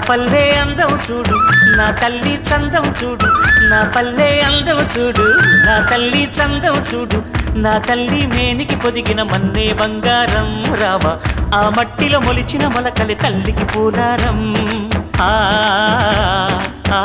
పల్లె అందం చూడు నా తల్లి చందం చూడు నా పల్లె అందం చూడు నా తల్లి చందం చూడు నా తల్లి మేనికి పొదిగిన మన్నే బంగారం రావా ఆ మట్టిలో మొలిచిన మొలకలి తల్లికి పూలారం ఆ ఆ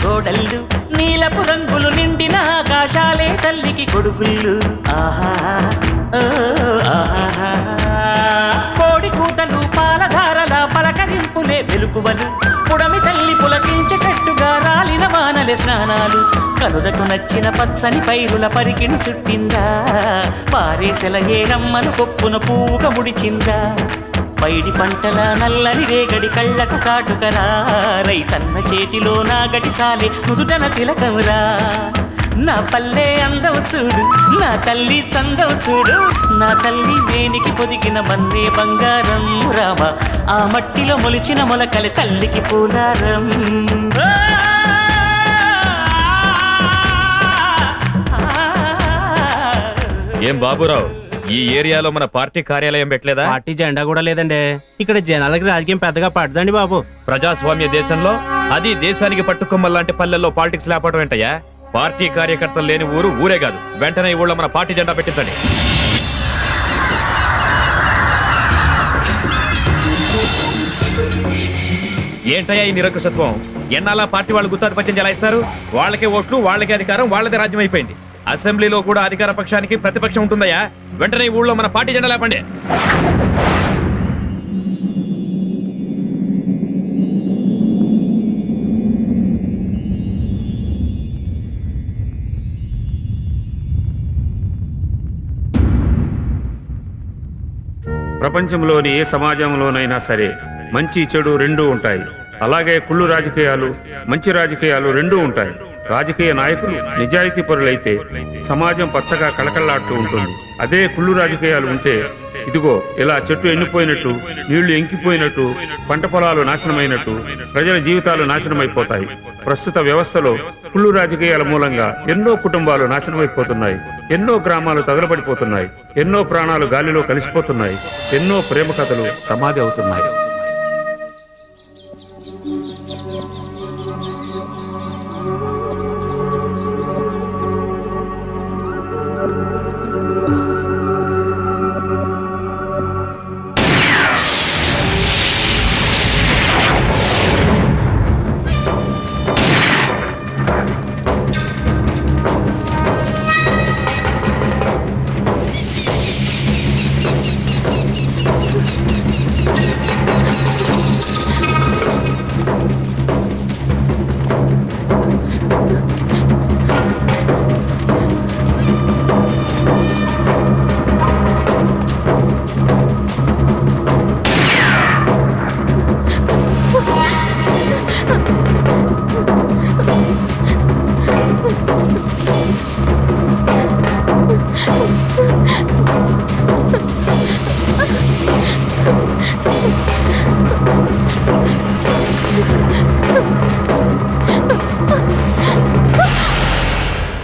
కోడళ్ళు నీలపు రంగులు నిండిన ఆకాశాలే తల్లికి కొడుకుళ్ళు ఆహా ఆహా కోడి కూతలు పాలధారల పలకరింపులే వెలుకువలు పుడమి తల్లి పులకించేటట్టుగా రాలిన వానలే స్నానాలు కనులకు నచ్చిన పచ్చని పైరుల పరికిని చుట్టిందా పారేసెల ఏరమ్మను కొప్పున పువ్వుగా ముడిచిందా పైడి పంటల నల్లని రేగడి కళ్ళకు కాటుకరా రైతన్న చేతిలో నా గడిసాలే నుదుటన తిలకమురా నా పల్లె అందం చూడు నా తల్లి చందం చూడు నా తల్లి మేనికి పొదిగిన మన్నే బంగారం రావా ఆ మట్టిలో మొలిచిన మొలకలి తల్లికి పూలారం ఏం బాబురావు ఈ ఏరియాలో మన పార్టీ కార్యాలయం పెట్టలేదా? పార్టీ జెండా కూడా లేదండి. ఇక్కడ జనాలకి రాజకీయం పెద్దగా పడదండి బాబు. ప్రజాస్వామ్య దేశంలో అది దేశానికి పట్టుకొమ్మలాంటి పల్లెల్లో పాలిటిక్స్ లేపడం ఏంటయ్యా? పార్టీ కార్యకర్తలు లేని ఊరు ఊరే కాదు. వెంటనే ఈ ఊళ్ళో మన పార్టీ జెండా పెట్టించండి. ఏంటయ్యా ఈ నిరంకుశత్వం? ఎన్నాళ్ళ పార్టీ వాళ్ళు గుత్తాధిపత్యం చెలాయిస్తారు? వాళ్ళకే ఓట్లు, వాళ్ళకే అధికారం, వాళ్ళదే రాజ్యం అయిపోయింది. అసెంబ్లీలో కూడా అధికార పక్షానికి ప్రతిపక్షం ఉంటుందయ్యా. వెంటనే ఈ ఊళ్ళో మన పార్టీ జెండా లేపండి. ప్రపంచంలోని ఏ సమాజంలోనైనా సరే మంచి చెడు రెండూ ఉంటాయి. అలాగే కుళ్ళు రాజకీయాలు, మంచి రాజకీయాలు రెండూ ఉంటాయి. రాజకీయ నాయకులు నిజాయితీ పరులైతే సమాజం పచ్చగా కళకళలాడుతూ ఉంటుంది. అదే కుళ్ళు రాజకీయాలు ఉంటే ఇదిగో ఇలా చెట్టు ఎండిపోయినట్టు, నీళ్లు ఎంకిపోయినట్టు, పంట పొలాలు నాశనమైనట్టు, ప్రజల జీవితాలు నాశనమైపోతాయి. ప్రస్తుత వ్యవస్థలో కుళ్ళు రాజకీయాల మూలంగా ఎన్నో కుటుంబాలు నాశనమైపోతున్నాయి, ఎన్నో గ్రామాలు తగలబడిపోతున్నాయి, ఎన్నో ప్రాణాలు గాలిలో కలిసిపోతున్నాయి, ఎన్నో ప్రేమ కథలు సమాధి అవుతున్నాయి.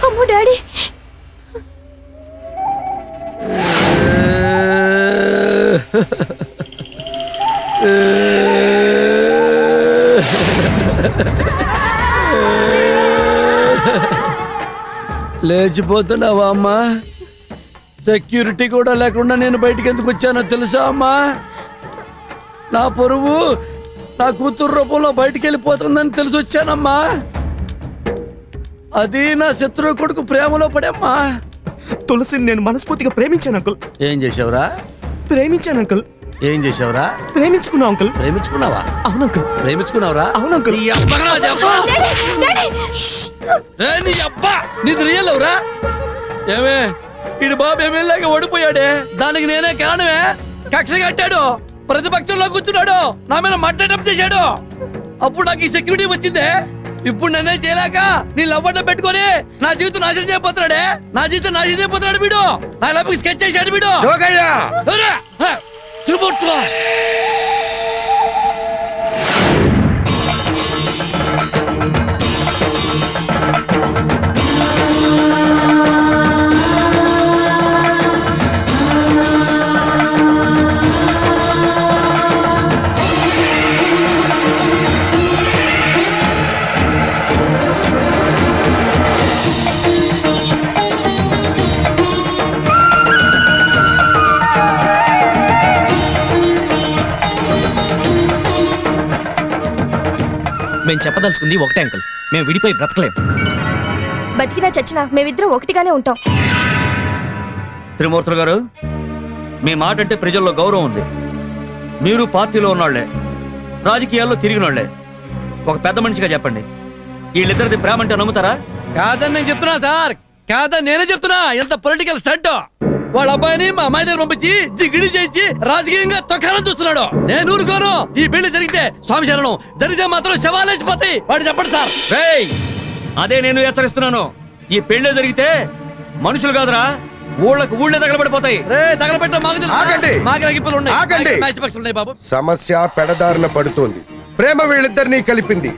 అమ్మో డాడీ, లేచిపోతున్నావా అమ్మా? సెక్యూరిటీ కూడా లేకుండా నేను బయటికి ఎందుకు వచ్చానో తెలుసా అమ్మా? నా పొరుగు నా కూతురు రూపంలో బయటికి వెళ్ళిపోతుందని తెలిసి వచ్చానమ్మా. అది నా శత్రువు కొడుకు ప్రేమలో పడేమ్మా. తులసిని నేను మనస్ఫూర్తిగా ప్రేమించాను అంకుల్. ఏం చేసావురా? ప్రేమించాను అంకుల్. ఏం చేసావురా? ప్రేమించుకున్నా అంకుల్. ప్రేమించుకున్నావా? అవును అంకుల్. ప్రేమించుకున్నావురా? అవును అంకుల్. నీది రియల్ ఎవరా? ఏమే ఇడు బాబు ఎమ్మెల్యేగా ఓడిపోయాడే, దానికి నేనే కారణమే. కక్ష కట్టాడు, ప్రతిపక్షంలో కూర్చున్నాడు, నా మీద మట్టడం చేశాడు. అప్పుడు నాకు ఈ సెక్యూరిటీ వచ్చిందే. ఇప్పుడు నన్నే చేయలేక నీ లవ్వడ్డ పెట్టుకొని నా జీవితం నాశనం చేయబోతున్నాడే. నా జీవితం నాశనం చేయబోతున్నాడు వీడు. నా లవ్కి స్కెచ్ చేశాడు వీడు. అరే, హ, త్రిమూర్తులు. మేము చెప్పదలుచుకుంది ఒకటే అంకుల్, మేము విడిపోయి బ్రతకలేం. బతికినా చచ్చినా మేమిద్దరం ఒకటిగానే ఉంటాం. త్రిమూర్తులు గారు, మీ మాట అంటే ప్రజల్లో గౌరవం ఉంది. మీరు పార్టీలో ఉన్నోళ్లే, రాజకీయాల్లో తిరిగినోళ్లే. ఒక పెద్ద మనిషిగా చెప్పండి, వీళ్ళిద్దరిది ప్రేమ అంటే నమ్ముతారా? కాదని నేను చెప్తున్నా సార్, కాదని నేనే చెప్తున్నా. ఎంత పొలిటికల్ స్టంట్. వాళ్ళ అబ్బాయిని మా అమ్మాయి దగ్గర పంపించి జిగిడి చేయించి రాజకీయంగా తొక్కాలని చూస్తున్నాడు. నేను ఊరుకోను. ఈ పెళ్లి జరిగితే స్వామి శరణం, జరిగితే మాత్రం శవాలేసిపోతాయి. వాడు చెప్పండి సార్. రేయ్, అదే నేను హెచ్చరిస్తున్నాను. ఈ పెళ్లి జరిగితే మనుషులు కాదురా, ఊళ్ళే తగలబడిపోతాయి. రే తగలబెట్ట మాకు తెలుసు. ఆగండి. మాకు రగిప్పులు ఉన్నాయి. ఆగండి. మ్యాచ్ బాక్సులు ఉన్నాయి బాబు. సమస్య పెడదారిన పడుతోంది. ప్రేమ వీళ్ళిద్దరినీ కలిపింది.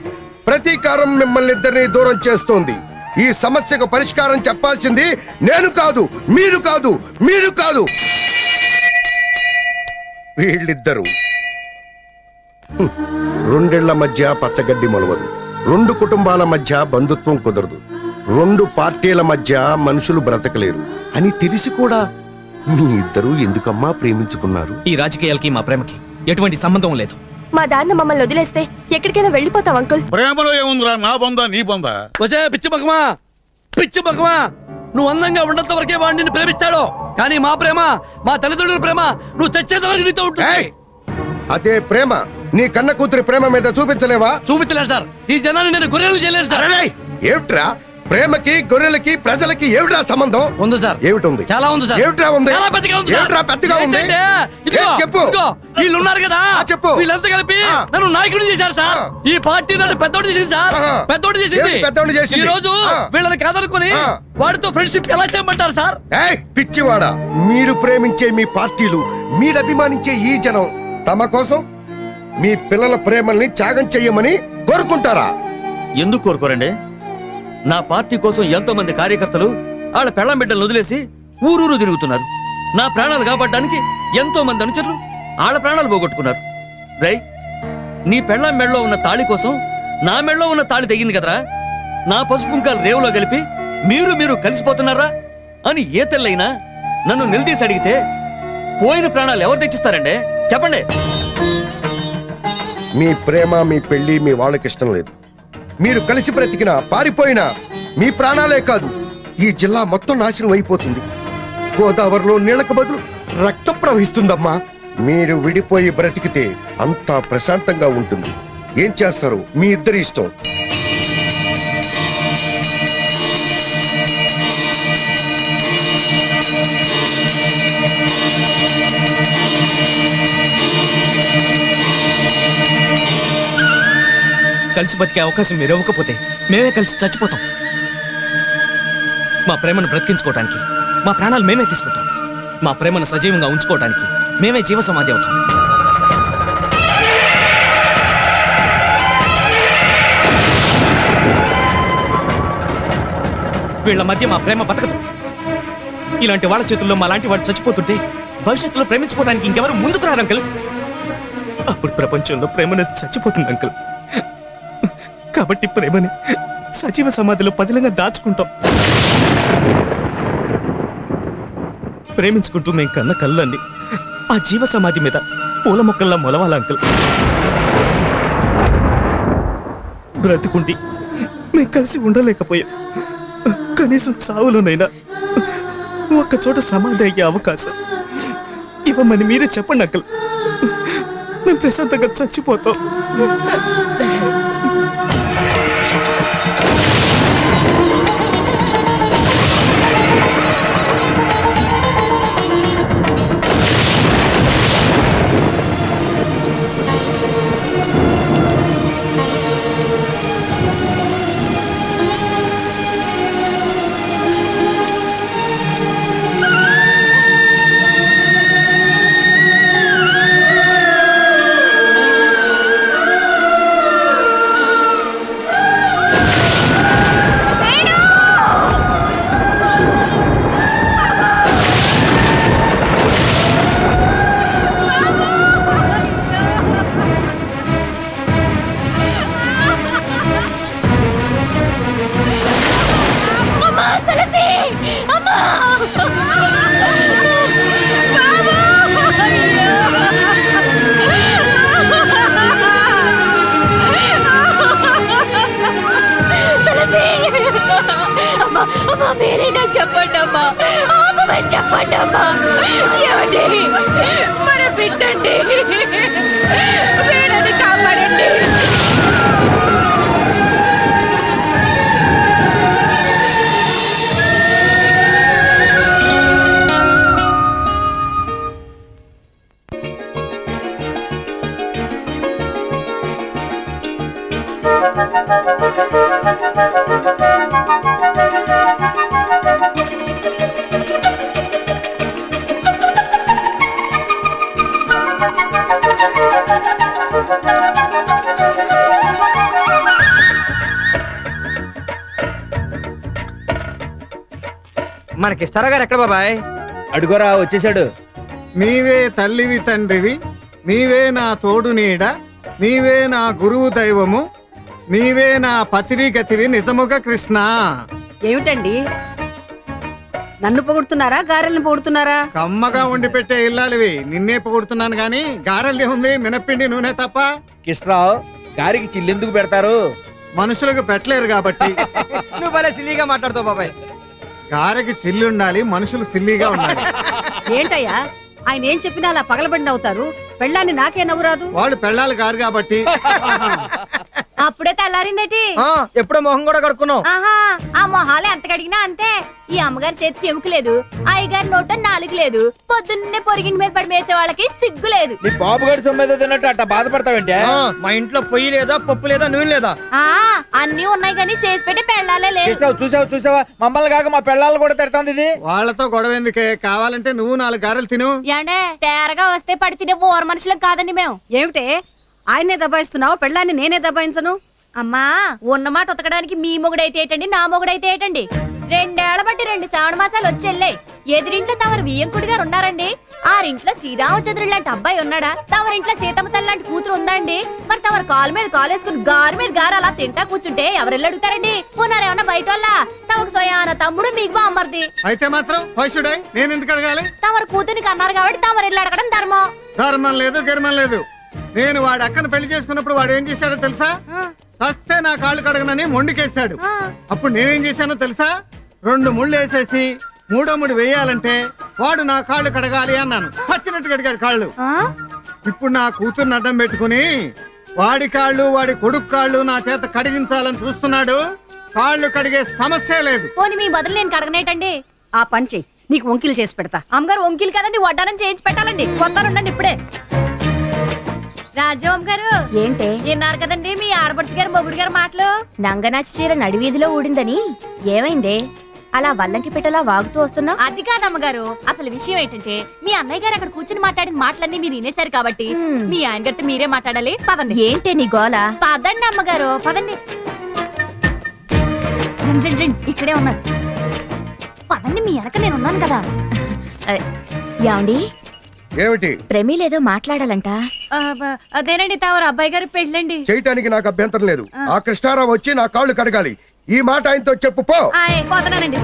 ప్రతీకారం మిమ్మల్ని ఇద్దరినీ దూరం చేస్తోంది. ఈ సమస్యకు పరిష్కారం చెప్పాల్సింది నేను కాదు, మీరు కాదు, మీరు కాదు, వీళ్ళిద్దరూ. రెండేళ్ల మధ్య పచ్చగడ్డి మొలవదు. రెండు కుటుంబాల మధ్య బంధుత్వం కుదరదు. రెండు పార్టీల మధ్య మనుషులు బ్రతకలేరు అని తెలిసి కూడా మీ ఇద్దరూ ఎందుకమ్మా ప్రేమించుకున్నారు? ఈ రాజకీయాలకి మా ప్రేమకి ఎటువంటి సంబంధం లేదు. మా దాన్ని మమ్మల్ని వదిలేస్తే ఎక్కడికైనా వెళ్ళిపోతాం అంకుల్. ప్రేమలో ఏముందిరా, నా బొందా నీ బొందా? వచ్చే పిచ్చి మగమా, పిచ్చి మగమా, నువ్వు అందంగా ఉన్నంత వరకే వాడు నిన్ను ప్రేమిస్తాడు. కానీ మా ప్రేమ, మా తల్లిదండ్రుల ప్రేమ నువ్వు చచ్చేంత వరకు నీతో ఉంటుంది. ఏయ్! అదే ప్రేమ నీ కన్న కూతురి ప్రేమ మీద చూపించలేవా? చూపించలేను సార్. ఈ జనాన్ని నేను గొర్రెలు చేయలేను సార్. అరే, ఏమిట్రా ప్రేమకి గొర్రెలకి ప్రజలకి ఏమిట్రా సంబంధం? ఉంది సార్. ఏమిటి ఉంది? చాలా ఉంది సార్. ఏమిట్రా ఉంది? చాలా పెద్దగా ఉంది సార్. ఏమిట్రా పెద్దగా ఉంది? ఏంటంటే, ఇదిగో, ఏం చెప్పు. ఇదిగో, వీళ్ళు ఉన్నారు కదా, చెప్పు. వీళ్ళంతా కలిపి ఆ. నన్ను నాయకుడిని చేశారు సార్. ఈ పార్టీ నన్ను పెద్దోడు చేసింది సార్. ఆహా. పెద్దోడు చేసింది. ఏం పెద్దోడిని చేసింది? ఈ రోజు ఆ. వీళ్ళని కాదనుకుని ఆ. వాడితో ఫ్రెండ్షిప్ ఎలా చేయమంటారు సార్? ఏయ్, పిచ్చివాడా, మీరు ప్రేమించే మీ పార్టీలు, మీరు అభిమానించే ఈ జనం తమ కోసం మీ పిల్లల ప్రేమల్ని త్యాగం చెయ్యమని కోరుకుంటారా? ఎందుకు కోరుకోరండి? నా పార్టీ కోసం ఎంతో మంది కార్యకర్తలు వాళ్ళ పెళ్ళం బిడ్డలను వదిలేసి ఊరూరు తిరుగుతున్నారు. నా ప్రాణాలు కాపాడడానికి ఎంతో మంది అనుచరులు వాళ్ళ ప్రాణాలు పోగొట్టుకున్నారు. రై, నీ పెళ్ళం మెళ్ళలో ఉన్న తాళి కోసం నా మెళ్ళలో ఉన్న తాళి తెగింది కదరా. నా పసుపు కుంకాలు రేవులో కలిపి మీరు కలిసిపోతున్నారా అని ఏ తెల్లైనా నన్ను నిలదీసి అడిగితే పోయిన ప్రాణాలు ఎవరు తెచ్చిస్తారండి? చెప్పండి. మీ ప్రేమ, మీ పెళ్లి మీ వాళ్ళకి ఇష్టం లేదు. మీరు కలిసి బ్రతికినా, పారిపోయినా మీ ప్రాణాలే కాదు, ఈ జిల్లా మొత్తం నాశనం అయిపోతుంది. గోదావరిలో నీళ్లకు బదులు రక్తం ప్రవహిస్తుందమ్మా. మీరు విడిపోయి బ్రతికితే అంతా ప్రశాంతంగా ఉంటుంది. ఏం చేస్తారు మీ ఇద్దరి ఇష్టం. కలిసి బతికే అవకాశం మీరు ఇవ్వకపోతే మేమే కలిసి చచ్చిపోతాం. మా ప్రేమను బ్రతికించుకోవడానికి మా ప్రాణాలు మేమే తీసుకుంటాం. మా ప్రేమను సజీవంగా ఉంచుకోవడానికి మేమే జీవ సమాధి అవుతాం. వీళ్ళ మధ్య మా ప్రేమ బతకదు. ఇలాంటి వాళ్ళ చేతుల్లో మా లాంటి వాడు చచ్చిపోతుంటే భవిష్యత్తులో ప్రేమించుకోవడానికి ఇంకెవరు ముందుకు రారు అంకుల్. అప్పుడు ప్రపంచంలో ప్రేమనేది చచ్చిపోతుంది అంకుల్. కాబట్టి ప్రేమని సజీవ సమాధిలో పదిలంగా దాచుకుంటాం. ప్రేమించుకుంటూ మేం కన్న కళ్ళండి ఆ జీవ సమాధి మీద పూల మొక్కల్లా మొలవాల అంకుల్. బ్రతుకుండి మేం కలిసి ఉండలేకపోయాం. కనీసం చావులోనైనా ఒక్క చోట సమాధి అయ్యే అవకాశం ఇవ్వమని మీరే చెప్పండి అంకుల్. మేము ప్రశాంతంగా చచ్చిపోతాం. అమ్మా! అమ్మా, అమ్మా, మీరైనా చెప్పండి అమ్మా, ఆపమని చెప్పండి అమ్మా. ఏమండి, మన బిడ్డండి, వీళ్ళని కాపాడండి. మనకిస్తారా గారు ఎక్కడ బాబాయ్? అడుగోరా వచ్చేసాడు. నీవే తల్లివి తండ్రివి, నీవే నా తోడు నీడ, నీవే నా గురువు దైవము, నీవే నా పతివి గతివి నిజముగా కృష్ణ. ఏమిటండి, నన్ను పొగుడుతున్నారా గారెల్ని పొగుడుతున్నారా? కమ్మగా వండి పెట్టే ఇల్లాలివి, నిన్నే పొగుడుతున్నాను గాని గారెల్ది ఉంది మినప్పిండి నూనె తప్ప. కిష్రావు గారికి చిల్లెందుకు పెడతారు? మనుషులకు పెట్టలేరు కాబట్టి. నువ్వు భలే సిల్లీగా మాట్లాడుతావు బాబాయ్. గారెకి చిల్లి ఉండాలి, మనుషులు సిల్లిగా ఉండాలి. ఏంటయ్యా, ఆయన ఏం చెప్పినా అలా పగలబడి నవ్వుతారు. పెళ్ళాన్ని నాకే నవ్వురాదు. వాళ్ళు పెళ్ళాలి గారు కాబట్టి. అప్పుడే తెల్లారిందేటి? ఎప్పుడో మొహం కూడా కడుక్కున్నావు. ఆహా, ఆ మొహాలు ఎంత కడిగినా అంతే. ఈ అమ్మగారి చేతికి ఎముక లేదు, అయ్యగారి నోట నాలుగు లేదు, పొద్దున్నే పొరిగింటి మీద పడి మేసే వాళ్ళకి సిగ్గు లేదు. నీ బాబు గడి సొమ్మెదో తిన్నట్టు అట్ట బాధపడతావంటే? మా ఇంట్లో పొయ్యి లేదా, పప్పు లేదా, నూనె లేదా? ఆ అన్నీ ఉన్నాయి కానీ చేసి పెట్టి పెళ్ళాలే లేదు. కిష్రావు చూసావా మమ్మల్ని కాక మా పెళ్ళాలను కూడా తిడతాంది ఇది. వాళ్ళతో గొడవ ఎందుకే, కావాలంటే నువ్వు 4 గారెలు తిను. ఏండే, తేరగా వస్తే పడి తినే ఓర మనుషులకు కాదండి మేము. ఏమిటే ఆయనే దబాయిస్తున్నావు, పెళ్ళాన్ని నేనే దబాయించను. అమ్మా, ఉన్నమాట ఉతకడానికి మీ మొగుడైతే ఏటండి, నా మొగుడైతే ఏటండి? 2 ఏళ్ల బట్టి 2 శ్రావణ మాసాలు వచ్చెళ్ళాయి. ఎదురింట్లో తమరు వియ్యంకుడి గారు ఉన్నారండి. ఆరింట్లో శ్రీరామచంద్రుడు లాంటి అబ్బాయి ఉన్నాడా? తమరింట్లో సీతమ్మ తల్లి లాంటి కూతురు ఉందండి. మరి తమరు కాలు మీద కాలేసుకుని గారు మీద గారు అలా తింటా కూర్చుంటే ఎవరెళ్ళి అడుగుతారండి? ఉన్నారేమన్నా బయట వాళ్ళ? తమకు సోయాన తమ్ముడు, మీకు బామ్మర్ది. అయితే మాత్రం వైశ్యుడై నేను ఎందుకు అడగాలి? తమరు కూతురికి అన్నారు కాబట్టి తమరు వెళ్ళి అడగడం ధర్మం. ధర్మం లేదు గిర్మం లేదు. నేను వాడి అక్కను పెళ్లి చేసుకున్నప్పుడు వాడు ఏం చేశాడో తెలుసా? చస్తే నా కాళ్ళు కడగనని మొండికేశాడు. అప్పుడు నేనేం చేశానో తెలుసా? 2 ముళ్ళు వేసేసి 3వ ముడి వేయాలంటే వాడు నా కాళ్ళు కడగాలి అన్నాను. చచ్చినట్టు కడిగాడు కాళ్ళు. ఇప్పుడు నా కూతుర్ని అడ్డం పెట్టుకుని వాడి కాళ్ళు, వాడి కొడుకు కాళ్ళు నా చేత కడిగించాలని చూస్తున్నాడు. కాళ్ళు కడిగే సమస్య లేదు. పోనీ మీ బదులు నేను కడగనేటండి. ఆ పని చెయ్యి, నీకు వంకిలు చేసి పెడతా. అమ్మగారు వంకీలు కదండి, వడ్డానం చేయించి పెట్టాలండి. కొందరుండండి ఇప్పుడే. రాజవ్వ గారు, ఏంటే విన్నారు కదండి మీ ఆడపడుచు గారు మొగుడు గారు మాటలు. నంగనాచి చీర నడివీధిలో ఊడిందని. ఏమైందే అలా వల్లంకి పెట్టలా వాగుతూ వస్తున్నావు? అది కాదమ్మగారు, అసలు విషయం ఏంటంటే మీ అన్నయ్య గారు అక్కడ కూర్చుని మాట్లాడిన మాటలన్నీ మీరు వినేశారు కాబట్టి మీ ఆయన గారితో మీరే మాట్లాడాలి. పదండి. ఏంటే నీ గోల? పదండి అమ్మగారు, పదండి. రండి, ఇక్కడే ఉన్నారు. పదండి, మీ వెనక నేను ఉన్నాను కదా. ఏమండి, ఏమిటి ప్రేమిలేదో మాట్లాడాలంట. అదేనండి, తమరు అబ్బాయి గారు పెళ్ళండి. చేయటానికి నాకు అభ్యంతరం లేదు. ఆ కృష్ణారావు వచ్చి నా కాళ్ళు కడగాలి. ఈ మాట ఆయనతో చెప్పు పో. పోతున్నానండి.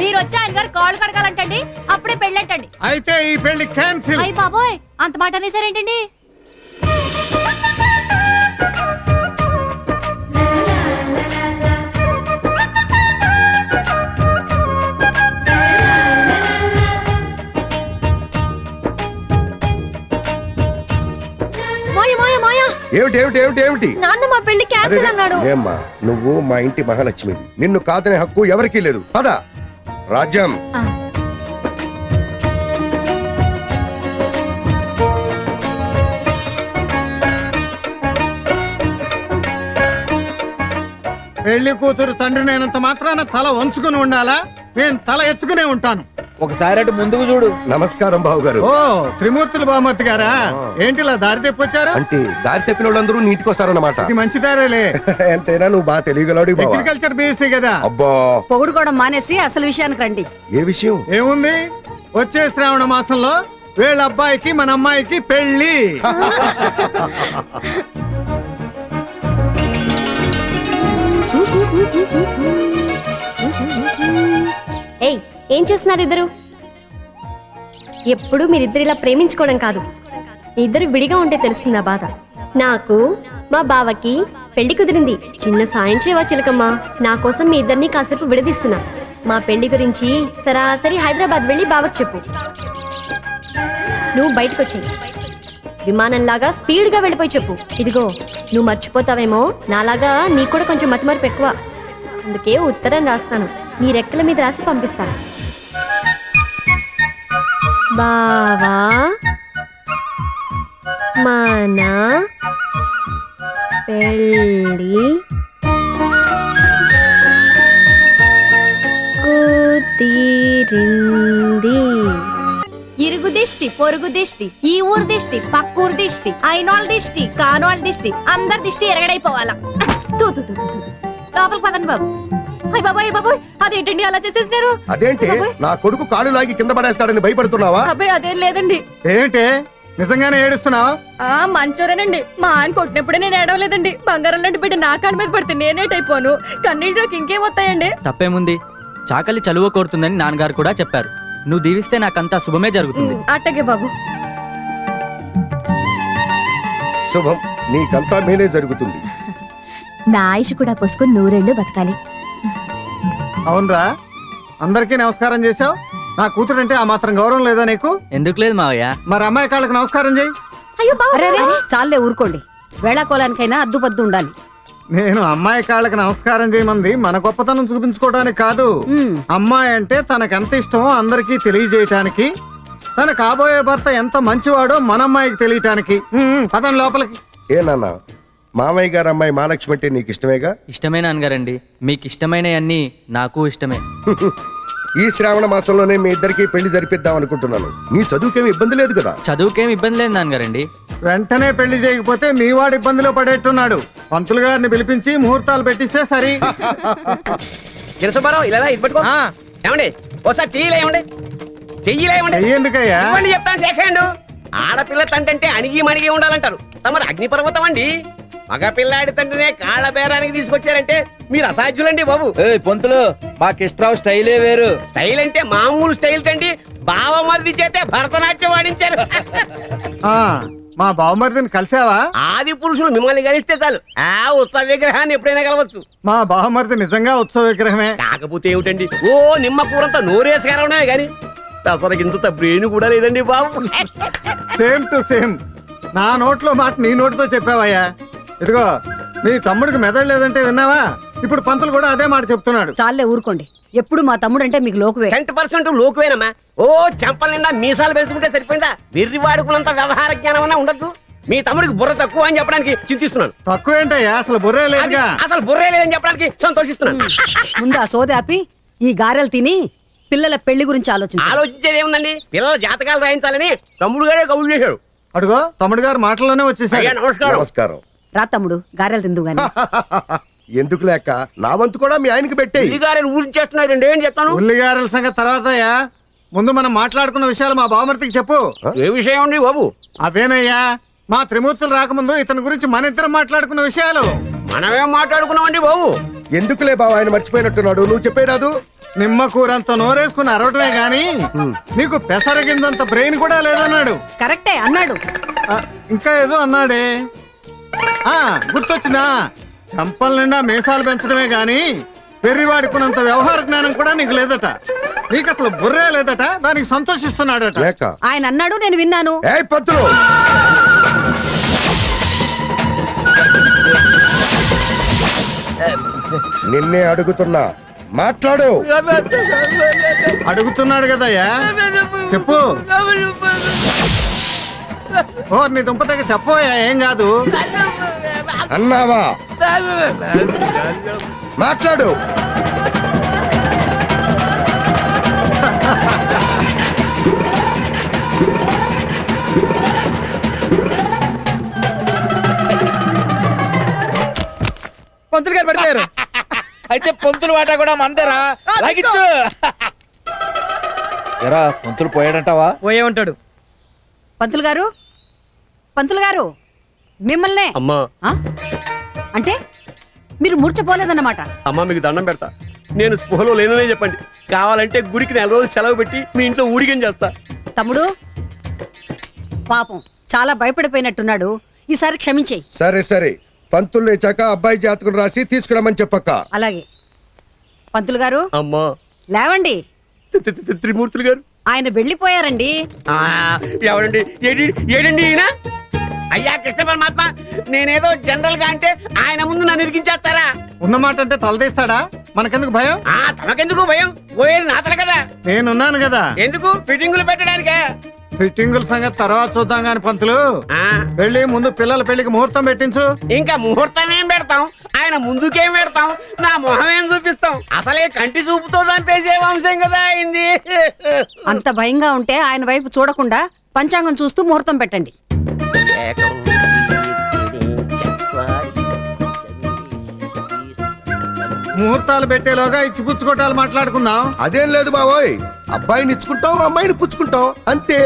మీరు వచ్చి ఆయన గారు కాళ్ళు కడగాలంటండి, అప్పుడే పెళ్ళంటండి. అయితే ఈ పెళ్లి క్యాన్సిల్. అయ్యి బాబోయ్, అంత మాట అనేసారేంటండి? ఏమిటి ఏమిటి ఏమిటి ఏమిటి? నాన్న మా పెళ్లి క్యాన్సిల్ అన్నాడు. ఏమ్మా, నువ్వు మా ఇంటి మహాలక్ష్మి, నిన్ను కాదనే హక్కు ఎవరికీ లేదు. పద రాజ్యం. పెళ్లి కూతురు తండ్రి నేనంత మాత్రాన తల వంచుకుని ఉండాలా? నేను తల ఎత్తుకునే ఉంటాను. ఒకసారి అటు ముందుకు చూడు. నమస్కారం బాబు గారు. ఓ త్రిమూర్తులు బామర్తి గారా? ఏంటి ఇలా దారి తెప్పొచ్చారు? అంటే దారి తప్పిన వాళ్ళందరూ నీటికి వస్తారన్నమాట. ఇది మంచి దారేలే. ఎంతైనా నువ్వు బాగా తెలియగలడు బాబా. అగ్రికల్చర్ బీఎస్సీ కదా. అబ్బా, పొగుడుకోవడం మానేసి అసలు విషయానికి రండి. ఏ విషయం? ఏముంది, వచ్చే శ్రావణ మాసంలో వీళ్ళ అబ్బాయికి మన అమ్మాయికి పెళ్లి. ఏయ్, ఏం చేస్తున్నారు ఇద్దరు? ఎప్పుడు మీరిద్దరు ఇలా ప్రేమించుకోవడం కాదు, మీ ఇద్దరు విడిగా ఉంటే తెలుస్తుంది ఆ బాధ. నాకు మా బావకి పెళ్లి కుదిరింది. చిన్న సాయం చేయవా చిలకమ్మ? నా కోసం మీ ఇద్దరిని కాసేపు విడదీస్తున్నా. మా పెళ్లి గురించి సరాసరి హైదరాబాద్ వెళ్ళి బావకి చెప్పు. నువ్వు బయటకు వచ్చేయి, విమానంలాగా స్పీడ్గా వెళ్ళిపోయి చెప్పు. ఇదిగో, నువ్వు మర్చిపోతావేమో, నాలాగా నీకు కూడా కొంచెం మతిమరుపు ఎక్కువ. అందుకే ఉత్తరం రాస్తాను, నీ రెక్కల మీద రాసి పంపిస్తాను. బావా, మన పెళ్ళి కుదిరింది. ఇరుగు దిష్టి, పొరుగు దిష్టి, ఈ ఊరు దిష్టి, పక్కూరు దిష్టి, అయినోళ్ళ దిష్టి, కానోళ్ళ దిష్టి, అందరి దిష్టి ఎరగడైపోవాలా. తూ తూ తూ తూ తూ. లోపలికి పదండి బాబు. అయ్య బాబాయ్, బాబాయ్, అదేంటండి అలా చేసేసినారు? అదేంటి నా కొడుకు కాళ్ళు లాగి కింద పడేస్తాడని భయపడుతున్నావా? అబ్బాయి అదేం లేదండి. ఏంటి నిజంగానే ఏడుస్తున్నావు? మంచోరేనండి. మా ఆయన కొట్టినప్పుడే నేను ఏడవలేదండి. బంగారం లాంటి బిడ్డ నా కాళ్ళ మీద పడితే నేనేటైపోను. కన్నీళ్ళు నాకు ఇంకేం వస్తాయండి? తప్పేముంది, చాకలి చలువ కోరుతుందని నాన్నగారు కూడా చెప్పారు. నువ్వు దీవిస్తే నాకంతా శుభమే జరుగుతుంది. అట్టగే బాబు. శుభం, నీకంతా మేలే జరుగుతుంది. నా ఆయుష్ కూడా పోసుకుని నూరేళ్లు బతకాలి. అవునరా, అందరికీ నమస్కారం చేశావు. నా కూతురంటే ఆ మాత్రం గౌరవం లేదా నీకు? ఎందుకు లేదు మావయ్య? మరి అమ్మాయి కాళ్ళకి నమస్కారం చేయి. అయ్యో అరే చాలే ఊరుకోండి. వేళాకోలానికైనా అద్దుపద్దు ఉండాలి. నేను అమ్మాయి కాళ్ళకి నమస్కారం చేయమంది మన గొప్పతనం చూపించుకోవడానికి కాదు. అమ్మాయి అంటే తనకెంత ఇష్టమో అందరికీ తెలియజేయటానికి, తన కాబోయే భర్త ఎంత మంచివాడో మన అమ్మాయికి తెలియటానికి. పదం లోపలికి. ఏ నాన్న, మామయ్య గారు అమ్మాయి మహాలక్ష్మి అంటే నీకు ఇష్టమేగా? ఇష్టమే నాన్నగారండి. మీకు ఇష్టమైనవన్నీ నాకు ఇష్టమే. ఈ శ్రావణ మాసంలోనే మీ ఇద్దరికి పెళ్లి జరిపిద్దాం అనుకుంటున్నాను. నీ చదువుకేమి ఇబ్బంది లేదు కదా? చదువుకేం ఇబ్బంది లేదు నాన్నగారండి. వెంటనే పెళ్లి చేయకపోతే మీ వాడు ఇబ్బందిలో పడేట్టున్నాడు. పంతులు గారిని పిలిపించి ముహూర్తాలు పెట్టిస్తే సరి. ఏమండి ఒకసారి చెయ్యలేమండి, చెయ్యలేమండి. ఎందుకయ్యా? చెప్తాను సేకండు. ఆడపిల్ల తంటే అణిగి మణిగి ఉండాలంటారు. తమరు అగ్నిపర్వతం అండి. మగ పిల్లాడి తండ్రినే కాళ్ళ బేరానికి తీసుకొచ్చారంటే మీరు అసాధ్యులండి బాబు. పొంతులు, మా కిష్టరావు స్టైలే వేరు. స్టైల్ అంటే మామూలు స్టైల్ తండి. బావమరిది చేతే భరతనాట్యం వాడించారు. మా బావమరిదిని కలిసావా? ఆది పురుషులు మిమ్మల్ని కలిస్తే చాలు ఆ ఉత్సవ విగ్రహాన్ని ఎప్పుడైనా కలవచ్చు. మా బావమరిది నిజంగా ఉత్సవ విగ్రహమే. కాకపోతే ఏమిటండి, ఓ నిమ్మ కూరంతా నోరేసి కలవడమే గాని దసరకింత బ్రెయిన్ కూడా లేదండి బాబు. Same to same. నా నోట్లో మాట నీ నోటితో చెప్పావయ్యా. ఇదిగో, మీ తమ్ముడికి మెదడు లేదంటే విన్నావా? ఇప్పుడు పంతులు కూడా అదే మాట చెప్తున్నాడు. చాలే ఊరుకోండి. ఎప్పుడు మా తమ్ముడు అంటే మీకు లోకువే. 100% లోకువేనమ్మా. ఓ చెంపల నిండా మీసాలు పెంచుకుంటే సరిపోయిందా? వెర్రి వాడుకున్నంత వ్యవహార జ్ఞానం అన్నా ఉండద్దు. మీ తమ్ముడికి బుర్ర తక్కువ అని చెప్పడానికి చింతిస్తున్నాను. తక్కువేంటయ్యా, అసలు బుర్రే లేదుగా. అసలు బుర్రే లేదని చెప్పడానికి సంతోషిస్తున్నాను. ముందు ఆ సోది ఆపి ఈ గారెలు తిని పిల్లల పెళ్లి గురించి ఆలోచించేది ఏముందండి? పిల్లల జాతకాలు రాయించాలని తమ్ముడు గారే కబురు చేశాడు. అడుగో, తమ్ముడు గారు మాటల్లోనే వచ్చేసాడు. నమస్కారం. నమస్కారం. రా తమ్ముడు, గారెలు తిందు గాని. ఎందుకు లేక నా వంతు కూడా మీ ఆయనకి పెట్టే. ఊరించేస్తున్నారండి, ఏం చెప్తాను? ఉల్లిగారెల సంగతి తర్వాతయ్యా, ముందు మనం మాట్లాడుకున్న విషయాలు మా బావమరిదికి చెప్పు. ఏ విషయం అండి బాబు? అవేనయ్యా, మా త్రిమూర్తులు రాకముందు ఇతని గురించి మన ఇద్దరం మాట్లాడుకున్న విషయాలు. మనమేం మాట్లాడుకున్నామండి బాబు? ఎందుకులే బావ, ఆయన మర్చిపోయినట్టున్నాడు. నువ్వు చెప్పేరాదు. నిమ్మ కూరంత నోరేసుకుని అరవటమే గాని నీకు పెసరగిందంత బ్రెయిన్ కూడా లేదన్నాడు. కరెక్టే అన్నాడు. ఇంకా ఏదో అన్నాడే, గుర్తొచ్చిందా? చంపల నిండా మీసాలు పెంచడమే గాని పెర్రివాడుకున్నంత వ్యవహార జ్ఞానం కూడా నీకు లేదట. నీకు అసలు బుర్రే లేదట. దానికి సంతోషిస్తున్నాడట. ఆయన అన్నాడు, నేను విన్నాను. పంతులు, నిన్నే అడుగుతున్నా, మాట్లాడు. అడుగుతున్నాడు కదయ్యా, చెప్పు. ఓ నీ దుంప దగ్గర చెప్పోయా, ఏం కాదు అన్నావా? మాట్లాడు. పంతులు గారు పడిపోయారు. అయితే పొంతులు వాటా కూడా మందరా లాగిచ్చు. ఎరా, పొంతులు పోయాడంటావా? పోయే ఉంటాడు. పంతులు గారు, పంతులు గారు, మిమ్మల్నే. అమ్మా, అంటే మీరు మూర్చపోలేదన్నమాట. అమ్మా మీకు దండం పెడతా, నేను స్పృహలో లేననే చెప్పండి. కావాలంటే గుడికి 4 రోజులు సెలవు పెట్టి మీ ఇంట్లో ఊడిగం చేస్తా. తమ్ముడు పాపం చాలా భయపడిపోయినట్టున్నాడు, ఈసారి క్షమించేయి. సరే సరే, పంతులు లేచాక అబ్బాయి జాతకం రాసి తీసుకురామని చెప్పక్క. అలాగే. పంతులు గారు అమ్మా లేవండి, త్రిమూర్తులు గారు ఆయన వెళ్ళిపోయారండి. ఎవరండి? ఏడండి ఈయన? అయ్యా కృష్ణ పరమాత్మ, నేనేదో జనరల్ గా అంటే ఆయన ముందు నన్ను ఇరికించేస్తారా? ఉన్నమాట అంటే తలదీస్తాడా? మనకెందుకు భయం? తమకెందుకు భయం? పోయేది నాతల కదా. నేనున్నాను కదా. ఎందుకు? ఫిట్టింగులు పెట్టడానికే. ఫిట్టింగుల సంగతి తర్వాత చూద్దాం గాని పంతులు, వెళ్ళి ముందు పిల్లల పెళ్లికి ముహూర్తం పెట్టించు. ఇంకా ముహూర్తం ఏం పెడతాం? ఆయన ముందుకేం పెడతాం? నా మొహం ఏం చూపిస్తాం? అసలే కంటి చూపుతో చంపేసే వంశం కదా అయింది. అంత భయంగా ఉంటే ఆయన వైపు చూడకుండా పంచాంగం చూస్తూ ముహూర్తం పెట్టండి. ముహూర్తాలు పెట్టేలోగా ఇచ్చిపుచ్చుకోటాలు మాట్లాడుకుందాం. అదేం లేదు బావోయ్, అబ్బాయిని ఇచ్చుకుంటాం, అమ్మాయిని పుచ్చుకుంటాం అంతే.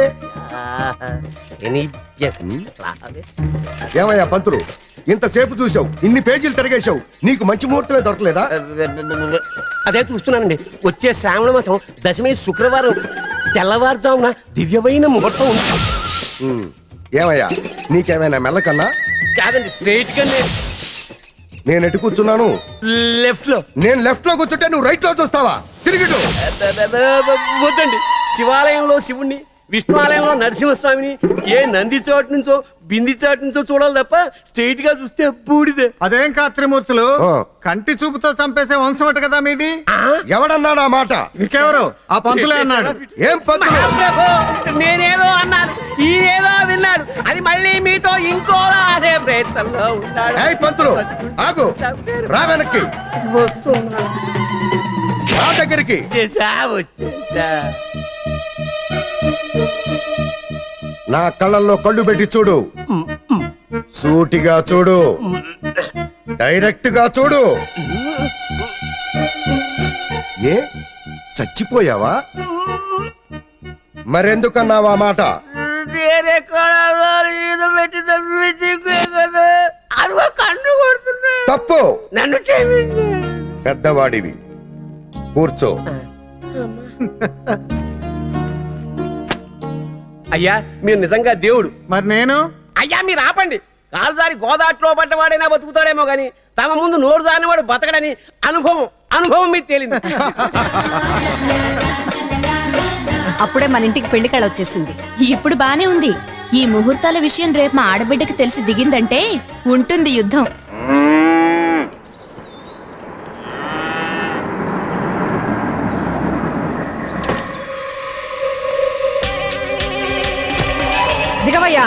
ఏమయ్యా పంతులు, ఇంతసేపు చూసావు, ఇన్ని పేజీలు తిరిగేశావు, నీకు మంచి ముహూర్తమే దొరకలేదా? అదే చూస్తున్నానండి. వచ్చే శ్రావణ మాసం దశమి శుక్రవారం తెల్లవారుజామున దివ్యమైన ముహూర్తం ఉంటాం. ఏమయ్యా నీకేమైనా మెల్లకన్నా? కాదండి, స్ట్రైట్ గా నేను ఎటు కూర్చున్నాను? లెఫ్ట్ లో. నేను లెఫ్ట్ లో కూర్చుంటే నువ్వు రైట్ లో చూస్తావా? తిరిగిటు. వద్దండి, శివాలయంలో శివుణ్ణి, విష్ణు ఆలయంలో నరసింహస్వామిని ఏ నంది చోటు నుంచో బింది చోటు నుంచో చూడాలి తప్ప స్ట్రైట్ గా చూస్తే బూడిదే. అదేం కాదు త్రిమూర్తులు, కంటి చూపుతో చంపేసే వంశం అట కదా మీది. ఎవడన్నాడు ఆ మాట? ఇంకెవరు? ఆ పంతులే అన్నాడు. ఏం పంతులు? నేనేదో అన్నాను, ఈయనేదో విన్నాడు, అది మళ్ళీ మీతో ఇంకోలా అదే ప్రయత్నంలో ఉన్నాడు. ఏయ్ పంతులు ఆగు, రా వెనక్కి, వస్తున్నా. నా దగ్గరికి. వచ్చేసా. నా కళ్ళల్లో కళ్ళు పెట్టి చూడు, సూటిగా చూడు, డైరెక్ట్ గా చూడు. ఏ చచ్చిపోయావా? మరెందుకన్నావా మాట? వేరే పెట్టి కన్ను కొడుతున్నా. తప్పు. నన్ను క్షమించు. పెద్దవాడివి, కూర్చో. అయ్యా మీరు నిజంగా దేవుడు. మరి నేను? అయ్యా మీరు ఆపండి. కాలుదారి గోదాట్లో పడ్డవాడైనా బతుకుతాడేమో గాని తమ ముందు నోరు దానివాడు బతకడని అనుభవం మీకు తేలింది. అప్పుడే మన ఇంటికి పెళ్లికళ వచ్చేసింది. ఇప్పుడు బానే ఉంది. ఈ ముహూర్తాల విషయం రేపు మా ఆడబిడ్డకి తెలిసి దిగిందంటే ఉంటుంది యుద్ధం. దిగవయ్యా.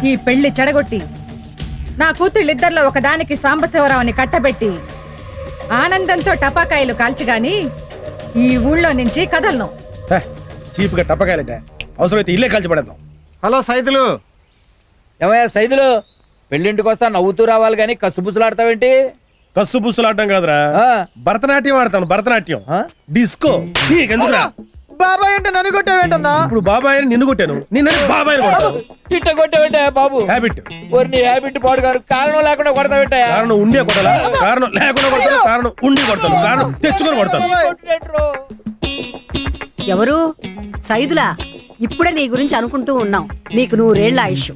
ఈ పెళ్లి చెడగొట్టి నా కూతుళ్ళిద్దరిలో ఒకదానికి సాంబశివరావుని కట్టబెట్టి ఆనందంతో టపాకాయలు కాల్చిగాని ఈ ఊళ్ళో నుంచి కదలను. చీపుగా టపకాయలట, అవసరమైతే ఇల్లే కాల్చి పడేద్దాం. హలో సైదులు. ఏమయ్యా సైదులు, పెళ్ళింటికి వస్తా నవ్వుతూ రావాలి కానీ కసుబుసులాడతావేంటి? కస్సు బుస్సులాడటం కాదురా, భరతనాట్యం ఆడతాను. భరతనాట్యం డిస్కో. నీకెందుకురా? బాబాయ్ అంటే నన్ను కొట్టావేంటన్నా? ఇప్పుడు బాబాయ్ నిన్ను కొట్టాను, నిన్ను బాబాయ్ ఇట్ట కొట్టావేంటా బాబు? హ్యాబిట్. నీ హ్యాబిట్ పాడు గారు. కారణం లేకుండా కొడతావేంటా? కారణం ఉండే కొట్టాలా? కారణం లేకుండా కొడతాను, కారణం ఉండి కొడతాను, కారణం తెచ్చుకొని కొడతాను. ఎవరు? సైదులా. ఇప్పుడే నీ గురించి అనుకుంటూ ఉన్నాం. నీకు 100 ఏళ్ల ఆయుష్.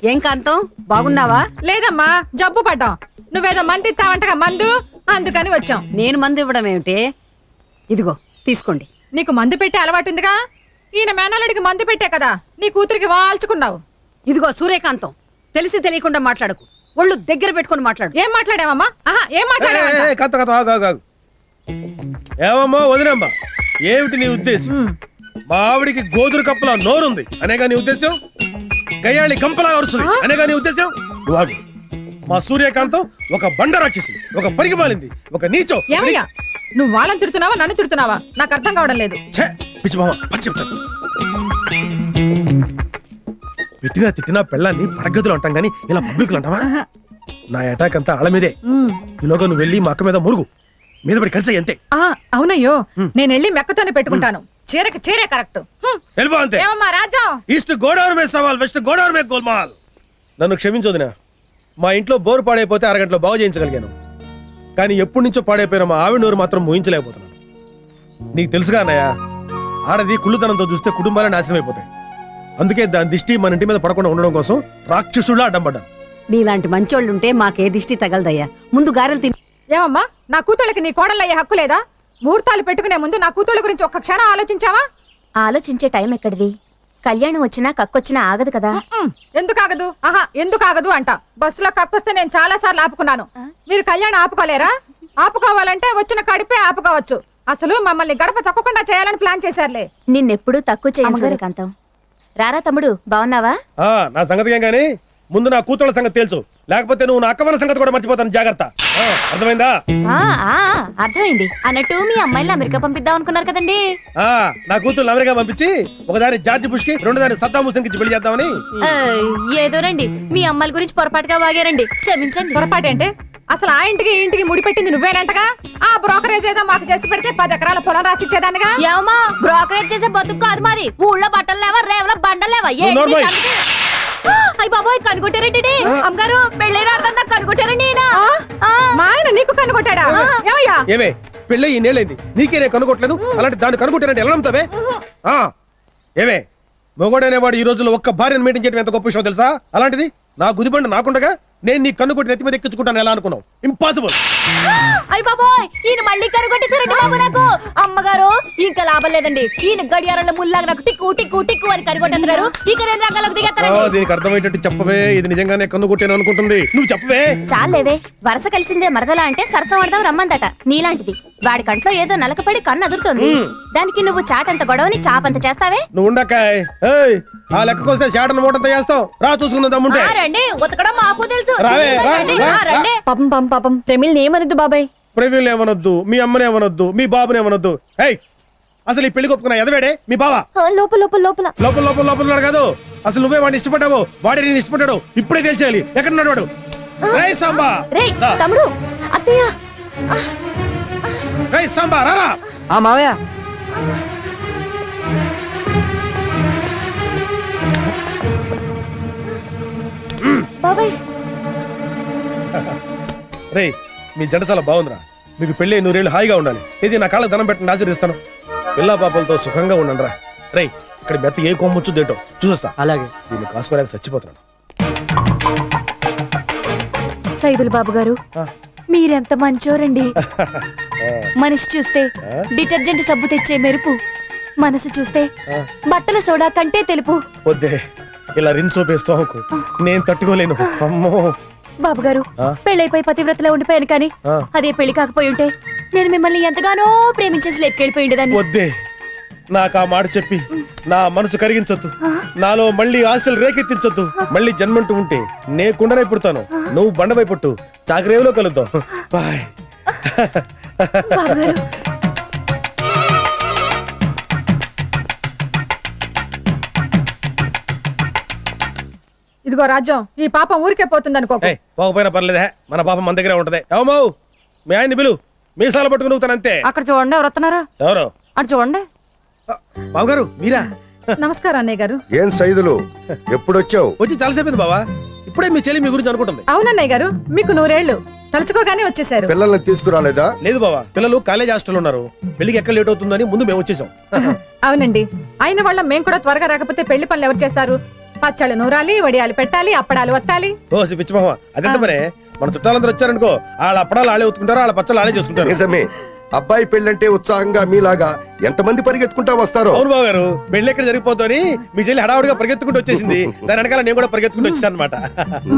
ఏం కాంతం, బాగున్నావా? లేదమ్మా, జబ్బు పడ్డాం. నువ్వేదో మంది ఇస్తావంటగా మందు, అందుకని వచ్చాం. నేను మందు ఇవ్వడం ఏమిటి? ఇదిగో తీసుకోండి. నీకు మందు పెట్టే అలవాటుందిగా. ఈయన మేనల్లుడికి మందు పెట్టే కదా నీ కూతురికి వాల్చుకున్నావు. ఇదిగో సూర్యకాంతం, తెలిసి తెలియకుండా మాట్లాడకు. ఒళ్ళు దగ్గర పెట్టుకొని మాట్లాడు. ఏం మాట్లాడావమ్మా? ఏం మాట్లాడావు? ఏమమ్మా వదినమ్మా, ఏమిటి నీ ఉద్దేశం? మా ఆవిడికి గోధుర కప్పులా నోరుంది అనేగా నీ ఉద్దేశం? గయ్యాళి గంపలా అరుస్తుంది అనేగా నీ ఉద్దేశం? వాడు మా సూర్యకాంతం ఒక బండ రాక్షసి, ఒక పరిగిమాలింది, ఒక నీచో. ఏమయ్యా, నువ్వు వాళ్ళని తిడుతున్నావా నన్ను తిడుతున్నావా? నాకు అర్థం కావడం లేదు. పెట్టినా తిట్టినా పెళ్ళాన్ని పడగదులు అంటాం గానీ ఇలా పబ్లిక్ అంటావా? నా అటాక్ అంతా ఆళ్ళ మీదే. ఈలోగా నువ్వు వెళ్ళి మా అక్క మీద మురుగు మీద పడి కలిసి అంతే. అవునయ్యో నేను వెళ్ళి మెక్కతోనే పెట్టుకుంటాను. చీరకి చీరే కరెక్ట్. వెళ్ళిపో అంతే. ఏమమ్మా రాజా? ఈస్ట్ గోదావరి మీద సవాల్, వెస్ట్ గోదావరి మీద గోల్మాల్. నన్ను క్షమించొదినా, మా ఇంట్లో బోరు పాడైపోతే అరగంటలో బాగు చేయించగలిగాను. కానీ ఎప్పటి నుంచో పాడైపోయిన మా ఆవిడ నోరు మాత్రం మోయించలేకపోతున్నాను. నీకు తెలుసుగా అన్నయ్య, ఆడది కుళ్ళుతనంతో చూస్తే కుటుంబాలే నాశనం అయిపోతాయి. అందుకే దాని దిష్టి మన ఇంటి మీద పడకుండా ఉండడం కోసం రాక్షసులా అడ్డం పడ్డాను. నీలాంటి మంచోళ్ళుంటే మాకే దిష్టి తగలదయ్యా. ముందు గారెలు తిని. ఏమమ్మా నా కూతుళ్ళకి నీ కోడలయ్యే హక్కు లేదా? ముహూర్తాలు పెట్టుకునే ముందు నా కూతుళ్ళ గురించి ఒక్క క్షణం ఆలోచించావా? ఆలోచించే టైం ఎక్కడిది? కళ్యాణం వచ్చినా కక్కొచ్చినా ఆగదు కదా. ఎందుకు ఆగదు? ఎందుకు ఆగదు అంట. బస్సులో కక్కొస్తే నేను చాలా సార్లు ఆపుకున్నాను. మీరు కళ్యాణం ఆపుకోలేరా? ఆపుకోవాలంటే వచ్చిన కడిపే ఆపుకోవచ్చు. అసలు మమ్మల్ని గడప తక్కకుండా చేయాలని ప్లాన్ చేశారులే. నిన్నెప్పుడు తక్కువ చేయను సూర్యకాంతం. రారా తమ్ముడు, బాగున్నావా? నా సంగతి ఏం గానీ ముందు నా కూతుళ్ళ సంగతి తెలుసు, లేకపోతే నువ్వు నా అక్కవల సంగతి కూడా మర్చిపోతాను. జాగ్రత్త. అర్థమైందా? అర్థమైంది. అన్నట్టు మీ అమ్మాయిని అమెరికా పంపిద్దాం అనుకున్నారు కదండి. నా కూతురు అమెరికా పంపించి ఒకదాని జార్జ్ బుష్ కి, రెండోదాని సద్దాం హుస్సేన్ కి పెళ్లి చేద్దామని. ఏదోనండి, మీ అమ్మాయిల గురించి పొరపాటుగా వాగారండి, క్షమించండి. పొరపాటు అంటే అసలు ఆ ఇంటికి ఈ ఇంటికి ముడిపెట్టింది నువ్వేనంటగా. ఆ బ్రోకరేజ్ ఏదో మాకు చేసి పెడితే 10 ఎకరాల పొలం రాసిచ్చేదానిగా. ఏమా బ్రోకరేజ్ చేసే బతుకు కాదు మాది. ఊళ్ళో బట్టలు లేవా, రేవల బండలు లేవా? అయ్య బాబోయ్, కనుగొట్టారండి అమ్మగారు. పెళ్ళైన అర్థం కనుగొట్టారండి. మా ఆయన నీకు కనుగొట్టాడా? ఏమే పెళ్ళి ఈ నేలైంది, నీకే నేను కనుగొట్టలేదు. అలాంటి దాన్ని కనుగొట్టానంటే ఎలా నమ్ముతావే? ఏమే మొగోడనేవాడు ఈ రోజుల్లో ఒక్క భార్యను మెయింటైన్ చేయడం ఎంత గొప్ప విషయం తెలుసా? అలాంటిది నా గుదిబండ నాకుండగా నేను నీ కన్నుకొట్టి నెత్తి మీద ఎక్కించుకుంటాను ఎలా అనుకున్నావు? ఇంపాసిబుల్. అయ్య బాబోయ్, ఈయన మళ్ళీ కనుగొట్టేశారండి బాబు నాకు. అమ్మగారు ఇంకా లాభం లేదండి. ఈయన గడియారంలో ముల్లాగా నాకు టిక్కు టిక్కు టిక్కు అని కనుగొట్టేస్తున్నారు. ఇక నేను రంగంలోకి దిగేస్తానండి. దీనికి అర్థమయ్యేటట్టు చెప్పవే. ఇది నిజంగానే కన్నుకొట్టాను అనుకుంటుంది. నువ్వు చెప్పవే. చాలేవే, వరస కలిసిందే మరదలా అంటే సరసం ఆడదాం రమ్మందట. నీలాంటిది వాడి కంట్లో ఏదో నలకపడి కన్ను అదురుతోంది. దానికి నువ్వు చాటంత గొడవని చాపంత చేస్తావే. నువ్వు ఉండకాయ్. ఆ లెక్కకొస్తే చాటను మూటంత చేస్తాం. రా చూసుకుందాం దమ్ముంటే. రండి, ఉతకడం మాకు తెలుసు. పాపం పాపం పాపం ప్రమిల్ని ఏమనొద్దు బాబాయ్. ప్రవీణ్ ఏమనొద్దు, మీ అమ్మని ఏమనొద్దు, మీ బాబుని ఏమనొద్దు. అసలు ఈ పెళ్లి ఒప్పుకున్నా ఎదవేడే మీ బావా? లోపల లోపల లోపల లోపల లోపల లోపల ఉన్నాడు కాదు. అసలు నువ్వే వాడిని ఇష్టపడ్డావు, వాడే నేను ఇష్టపడ్డాడు. ఇప్పుడే తెలిసేయాలి ఎక్కడ ఉన్నాడు వాడు. రై సాంబా, తమ్ముడు, అత్తయ్య. రై సాంబా రారా. మావయ్య బాబాయ్. రే మీ జంట చాలా బాగుందిరా. మీకు పెళ్ళి 100 ఏళ్ళు హాయిగా ఉండాలి. ఇది నా కాళ్ళ ధనం పెట్టండి, ఆశీర్దిస్తాను. పిల్లా పాపలతో సుఖంగా ఉండండి రా. రే ఇక్కడ మెత్త ఏ కొమ్ముచ్చుదేటో చూస్తా. అలాగే. దీన్ని కాసుకోలేక చచ్చిపోతున్నాను. సైదులు బాబు గారు, మీరెంత మంచోరండి. మనిషి చూస్తే డిటర్జెంట్ సబ్బు తెచ్చే మెరుపు, మనసు చూస్తే బట్టల సోడా కంటే తెలుపు. వద్దే ఇలా రిన్సో పేస్తూ నేను తట్టుకోలేను. అమ్మో బాబు గారు, పెళ్ళైపోయి పతివ్రతలో ఉండిపోయాను కానీ అదే పెళ్లి కాకపోయి ఉంటే నేను మిమ్మల్ని ఎంతగానో ప్రేమించేసి లేపుకెళ్ళిపోయి ఉండేదాన్ని. వద్దే నాకు ఆ మాట చెప్పి నా మనసు కరిగించొద్దు. నాలో మళ్ళీ ఆశలు రేకెత్తించొద్దు. మళ్ళీ జన్మంటూ ఉంటే నే కుండనై పుడతాను, నువ్వు బండపై పుట్టు. చాకరేవులో కలుద్దాం. బాయ్. ఇదిగో రాజ్యం, ఈ పాపం ఊరికే పోతుంది అనుకో. పోకపోయినా పర్లేదే, మన పాపం మన దగ్గరే ఉంటది. ఏమో మీ ఆయన్ని పిలు, మీసాలు పట్టుకుని నవ్వుతానంతే. అక్కడ చూడండి, ఎవరు వస్తున్నారా? ఎవరు? అటు చూడండి. బావగారు మీరా? నమస్కారం అన్నయ్య గారు. ఏం సైదులు ఎప్పుడొచ్చావు? వచ్చి చాలాసేపు బావా. ఇప్పుడే మీ చెల్లి మీ గురించి అనుకుంటుంది. అవునన్నయ్య గారు, మీకు 100 ఏళ్ళు తలుచుకోగానే వచ్చేసారు. పిల్లల్ని తీసుకురాలేదా? లేదు బావా, పిల్లలు కాలేజ్ హాస్టల్ ఉన్నారు. పెళ్లికి ఎక్కడ లేట్ అవుతుందని ముందు మేము వచ్చేసాం. అవునండి, అయిన వాళ్ళ మేము కూడా త్వరగా రాకపోతే పెళ్లి పనులు ఎవరు చేస్తారు? పచ్చళ్ళు నూరాలి, వడియాలు పెట్టాలి, అప్పడాలు వత్తాలి. ఓ పిచ్చిమహ, అదెంత పనే. మన చుట్టాలందరూ వచ్చారనుకో, వాళ్ళ అప్పడాలు ఆడే ఉతుకుంటారు, వాళ్ళ పచ్చళ్ళు ఆడే చేసుకుంటారు. నిజమే, అబ్బాయి పెళ్ళంటే ఉత్సాహంగా మీలాగా ఎంతమంది పరిగెత్తుకుంటా వస్తారో. అవును బావ గారు, పెళ్లి ఎక్కడ జరిగిపోతుంది. మీ చెల్లి హడావుడిగా పరిగెత్తుకుంటూ వచ్చేసింది. దాని వెనకాల నేను కూడా పరిగెత్తుకుంటూ వచ్చాను అనమాట.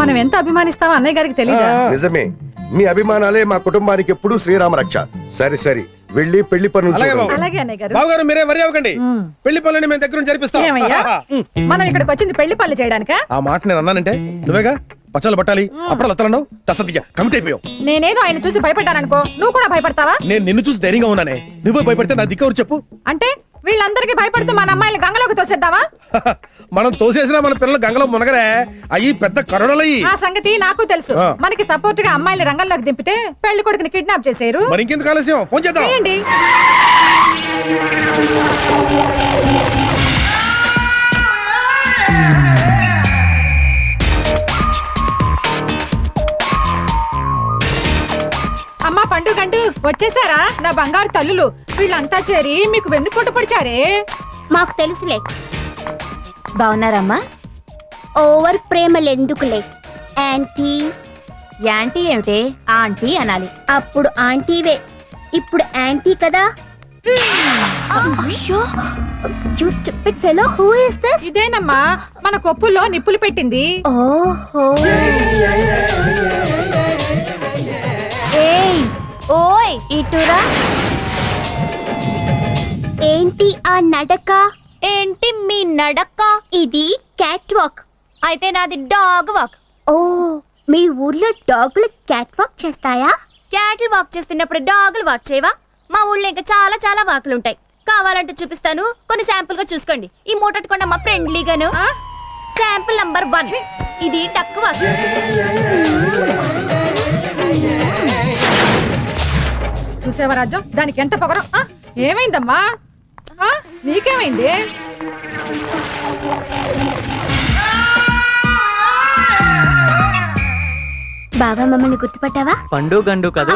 మనం ఎంత అభిమానిస్తామో అన్నయ్య గారికి తెలియదు. నిజమే, మీ అభిమానాలే మా కుటుంబానికి ఎప్పుడు శ్రీరామ రక్ష. సరే సరే, వెళ్ళి పెళ్లి పనులు చూడండి. అలాగే అన్నయ్య గారు. బావగారు మీరే వరి అవ్వకండి, పెళ్లి పనులని మేము దగ్గర జరిపిస్తాం. మనం ఇక్కడికి వచ్చింది పెళ్లి పనులు చేయడానికా? ఆ మాట నేను అన్నానంటే నువ్వేగా పచ్చళ్ళు పట్టాలి, అప్పడాలు వస్తాను తసదిగా కమిట్ అయిపోయావు. నేనేదో ఆయన చూసి భయపడ్డాననుకో, నువ్వు కూడా భయపడతావా? నేను నిన్ను చూసి ధైర్యంగా ఉన్నానే, నువ్వే భయపడితే నా దిక్కు చెప్పు. అంటే వీళ్ళందరికీ భయపడుతూ మన అమ్మాయిని గంగలోకి తోసేద్దామా? మనం తోసేసినా మన పిల్లలు గంగలో మునగరే, అయ్యి పెద్ద కరుణలయ్యి. ఆ సంగతి నాకు తెలుసు. మనకి సపోర్ట్ గా అమ్మాయిని రంగంలోకి దింపితే పెళ్లి కొడుకుని కిడ్నాప్ చేశారు. మరి ఇంకెందుకు ఆలస్యం, ఫోన్ చేద్దాం. చేయండి. అమ్మా పండుగంటూ వచ్చేసారా నా బంగారు తల్లులు? వీళ్ళంతా చేరి మీకు వెన్నుపోటు పొడిచారే. మాకు తెలుసులే. బాగున్నారమ్మా? ఓవర్ ప్రేమలెందుకులే యాంటీ. యాంటీ ఏమిటే? ఆంటీ అనాలి. అప్పుడు ఆంటీవే, ఇప్పుడు యాంటీ కదా. ఇదేనమ్మా మన కొప్పుల్లో నిప్పులు పెట్టింది. ఓహో. ఏయ్ ఓయ్ ఇటురా. ఏంటి ఆ నడక? ఏంటి మీ నడక? ఇది క్యాట్ వాక్. అయితే నాది డాగ్ వాక్. ఓ, మీ ఊర్లో డాగులు క్యాట్ వాక్ చేస్తాయా? క్యాట్లు వాక్ చేస్తున్నప్పుడు డాగులు వాక్ చేయవా? మా ఊళ్ళో ఇంకా చాలా చాలా వాకులు ఉంటాయి. కావాలంటే చూపిస్తాను, కొన్ని శాంపుల్ గా చూసుకోండి. ఈ మూటట్టుకోండి అమ్మా ఫ్రెండ్లీగాను. శాంపుల్ నంబర్ 1 ఇది డక్ వాక్. చూసేవా రాజ్యం, దానికి ఎంత పొగరం. ఏమైందమ్మా? నీకేమైంది? బావా మమ్మల్ని గుర్తుపట్టావా? పండు గండు కదా.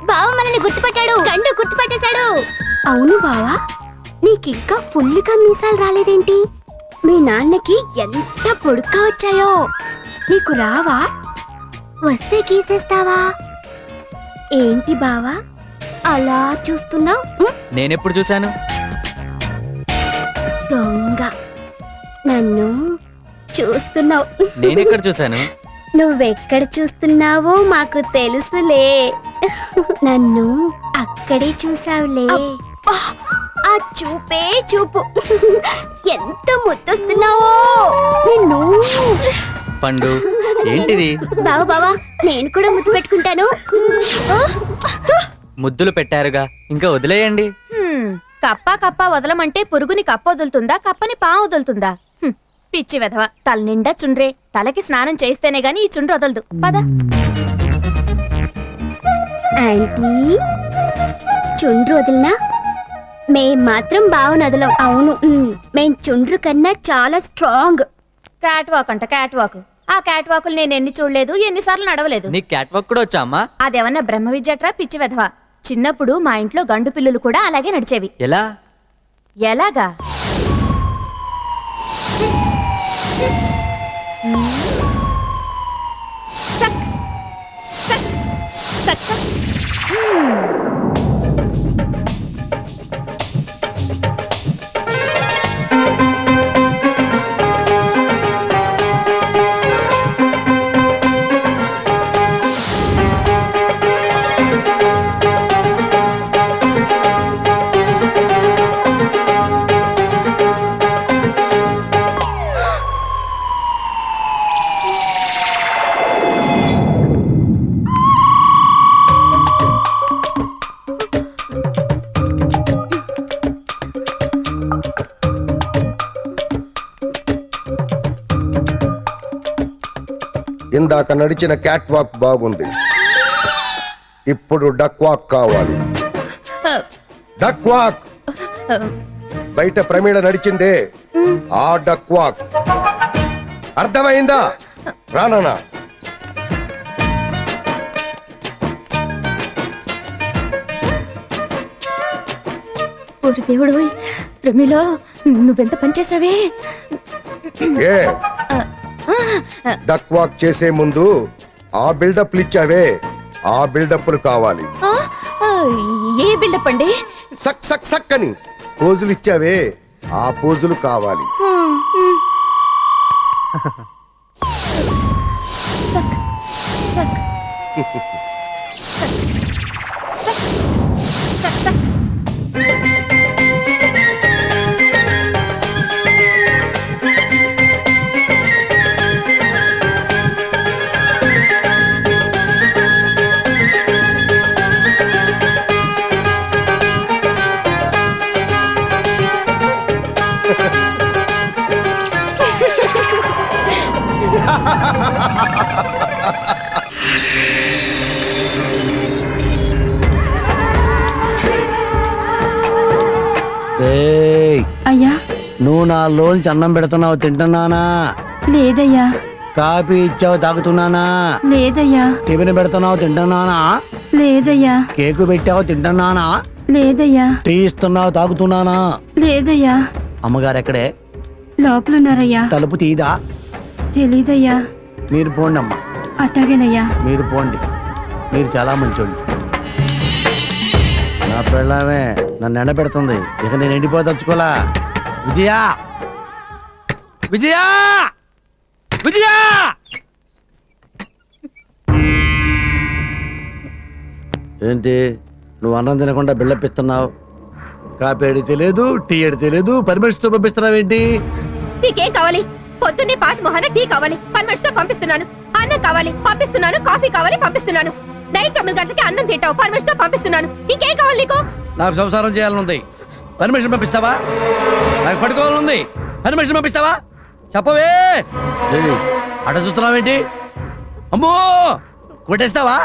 బావ మనల్ని గుర్తుపట్టాడు. గండు గుర్తుపట్టేశాడు. అవును బావా, నీకింకా ఫుల్గా మీసాలు రాలేదేంటి? మీ నాన్నకి ఎంత పొడుగ్గా వచ్చాయో. నీకు రావా? వస్తే గీసేస్తావా? ఏంటి బావా అలా చూస్తున్నావు? నేనెప్పుడు చూశాను? దొంగ, నన్ను చూస్తున్నావు. నేనెక్కడ చూశాను? నువ్వెక్కడ చూస్తున్నావో మాకు తెలుసులే. నన్ను అక్కడే చూసావులే. ఆ చూపే చూపు, ఎంత ముద్దొస్తున్నావో నిన్ను. పండు ఏంటిది? బావా బావా, నేను కూడా ముద్దు పెట్టుకుంటాను. ముద్దులు పెట్టారుగా, ఇంకా వదిలేయండి. కప్ప కప్ప వదలమంటే పురుగుని కప్ప వదులుతుందా, కప్పని పా వదులుతుందా? పిచ్చి వెధవ, తల నిండా చుండ్రే. తలకి స్నానం చేస్తేనే గాని ఈ చుండ్రు వదలదు. పద. ఆంటీ, చుండ్రు వదిలినా మేం మాత్రం బావను వదలం. అవును, మేం చుండ్రు కన్నా చాలా స్ట్రాంగ్. క్యాట్ వాక్ అంట, క్యాట్ వాక్. ఆ క్యాట్ వాకులు నేను ఎన్ని చూడలేదు, ఎన్నిసార్లు నడవలేదు. నీ క్యాట్ వాక్ కూడా వచ్చా అమ్మా? అదేమన్నా బ్రహ్మ విద్యట్రా పిచ్చి వెధవ. చిన్నప్పుడు మా ఇంట్లో గండు పిల్లులు కూడా అలాగే నడిచేవి. ఎలా? ఎలాగా? సక్ సక్ సక్ సక్. ఇందాక నడిచిన క్యాట్ వాక్ బాగుంది, ఇప్పుడు డక్ వాక్ కావాలి. Duck walk. బయట ప్రమీళ నడిచిందే ఆ డక్ వాక్. అర్థమైందా? రానా? దేవుడు, ప్రమీల నువ్వెంత పనిచేసావే. ఏ డక్ వాక్ చేసే ముందు ఆ బిల్డప్లు ఇచ్చావే, ఆ బిల్డప్లు కావాలి. ఏ బిల్డప్ అండి? సక్ సక్ సక్ అని పోజులు ఇచ్చావే, ఆ పోజులు కావాలి. సక్ సక్ సక్ సక్. ఏయ్, అయ్యా నువ్వు నా లోంచి అన్నం పెడుతున్నావు తింటున్నానా? లేదయ్యా కాఫీ ఇచ్చావు తాగుతున్నానా? లేదయ్యా టిఫిన్ పెడుతున్నావు తింటున్నానా? లేదయ్యా కేకు పెట్టావు తింటున్నానా? లేదయ్యా టీ ఇస్తున్నావు తాగుతున్నానా? లేదయ్యా అమ్మగారు ఎక్కడే? లోపలున్నారయ్యా తలుపు తీదా? తెలీదయ్యా మీరు పోండి అమ్మా, అట్టాగేనయ్యా మీరు పోండి. మీరు చాలా మంచోళ్ళు. నా పెళ్ళామే నన్ను ఎండబెడుతుంది, ఇక నేను ఎండిపోదలుచుకోలా. విజయా, విజయా, విజయా! ఏంటి నువ్వు అన్నం తినకుండా బిళ్ళపిస్తున్నావు? కాఫీ అడిగితే లేదు, టీ అడిగితే లేదు, పర్మిషన్తో పంపిస్తున్నావేంటి? నీకేం కావాలి? పొద్దున్నే పాచ్ మొహాన టీ కావాలి, పర్మిట్స్ తో పంపిస్తున్నాను. అన్నం కావాలి, పంపిస్తున్నాను. కాఫీ కావాలి, పంపిస్తున్నాను. నైట్ 9 గంటలకి అన్నం తింటావు, పర్మిట్స్ తో పంపిస్తున్నాను. ఇంకేం కావాలి నీకు? నాకు సంసారం చేయాలనుంది, పర్మిషన్ పంపిస్తావా? నాకు పడుకోవాలనుంది, పర్మిషన్ పంపిస్తావా? చెప్పవే. ఏయ్, అట చూస్తున్నావేంటి? అమ్మో, కొట్టేస్తావా?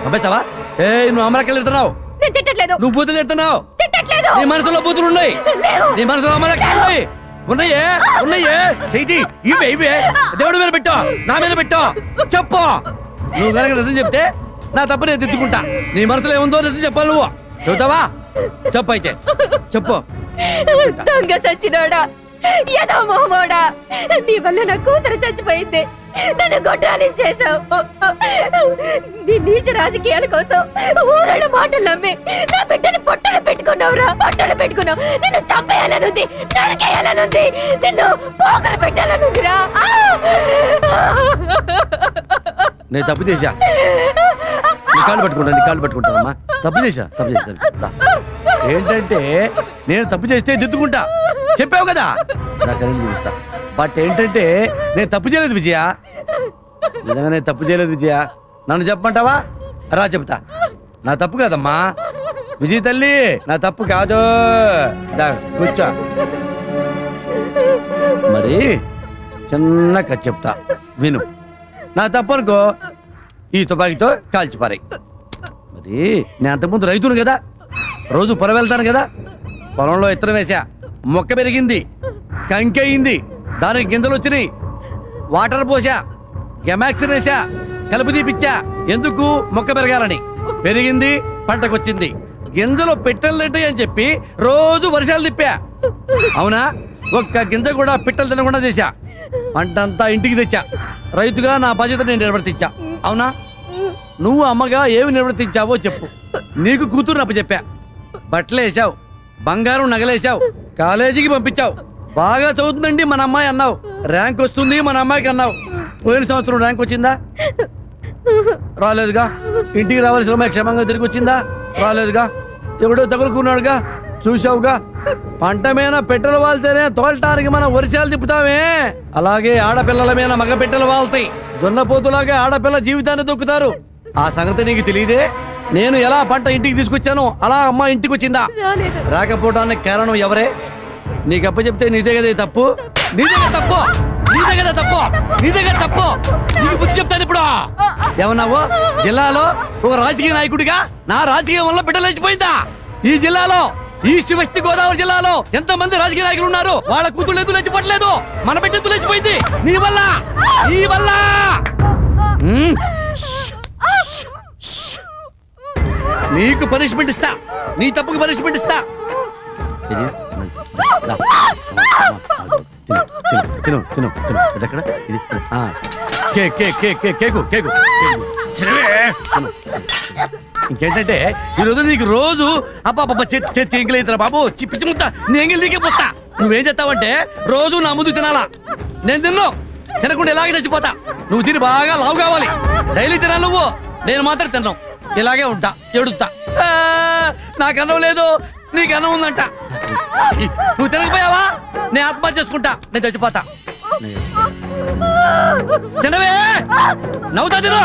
పంపిస్తావా? ఏ నువ్వు అమరకెళ్ళి తిడుతున్నావు, నేను తిట్టట్లేదు. నువ్వు బూతులు తిడుతున్నావు. తిట్టట్లేదు. నీ మనసులో బూతులు ఉన్నాయి, లేవు. నీ మనసులో అమరకెళ్ళి ఉన్నాయే, ఉన్నాయే. చెయ్యి ఇవే ఇవే దేవుడి మీద పెట్టు, నా మీద పెట్టు. చెప్పు. నువ్వు కనుక నిజం చెప్తే నా తప్పు నేను దిద్దుకుంటా. నీ మనసులో ఏముందో నిజం చెప్పాలి. నువ్వు చెబుతావా? చెప్పు అయితే, చెప్పు. దొంగ సచ్చినోడా, యదో మొహమోడా, నీ వల్ల నా కూతురు చచ్చిపోయింది. నన్ను గొడ్రాలించేశావు. నీ నీచ రాజకీయాల కోసం ఊరళ్ళ మాటలు నమ్మి నా బిడ్డని పొట్టలు పెట్టుకున్నావురా, పొట్టలు పెట్టుకున్నావు. నిన్ను చంపేయాలనుంది, నరికేయాలనుంది, నిన్ను పోకలు పెట్టాలనుందిరా. నేను తప్పు చేశా, నీ కాళ్ళు పట్టుకుంటా, నీ కాళ్ళు పట్టుకుంటానమ్మా. తప్పు చేశా, తప్పు చేశా. ఏంటంటే నేను తప్పు చేస్తే దిద్దుకుంటా, చెప్పావు కదా, నాకు అనేది చూపిస్తా. బట్ ఏంటంటే నేను తప్పు చేయలేదు విజయ, నిజంగా నేను తప్పు చేయలేదు విజయ. నన్ను చెప్పమంటావా? రా చెప్తా. నా తప్పు కాదమ్మా విజయ తల్లి, నా తప్పు కాదు. దా, కూర్చో. మరి చిన్న కథ చెప్తా విను. నా తప్పు అనుకో, ఈ తుపాకీతో కాల్చిపారాయి. మరి నేను అంతకుముందు రైతును కదా, రోజు పొలం వెళ్తాను కదా. పొలంలో ఇత్తనం వేసా, మొక్క పెరిగింది, కంకి అయింది, దానికి గింజలు వచ్చినాయి, వాటర్ పోసా, గెమాక్సిన్ వేసా, కలుపు తీపిచ్చా. ఎందుకు? మొక్క పెరగాలని. పెరిగింది, పంటకొచ్చింది. గింజలు పిట్టలు తింటాయి అని చెప్పి రోజు వర్షాలు తిప్పా. అవునా? ఒక్క గింజ కూడా పిట్టలు తినకుండా చేశా. పంటంతా ఇంటికి తెచ్చా. రైతుగా నా బాధ్యత నేను నిర్వర్తించా. అవునా? నువ్వు అమ్మగా ఏమి నిర్వర్తించావో చెప్పు. నీకు కూతురు అప్పు చెప్పా, బట్టలు వేసావు, బంగారం నగలేసావు, కాలేజీకి పంపించావు. బాగా చదువుతుందండి మన అమ్మాయి అన్నావు, ర్యాంక్ వస్తుంది మన అమ్మాయికి అన్నావు. పోయిన సంవత్సరం ర్యాంక్ వచ్చిందా? రాలేదుగా. ఇంటికి రావాల్సిన అమ్మాయి క్షేమంగా తిరిగి వచ్చిందా? రాలేదుగా. ఎవడో తగులుకున్నాడుగా, చూసావుగా. పంట మీద పెట్టెలు వాళ్తేనే తోలటానికి మనం వర్షాలు తిప్పుతామే, అలాగే ఆడపిల్లల మీద మగ పెట్టెలు వాళ్తాయి. దున్నపోతులాగా ఆడపిల్ల జీవితాన్ని దొక్కుతారు. ఆ సంగతి నీకు తెలియదే? నేను ఎలా పంట ఇంటికి తీసుకొచ్చాను అలా అమ్మ ఇంటికి వచ్చిందా? రాకపోవడానికి కారణం ఎవరే? నీకు అప్ప చెప్తే నీదే కదా తప్పు, నీదే కదా తప్పు, నీదే కదా తప్పు, నీదే కదా తప్పు. నీకు బుద్ధి చెప్తాను ఇప్పుడు. ఏమన్నావు? జిల్లాలో ఒక రాజకీయ నాయకుడిగా నా రాజకీయం వల్ల బిడ్డలేచిపోయిందా? ఈ జిల్లాలో ఈస్ట్ వెస్ట్ గోదావరి జిల్లాలో ఎంత మంది రాజకీయ నాయకులు ఉన్నారు, వాళ్ళ కూతురు ఎందుకు లేచిపోవట్లేదు? మన బిడ్డ ఎందుకు లేచిపోయింది? నీ వల్ల, నీ వల్ల. నీకు పనిష్మెంట్ ఇస్తా, నీ తప్పుకి పనిష్మెంట్ ఇస్తా. తిను తిను తిను. ఇదెక్కడ? ఇది కేకు కేకు. ఇంకేంటంటే ఈరోజు నీకు రోజు అబ్బా చేతికి ఎంగిలేదురా బాబు, పిచ్చి ముద్ద నీ ఎంగిల్ నీకే పోతా. నువ్వేం చేస్తావంటే రోజు నా ముందు తినాలా. నేను తిన్ను, తినకుండా ఇలాగే చచ్చిపోతా. నువ్వు తిని బాగా లావు కావాలి, డైలీ తినాలి నువ్వు. నేను మాత్రం తిన్నావు, ఇలాగే ఉంటా, ఎడుతా. నాకు అన్నం లేదు, నీకు అన్నం ఉందంట. నువ్వు తినకపోయావా నేను ఆత్మహత్య చేసుకుంటా, నేను చచ్చిపోతా. తినవే, నవ్వుతా తిను.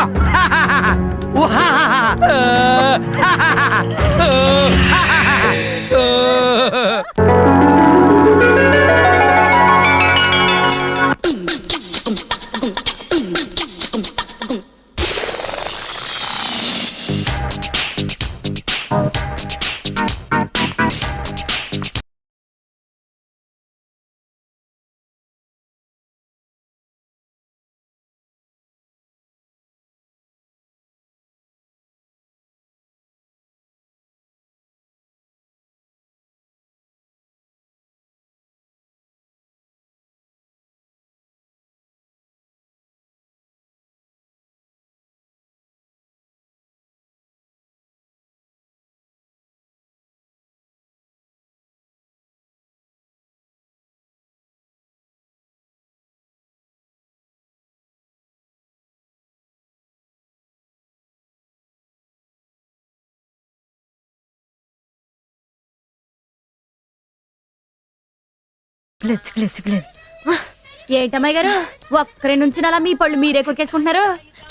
ఏంటమ్మాయి గారు ఒక్కరి నుంచి అలా మీ పళ్ళు మీరే కొరికేసుకుంటున్నారు?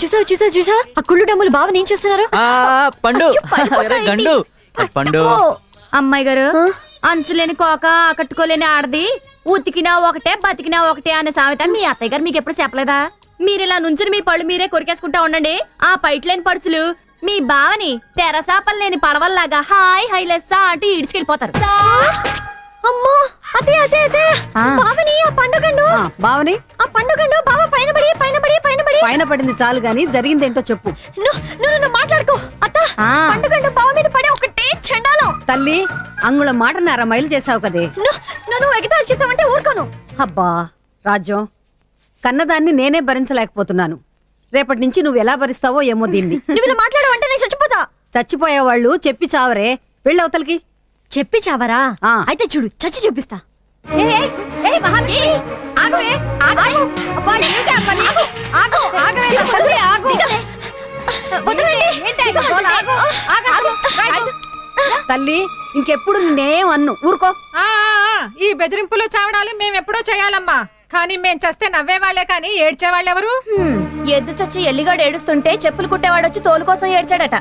చూసావా ఆ కుళ్ళు డమ్ములు బావ నేను చేస్తున్నారు. పండు గండు పండు అమ్మాయి గారు అంచులేని కోక ఆకట్టుకోలేని ఆడది ఉతికినా ఒకటే బతికినా ఒకటే అనే సామెత మీ అత్తయ్య గారు మీకు ఎప్పుడు చెప్పలేదా? మీరు ఇలా నుంచుని మీ పళ్ళు మీరే కొరికేసుకుంటా ఉండండి. ఆ పైట్లేని పడుచులు మీ బావని తెరసాపలు లేని పడవల్లాగా హాయ్ హైలెస్సా అంటూ ఈడ్చుకెళ్ళిపోతారు. అమ్మో అదే అదే అదే బావని ఆ పండుగండు బావని ఆ పండుగండు బావ పైన పైన పడింది చాలు గాని జరిగిందేంటో చెప్పు. నువ్వు మాట్లాడుకో అత్త. పండుగండు బావ మీద పడే ఒకటే చెండాలం. తల్లి అంగుళం మాట 1/2 మైలు చేసావు కదే. నువ్వు ఎగతాళి చేసావంటే ఊరుకోను. అబ్బా రాజ్యం, కన్నదాన్ని నేనే భరించలేకపోతున్నాను. రేపటి నుంచి నువ్వు ఎలా భరిస్తావో ఏమో దీన్ని. నువ్వు ఇలా మాట్లాడవంటే నేను చచ్చిపోతా. చచ్చిపోయే వాళ్ళు చెప్పి చావరే. వెళ్ళవతలకి. చెప్పి చావరా? అయితే చూడు చచ్చి చూపిస్తా. మహాలక్ష్మి ఆగవే ఆగు. అబ్బా ఏంటి ఆ పని? ఆగు ఆగవే తల్లి ఆగు. తల్లి ఇంకెప్పుడు నేనేం అన్ను ఊరుకో. ఈ బెదిరింపులు చావడాలు మేమెప్పుడో చేయాలమ్మా. కానీ మేం చస్తే నవ్వేవాళ్లే కానీ ఏడ్చేవాళ్ళెవరు? ఎద్దు చచ్చి ఎల్లిగాడు ఏడుస్తుంటే చెప్పులు కుట్టేవాడొచ్చి తోలు కోసం ఏడ్చాడట.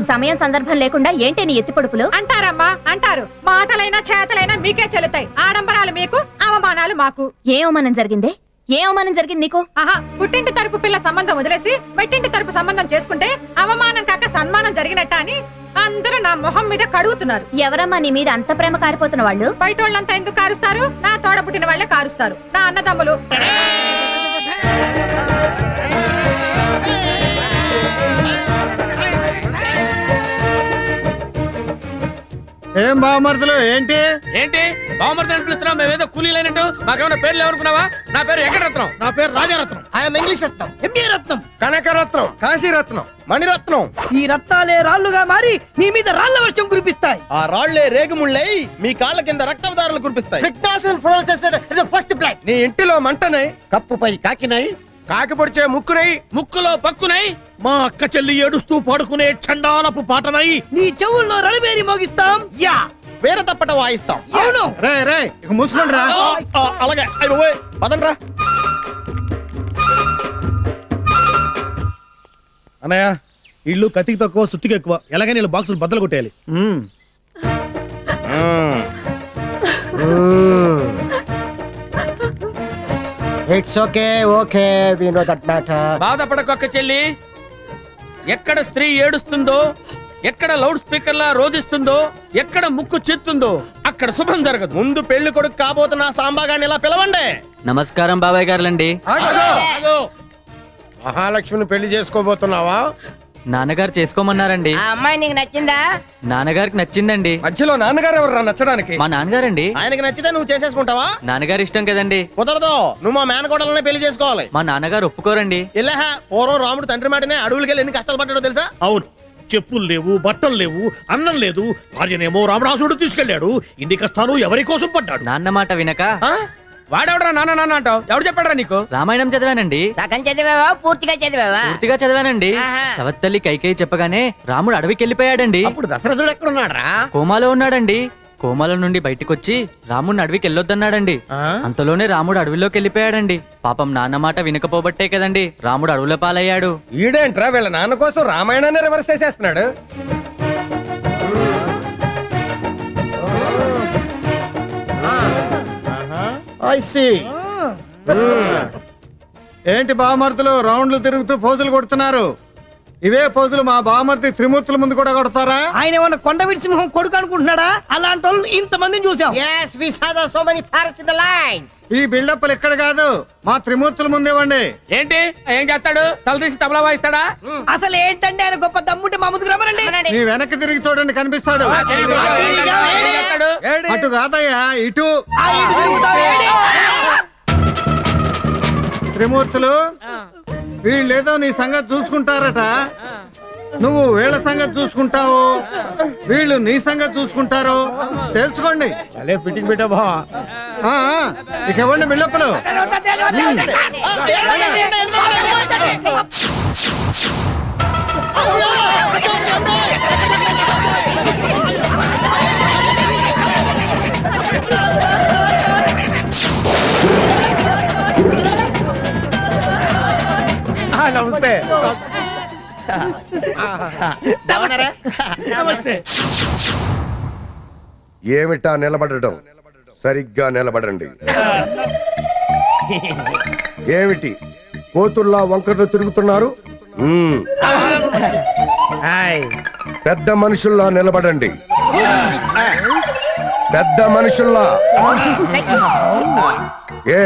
సమయం సందర్భం లేకుండా ఏంటి నీ ఎత్తి పొడుపులు? అంటారమ్మా అంటారు. మాటలైనా చేతలైనా మీకే చెల్లుతాయి. ఆడంబరాలు మీకు, అవమానాలు మాకు. ఏ అవమానం జరిగింది నీకు? ఆహా, పుట్టింటి తరపు పిల్ల సంబంధం వదిలేసి మెట్టింటి తరపు సంబంధం చేసుకుంటే అవమానం కాక సన్మానం జరిగినట్ట అని అందరూ నా మొహం మీద కడుగుతున్నారు. ఎవరమ్మా నీ మీద అంత ప్రేమ కారిపోతున్న వాళ్ళు? బయటోళ్ళంతా ఎందుకు కారుస్తారు? నా తోడ పుట్టిన వాళ్లే కారుస్తారు. నా అన్నదమ్ములు. ఏం బావమరుదులు ఏంటి ఏంటి బావమర్ది అని పిలుస్తున్నావు? మేమేదో కూలీలైనట్టు మాకేమైనా పేర్లు ఎవరుకున్నావా? నా పేరు వెంకటరత్నం. నా పేరు Rajaratnam. I'm English Ratnam, MA Ratnam, Kanakaratnam, Kasiratnam, Maniratnam. ఈ రత్నాలే రాళ్లుగా మారి మీ మీద రాళ్ల వర్షం కురిపిస్తాయి. ఆ రాళ్లే రేగుముళ్ళై మీ కాళ్ళ కింద రక్తదారులు కురిపిస్తాయి. ఫస్ట్ ప్లాన్ నీ ఇంటిలో మంటనై, కప్పుపై కాకినై, కాకి పొడిచే ముక్కునై, ముక్కులో పక్కునై, మా అక్క చెల్లి ఏడుస్తూ పడుకునే చండాలపు పాటనై నీ చెవుల్లో రణబేరి మోగిస్తాం. యా వేరే తప్పట వాయిస్తాం. అవును. రే రే ఇక మూసుకోండి రా. అలాగే పదండ్రా. అన్నయ్య ఇల్లు కత్తికి తక్కువ సుత్తికి ఎక్కువ. ఎలాగైనా వీళ్ళు బాక్సులు బద్దలు కొట్టేయాలి. It's okay okay we know that matter. బాధపడకొక్క చెల్లి. ఎక్కడ స్త్రీ ఏడుస్తుందో, ఎక్కడ లౌడ్ స్పీకర్ లా రోదిస్తుందో, ఎక్కడ ముక్కు చెత్తుందో అక్కడ శుభం జరగదు. ముందు పెళ్లి కొడుకు కాబోతున్న సాంబాగాన్ని ఇలా పిలవండి. నమస్కారం బాబాయ్ గారులండి. మహాలక్ష్మిని పెళ్లి చేసుకోబోతున్నావా? నాన్నగారు చేసుకోమన్నారండి. ఆ అమ్మాయి నీకు నచ్చిందా? నాన్నగారికి నచ్చిందండి. మధ్యలో నాన్నగారు ఎవరు నచ్చడానికి? మా నాన్నగారండి. ఆయనకి నచ్చితే నువ్వు చేసేసుకుంటావా? నాన్నగారు ఇష్టం కదండి. కుదరదు. నువ్వు మా మేనకోడలనే పెళ్లి చేసుకోవాలి. మా నాన్నగారు ఒప్పుకోరండి. ఇలా పూర్వం రాముడు తండ్రి మాటనే అడవులకి ఎన్ని కష్టాలు పడ్డాడో తెలుసా? అవును, చెప్పులు లేవు, బట్టలు లేవు, అన్నం లేదు. భార్యనేమో రామరాసుడు తీసుకెళ్లాడు. ఇన్ని కష్టాలు ఎవరి కోసం పడ్డాడు? నాన్న మాట వినక వాడెవడరా నాన్న నాన్న అంటావు? ఎవడు చెప్పాడరా నీకు? రామాయణం చదివానండి. సగం చదివావా పూర్తిగా చదివావా? పూర్తిగా చదివానండి. సవత్తల్లి కైకేయి చెప్పగానే రాముడు అడవికి వెళ్ళిపోయాడండి. అప్పుడు దశరథుడు ఎక్కడున్నాడు? కోమాలో ఉన్నాడండి. కోమాలో నుండి బయటికొచ్చి రాముడిని అడవికి వెళ్ళొద్దన్నాడండి. అంతలోనే రాముడు అడవిలోకి వెళ్ళిపోయాడండి. పాపం నాన్న మాట వినకపోబట్టే కదండి రాముడు అడవుల పాలయ్యాడు. ఈడేంట్రా వీళ్ళ నాన్న కోసం రామాయణాన్ని రివర్స్ చేసేస్తున్నాడు. ఏంటి బావమరుదులు రౌండ్లు తిరుగుతూ ఫోజులు కొడుతున్నారు? ఇవే పోజులు మా బావమర్ది త్రిమూర్తుల ముందు కూడా కొడతారా? ఆయన ఏమన్నా కొండ విడిసింహం కొడుకు అనుకుంటున్నాడా? అలాంటి వాళ్ళు ఇంతమందిని చూసాం. ఈ బిల్డప్లు ఇక్కడ కాదు, మా త్రిమూర్తుల ముందు ఇవ్వండి. ఏంటి ఏం చేస్తాడు? తలదీసి తబలా వాయిస్తాడా? అసలు ఏంటంటే ఆయన గొప్ప దమ్ముంటే మా ముందుకు రమ్మనండి. మీ వెనక్కి తిరిగి చూడండి, కనిపిస్తాడు. అటు కాదయ్యా, ఇటు. త్రిమూర్తులు వీళ్ళేదో నీ సంగతి చూసుకుంటారట. నువ్వు వీళ్ళ సంగతి చూసుకుంటావు, వీళ్ళు నీ సంగతి చూసుకుంటారు. తెలుసుకోండి. ఫిట్టింగ్ పెట్టా బా. ఇక ఇవ్వండి బిల్డప్లు. నమస్తే నమస్తే. ఏమిటా నిలబడటం? సరిగ్గా నిలబడండి. ఏమిటి కోతుల్లా వంకర్లు తిరుగుతున్నారు? పెద్ద మనుషుల్లా నిలబడండి. పెద్ద మనుషుల్లా. ఏ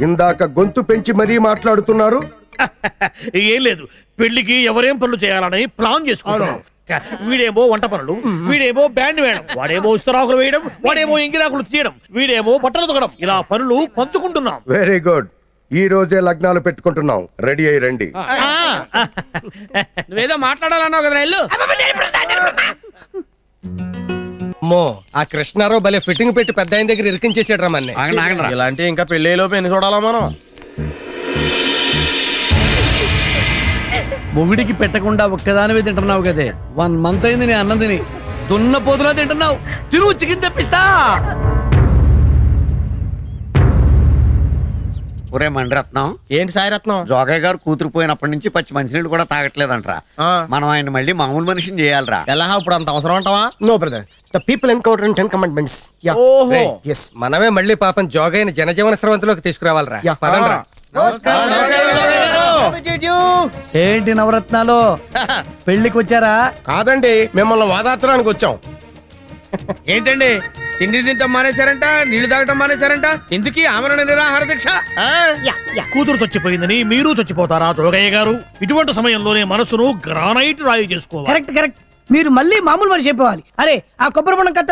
ఇందాక గొంతు పెంచి మరీ మాట్లాడుతున్నారు? ఏం లేదు, పెళ్లికి ఎవరేం పనులు చేయాలని ప్లాన్ చేసుకున్నాం. వీడేమో వంట పనులు, వీడేమో బ్యాండ్ వేయడం, వాడేమో ఇస్తరాకులు వేయడం, వాడేమో ఇంగిరాకులు తీయడం, వీడేమో బట్టలు తొగడం. ఇలా పనులు పంచుకుంటున్నాం. Very good. ఈ రోజే లగ్నాలు పెట్టుకుంటున్నాం. రెడీ అయ్యి రండి. నువ్వేదో మాట్లాడాలన్నావు కదా, ఇల్లు అమ్మో, ఆ కృష్ణారావు భలే ఫిట్టింగ్ పెట్టి పెద్ద ఆయన దగ్గర ఇరికించేసాడు రా మన్ని. ఇలాంటి ఇంకా పెళ్లిలోపు ఎన్ని చూడాలా మనం? మొగుడికి పెట్టకుండా ఒక్కదానివే తింటున్నావు కదే. 1 month అయింది నీ అన్నం తిని. దున్న పోతులా తింటున్నావు. తిరుగు చికెన్ తెప్పిస్తా. ఒరే మండరత్నం, ఏంటి సాయిరత్నం? జోగయ్య గారు కూతురు పోయినప్పటి నుంచి పచ్చి మంచినీళ్ళు కూడా తాగట్లేదంట్రా. మనం ఆయన మళ్ళీ మామూలు మనిషిని చేయాలరా. ఎలా ఇప్పుడు అంత అవసరం అంటావా? No brother, the people encounter in 10 commandments. ఓహో, ఎస్, మనమే మళ్ళీ పాపం జోగయ్యని జనజీవన స్రవంతిలోకి తీసుకురావాలరా. పదండ్రా. ఏంటి నవరత్నాలు పెళ్లికి వచ్చారా? కాదండి, మిమ్మల్ని వాదార్చడానికి వచ్చాం. ఏంటండి, తిండి తింటాం మానేశారంట, నీళ్లు తాగటం మానేశారంట, ఎందుకు ఆమరణ నిరాహార దీక్ష? కూతురు చచ్చిపోయిందని మీరు చచ్చిపోతారా జోగయ్య గారు? ఇటువంటి సమయంలోనే మనసును గ్రానైట్ రాయి చేసుకోవాలి. Correct correct. మీరు మళ్ళీ మామూలు మరి చెప్పేవాలి. అరే ఆ కొబ్బరి బొండం కత్త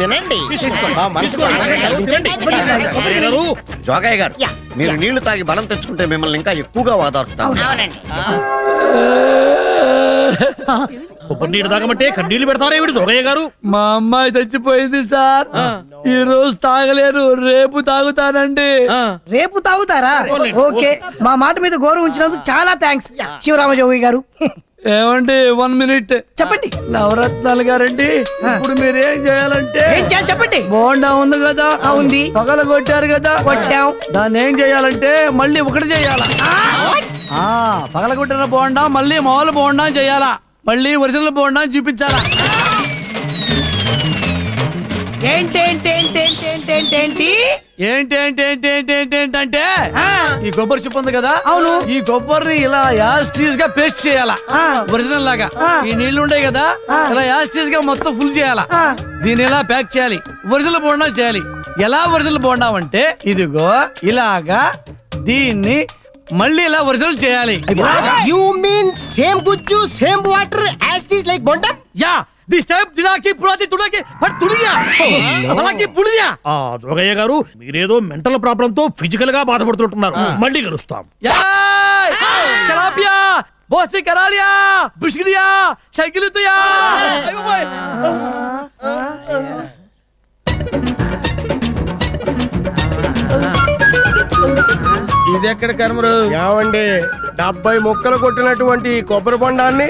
తినండి. జోగయ్య గారు, మీరు నీళ్లు తాగి బలం తెచ్చుకుంటే మిమ్మల్ని ఇంకా ఎక్కువగా వాదారుస్తాం. కొబ్బరి నీళ్ళు తాగమంటే కన్నీళ్లు పెడతారా ఏమిటి జోగయ్య గారు? మా అమ్మాయి చచ్చిపోయింది సార్. ఈ రోజు తాగలేరు, రేపు తాగుతానండి. రేపు తాగుతారా? ఓకే, మా మాట మీద గౌరవం ఉంచినందుకు చాలా థ్యాంక్స్ శివరామజోగి గారు. ఏమండి 1 minute చెప్పండి. నవరత్నాలు గారండి, ఇప్పుడు మీరేం చేయాలంటే ఏం చేయాలి చెప్పండి. బోండా ఉంది కదా, ఉంది. పగల కొట్టారు కదా, కొట్టాం. దాన్ని ఏం చేయాలంటే మళ్ళీ ఒకటి చేయాలా. పగల కొట్టిన బోండా మళ్ళీ మామూలు బోండా చేయాలా, మళ్ళీ ఒరిజినల్ బోండా చూపించాలా. ఏంటంటే ఈ కొబ్బరి చిప్ప ఉంది కదా, అవును, ఈ కొబ్బరిని ఇలా యాస్టీస్ గా పేస్ట్ చేయాలా ఒరిజినల్ లాగా. ఈ నీళ్లు ఉండే కదా, ఇలా యాస్టీస్ గా మొత్తం ఫుల్ చేయాలా. దీన్ని ఇలా ప్యాక్ చేయాలి, ఒరిజినల్ బోండా చేయాలి. ఎలా ఒరిజినల్ బోండా అంటే ఇదిగో ఇలాగా దీన్ని మళ్ళీ ఇలా ఒరిజినల్ చేయాలి. యు మీన్ సేమ్ గుజ్జు same water as this like బొండం? యా, దిస్ టైం దిలాకి పురాతి తుడకి పట్ తుడియా అలాకి పుడియా. జోగయ్య గారు, మీరేదో మెంటల్ ప్రాబ్లం తో ఫిజికల్ గా బాధపడుతుంటున్నారు. మళ్ళీ కలుస్తాం. చలాపియా బోసి కరాలియా బుష్కిలియా సైకిలుతుయా. ఇది ఎక్కడ కర్మరు? ఏమండి, 70 ముక్కలు కొట్టినటువంటి ఈ కొబ్బరి బొండాన్ని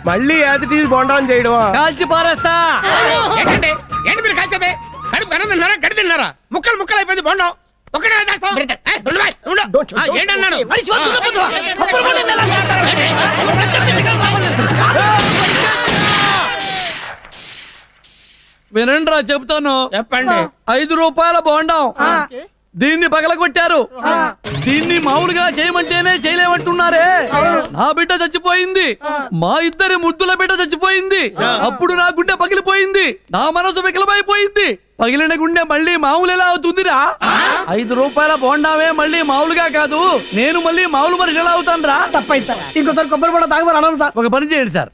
మళ్ళీ యాజిటీజ్ బొండాన్ని చేయడమా? కాల్చి పారేస్తా. ఏంటండి, ఏంటి మీరు కాల్చేది? కడుపు అన్నం తిన్నారా, గడి తిన్నారా? ముక్కలు ముక్కలు అయిపోయింది బొండం. ఒకటే చేస్తాం. ఏంటన్నాడు? వినండి రా చెప్తాను. చెప్పండి. 5 రూపాయల బోండం, దీన్ని పగలగొట్టారు. దీన్ని మామూలుగా చేయమంటేనే చేయలేమంటున్నారే. నా బిడ్డ చచ్చిపోయింది, మా ఇద్దరి ముద్దుల బిడ్డ చచ్చిపోయింది. అప్పుడు నా గుండె పగిలిపోయింది, నా మనసు వికలమైపోయింది. పగిలిన గుండె మళ్ళీ మామూలు ఎలా అవుతుందిరా? 5 రూపాయల బోండావే మళ్ళీ మామూలుగా కాదు, నేను మళ్ళీ మామూలు మనిషి ఎలా అవుతాను రా? తప్పైంది సార్, ఇంకోసారి కొబ్బరి బొండం తాగమని అన్నాను సార్. ఒక పని చేయండి సార్,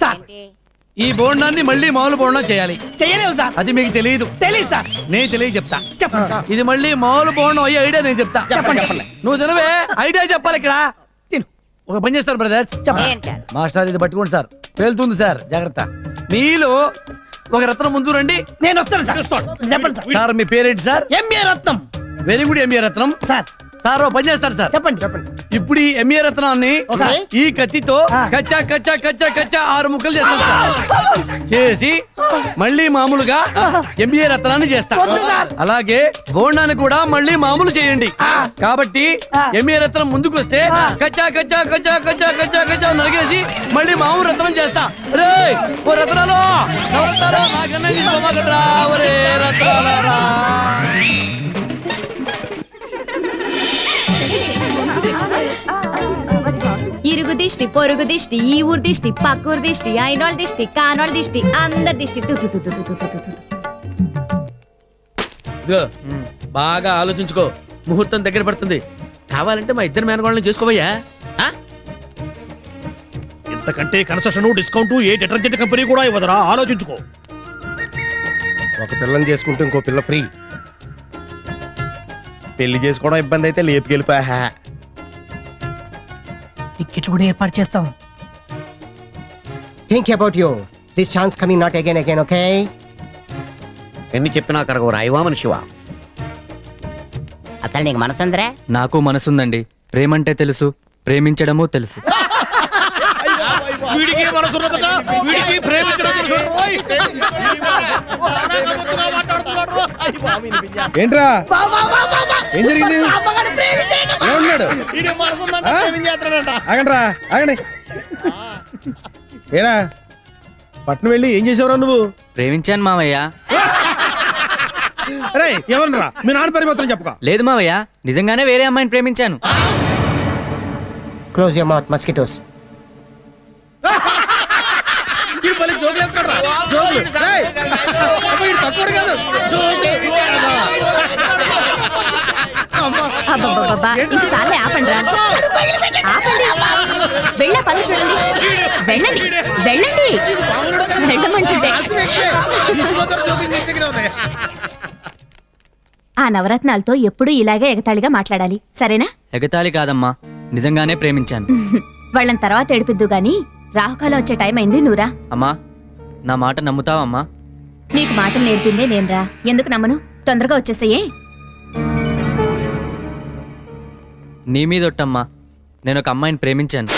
ఈ బోండాన్ని మళ్ళీ మామూలు బోండా చేయాలి. చేయలేవు సార్. అది మీకు తెలియదు. తెలియదు సార్. నేను తెలియ చెప్తా. చెప్పండి సార్. ఇది మళ్ళీ మామూలు బోండం అయ్యే ఐడియా నేను చెప్తా. చెప్పండి. నువ్వు తినవే, ఐడియా చెప్పాలి ఇక్కడ. తిను. ఒక పని చేస్తారు బ్రదర్స్. మాస్టర్ ఇది పట్టుకోండి సార్, పేలుతుంది సార్, జాగ్రత్త. మీలో ఒక రత్నం ముందు రండి. నేను వస్తాను సార్. చెప్పండి సార్. సార్ మీ పేరేంటి సార్? ఎంఏ రత్నం. వెరీ గుడ్ ఎంఏ రత్నం. సార్ సార్ ఓ పని చేస్తారు సార్. చెప్పండి. ఇప్పుడు ఈ ఎంఏ రత్నాన్ని ఈ కత్తితో కచ్చా కచ్చా కచ్చా కచ్చా 6 ముక్కలు చేస్తాను సార్. చేసి మళ్ళీ మామూలుగా ఎంఏ రత్నాన్ని చేస్తా. అలాగే బోండాన్ని కూడా మళ్ళీ మామూలు చేయండి. కాబట్టి ఎంఏ రత్నం ముందుకు వస్తే కచ్చా కచ్చా కచ్చా కచ్చా కచ్చా కచ్చా నరిగేసి మళ్ళీ మామూలు రత్నం చేస్తా. రే ఓ రత్నాలు నవరత్నాలు నాకన్నా తీసుకోమాకట్రా. ఒరే రత్నాలరా. ఇరుగు దిష్టి, పొరుగు దిష్టి, ఈ ఊరు దిష్టి, పక్కూరు దిష్టి, అయినోళ్ళ దిష్టి, కానోళ్ళ దిష్టి, అందరి దిష్టి. తు, తు, తు, తు, తు, తు, తు, తు. ఇదిగో, బాగా ఆలోచించుకో. ముహూర్తం దగ్గర పడుతుంది. కావాలంటే మా ఇద్దరు మేనగోళ్ళని చేసుకోవయ్యా. ఇంతకంటే కన్సెషన్ డిస్కౌంట్ ఏ డిటర్జెంట్ కంపెనీ కూడా ఇవ్వదురా, ఆలోచించుకో. ఒక పిల్లని చేసుకుంటే ఇంకో పిల్ల ఫ్రీ. పెళ్లి చేసుకోవడం ఇబ్బంది అయితే లేపుకెళ్ళిపా. టికెట్లు కూడా ఏర్పాటు చేస్తాం. Think about you. This chance coming not again again, okay? ఎన్ని చెప్పినా కరగవు రాయివా మనిషివా. అసలు నీకు మనసుందరే? నాకు మనసుందండి. ప్రేమంటే తెలుసు, ప్రేమించడము తెలుసు. వీడికి మనసున్నదట, వీడికి ప్రేమించడం తెలుసు. ఏంట్రా ఏం జరిగింది? ఏమన్నాడు? ఆగండ్రా, ఆగండి. ఏరా పట్నం వెళ్ళి ఏం చేసావురా నువ్వు? ప్రేమించాను మావయ్య. అరే ఎవరన్నా మీ నాన్న పరిమితం చెప్పుకో. లేదు మావయ్య, నిజంగానే వేరే అమ్మాయిని ప్రేమించాను. Close your mouth mosquitoes. అబ్బబ్బబ్బబ్బా, ఇంక చాలే, ఆపండి రా. ఆపండి. వెళ్ళే పనులు చూడండి. వెళ్ళండి, వెళ్ళండి. వెళ్ళమంటుంటే ఆ నవరత్నాలతో ఎప్పుడూ ఇలాగే ఎగతాళిగా మాట్లాడాలి, సరేనా? ఎగతాళి కాదమ్మా, నిజంగానే ప్రేమించాను. వాళ్ళని తర్వాత ఏడిపిద్దు గాని రాహుకాలం వచ్చే టైం అయింది, నువ్వురా. అమ్మా, నా మాట నమ్ముతావమ్మా? నీకు మాటలు నేర్పిందే నేనురా, ఎందుకు నమ్మను? తొందరగా వచ్చేసాయే. నీ మీదొట్టమ్మా, నేను ఒక అమ్మాయిని ప్రేమించాను.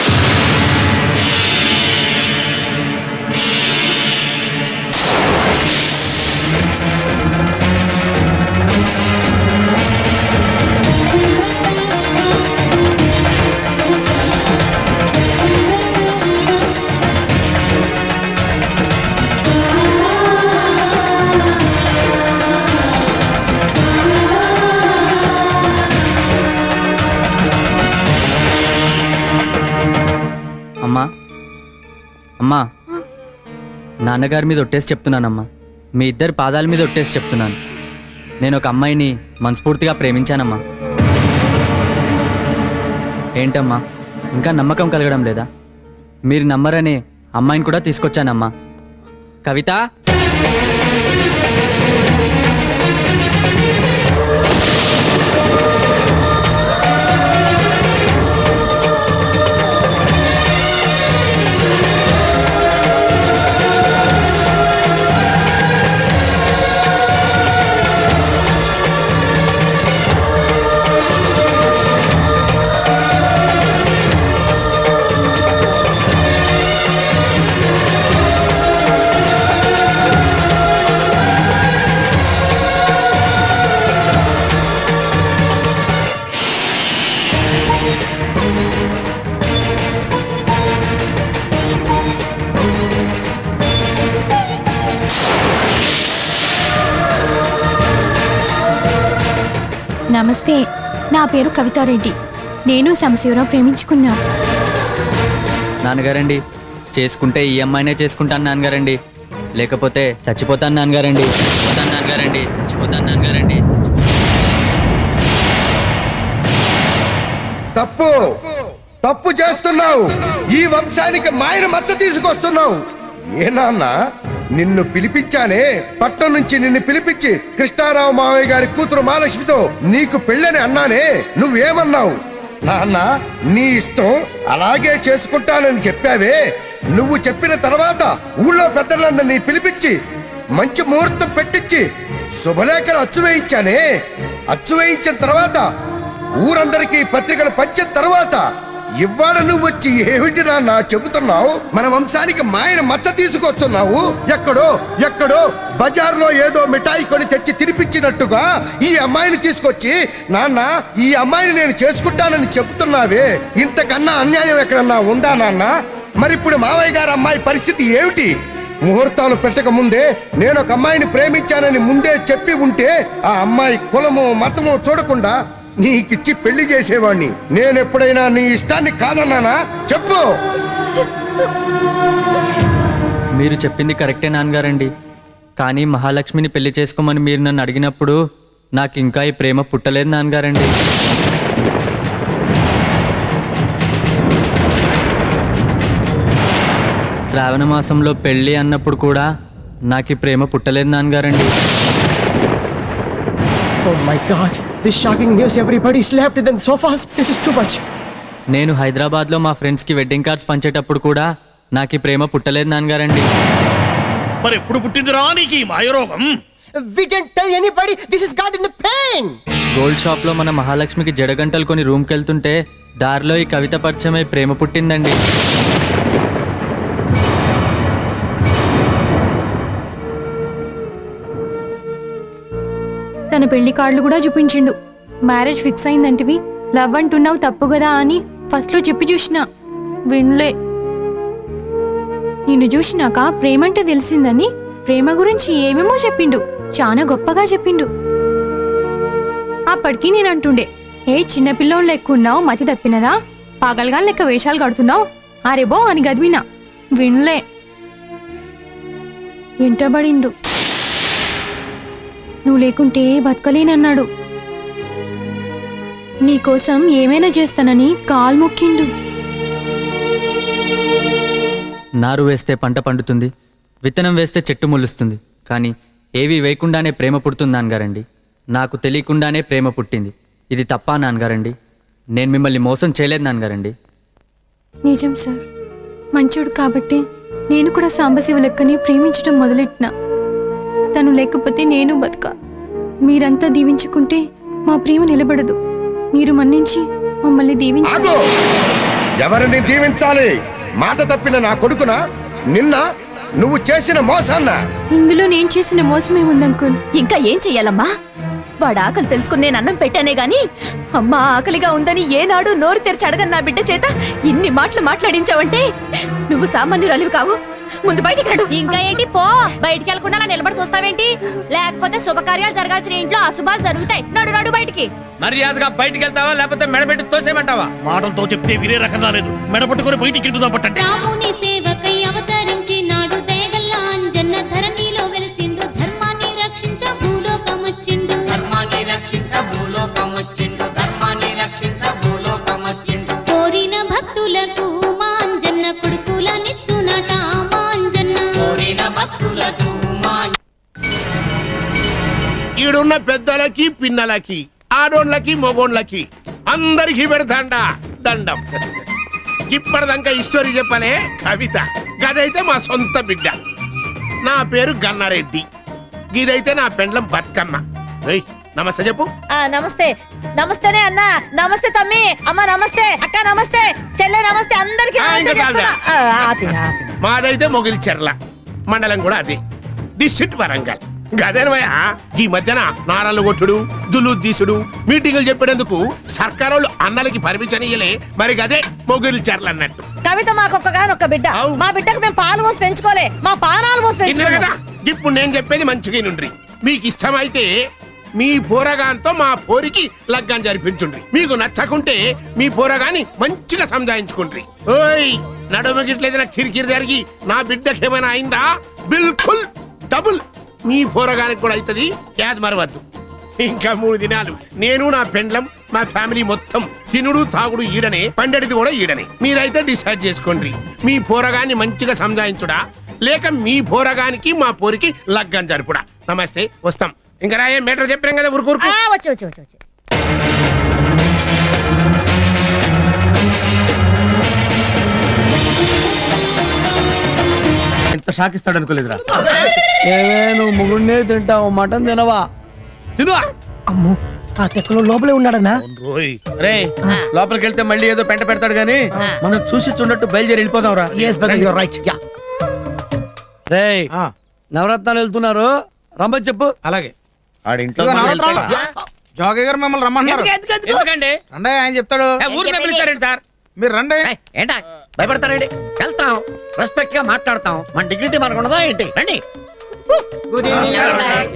అమ్మా, అమ్మా, నాన్నగారి మీద ఒట్టేసి చెప్తున్నానమ్మా, మీ ఇద్దరి పాదాల మీద ఒట్టేసి చెప్తున్నాను, నేను ఒక అమ్మాయిని మనస్ఫూర్తిగా ప్రేమించానమ్మా. ఏంటమ్మా, ఇంకా నమ్మకం కలగడం లేదా? మీరు నమ్మరని అమ్మాయిని కూడా తీసుకొచ్చానమ్మా. కవిత, నమస్తే, నా పేరు కవితారెడ్డి. నేను శంశివరావు ప్రేమించుకున్నా. నాన్నగారండి, చేసుకుంటే ఈ అమ్మాయినే చేసుకుంటాను నాన్నగారండి, లేకపోతే చచ్చిపోతాను నాన్నగారండి. చచ్చిపోతాను నాన్నగారండి, చచ్చిపోతాను నాన్నగారండి. తప్పు తప్పు చేస్తున్నావు. ఈ వంశానికి మాయన మచ్చ తీసుకొస్తున్నావు. ఏ నాన్న, నిన్ను పిలిపించానే, పట్నం నుంచి నిన్ను పిలిపించి కృష్ణారావు మావయ్య గారి కూతురు మహాలక్ష్మితో నీకు పెళ్ళని అన్నానే, నువ్వేమన్నావు? నాన్న, నీ ఇష్టం, అలాగే చేసుకుంటానని చెప్పావే. నువ్వు చెప్పిన తర్వాత ఊళ్ళో పెద్దలందరినీ పిలిపించి మంచి ముహూర్తం పెట్టించి శుభలేఖలు అచ్చు వేయించానే. అచ్చు వేయించిన తర్వాత ఊరందరికీ పత్రికలు పంచిన తర్వాత ఇవాళ నువ్వు వచ్చి ఏమిటి నాన్న చెబుతున్నావు? మన వంశానికి మాయన మచ్చ తీసుకొస్తున్నావు. ఎక్కడో బజార్లో ఏదో మిఠాయి కొని తెచ్చి తినిపించినట్టుగా ఈ అమ్మాయిని తీసుకొచ్చి నాన్న ఈ అమ్మాయిని నేను చేసుకుంటానని చెబుతున్నావే. ఇంతకన్నా అన్యాయం ఎక్కడన్నా ఉందా నాన్న? మరిప్పుడు మావయ్య గారు అమ్మాయి పరిస్థితి ఏమిటి? ముహూర్తాలు పెట్టక ముందే నేను ఒక అమ్మాయిని ప్రేమించానని ముందే చెప్పి ఉంటే ఆ అమ్మాయి కులమో మతమో చూడకుండా నీకిచ్చి పెళ్లి చేసేవాణ్ణి. నేనెప్పుడైనా నీ ఇష్టాన్ని కాదన్నానా? చెప్పు. మీరు చెప్పింది కరెక్టే నాన్నగారండి. కానీ మహాలక్ష్మిని పెళ్లి చేసుకోమని మీరు నన్ను అడిగినప్పుడు నాకు ఇంకా ఈ ప్రేమ పుట్టలేదు నాన్నగారండి. శ్రావణ మాసంలో పెళ్ళి అన్నప్పుడు కూడా నాకు ఈ ప్రేమ పుట్టలేదు నాన్నగారండి. Oh my God! This shocking news! Everybody's left and then so fast. This is too much. నేను హైదరాబాద్లో మా ఫ్రెండ్స్కి వెడ్డింగ్ కార్డ్స్ పంచేటప్పుడు కూడా నాకు ఈ ప్రేమ పుట్టలేదు నాన్నగారండి. మరి ఎప్పుడు పుట్టిందిరా నీకు ఈ మాయరోగం? We didn't tell anybody. This is God in the pain. Gold షాప్లో మన మహాలక్ష్మికి జడగంటలు కొని రూమ్కి వెళ్తుంటే దారిలో ఈ కవిత పరిచయమై ప్రేమ పుట్టిందండి. తన పెళ్లి కార్డులు కూడా చూపించిండు. మ్యారేజ్ ఫిక్స్ అయిందంటివి, లవ్ అంటున్నావు తప్పు కదా అని ఫస్ట్ లో చెప్పి చూసిన వినలే. నిన్ను చూసినాక ప్రేమంటే తెలిసిందని ప్రేమ గురించి ఏమేమో చెప్పిండు, చాలా గొప్పగా చెప్పిండు. అప్పటికి నేను అంటుండే, ఏ చిన్నపిల్లోళ్ళు ఎక్కున్నావు, మతి తప్పినదా, పాగల్గా లెక్క వేషాలు కడుతున్నావు అరేబో అని గదివినా. వినలే, ఎంటబడిండు. నువ్వు లేకుంటే బతకలేనన్నాడు. నీకోసం ఏమైనా చేస్తానని కాలు మొక్కిండు. నారు వేస్తే పంట పండుతుంది, విత్తనం వేస్తే చెట్టు మొలుస్తుంది, కానీ ఏవి వేయకుండానే ప్రేమ పుడుతుంది నాన్నగారండి. నాకు తెలియకుండానే ప్రేమ పుట్టింది. ఇది తప్పా నాన్నగారండి? నేను మిమ్మల్ని మోసం చేయలేదు నాన్నగారండి. నిజం సార్, మంచోడు కాబట్టి నేను కూడా సాంబశివ లెక్కని ప్రేమించడం మొదలెట్టినా. తను లేకపోతే నేను బతక. మీరంతా దీవించుకుంటే మా ప్రేమ నిలబడదు. మీరు మన్నించి మమ్మల్ని దీవించాలి. ఎవరిని దీవించాలి? మాట తప్పిన నా కొడుకున నిన్న నువ్వు చేసిన మోసాన్న? ఇందులో నేను చేసిన మోసమేముందంకుల్? ఇంకా ఏం చెయ్యాలమ్మా? వాడు ఆకలి తెలుసుకుని నేను అన్నం పెట్టానే గాని అమ్మ ఆకలిగా ఉందని ఏనాడు నోరు తెరిచి అడగని నా బిడ్డ చేత ఇన్ని మాటలు మాట్లాడించావంటే నువ్వు సామాన్యురాలివి కావు. ముందు బయటికి రాడు. ఇంకా ఏంటి పో, బయటికి వెళ్ళకుండా నిలబడి చూస్తావేంటి? లేకపోతే శుభకార్యాలు జరగాల్సిన ఇంట్లో అశుభాలు జరుగుతాయి. నడు నడు బయటికి. మర్యాదగా బయటికి వెళ్తావా లేకపోతే మెడబెట్టి తోసేమంటావా? మాటలతో చెప్తే వినే రకంగా లేదు. మెడపట్టుకొని బయటికి వెళ్తుందా పట్టండి. రాముని సేవకై అవతరించినాడు, దయగల్ల అంజన్న ధరణిలో వెలిసిండు, ధర్మాన్ని రక్షించ భూలోకమొచ్చిండు, ధర్మాన్ని రక్షించ భూలోకమొచ్చిండు, ధర్మాన్ని రక్షించ భూలోకమొచ్చిండు. కోరిన భక్తులకు మా అంజన్న కొడుకులనిచ్చునట, మా అంజన్న కోరిన భక్తులకు మా. ఈడున్న పెద్దలకి పిన్నలకి ఆడోళ్ళకి మొగోళ్ళకి అందరికి పెడతాండా దండం. ఇప్పటిదాకా ఈ స్టోరీ చెప్పలే కవిత. గదైతే మా సొంత బిడ్డ. నా పేరు గన్నారెడ్డి. గిదైతే నా పెండ్లం బతుకమ్మ. నమస్తే చెప్పు. నమస్తే. నమస్తేనే అన్న. నమస్తే తమ్మి. అమ్మ నమస్తే. అక్క నమస్తే. చెల్లె నమస్తే. అందరికి మాదైతే మొగిలిచెర్ల మండలం కూడా అదే, డిస్ట్రిక్ట్ వరంగల్. గదేనమయ్య ఈ మధ్యన నారాలు కొట్టుడు, దులు తీసుడు, మీటింగులు చెప్పేందుకు సర్కారోళ్ళు అన్నలకి పర్మిషన్ ఇయ్యలే. మరి గదే మొగిలిచెర్ల అన్నట్టు. కవిత మాకొక్కగానొక్క బిడ్డ. మా బిడ్డకు మేము పాలు మోసి పెంచుకోలే, మా పానాలు మోసి పెంచుకోలే కదా. ఇప్పుడు నేను చెప్పేది మంచిగా నుండ్రి. మీకు ఇష్టమైతే మీ పోరగాంతో మా పోరికి లగ్గం జరిపించుండ్రి. మీకు నచ్చకుంటే మీ పోరగాని మంచిగా సంజాయించుకుండ్రి. ఓయ్ నడుమగిట్లేదు నాకు కిరికిరి జరిగి నా బిడ్డకేమైనా అయిందా బిల్కుల్ డబుల్ మీ పోరగానికి కూడా అవుతుంది. యాద్ మరవద్దు. ఇంకా 3 దినాలు నేను నా పెండ్లం మా ఫ్యామిలీ మొత్తం తినుడు తాగుడు ఈడనే, పండడిది కూడా ఈడనే. మీరైతే డిసైడ్ చేసుకోండి. మీ పోరగాన్ని మంచిగా సంజాయించుడా లేక మీ పోరగానికి మా పోరికి లగ్గం జరుపుడా. నమస్తే, వస్తాం. ఇంకా రాయే మేటర్ చెప్పాం కదా. ఊరుకూరుకు వచ్చి వచ్చి వచ్చి వచ్చి ఎంత షాకిస్తాడు అనుకోలేదురా. ఏవే నువ్వు ముగుడినే తింటావు, మటన్ తినవా? తినువా. అమ్మో ఆ తెక్కలో లోపలే ఉన్నాడన్నా. రే లోపలికి వెళ్తే మళ్ళీ ఏదో పెంట పెడతాడు గానీ మనం చూసి చూడట్టు బయలుదేరి వెళ్ళిపోదాం రా. రైట్. రేయ్ నవరత్నాలు వెళ్తున్నారు, రమ్మని చెప్పు. అలాగే జోగయ్య గారు మిమ్మల్ని రమ్మన్నారు. ఎందుకండి రండి, ఆయన చెప్తాడు. ఊరికే పిలుస్తారండి సార్. మీరు రండి. ఏంటా భయపడతారండి? వెళ్తాం, రెస్పెక్ట్ గా మాట్లాడతాం. మన డిగ్నిటీ మనకు ఉండదా ఏంటి? రండి.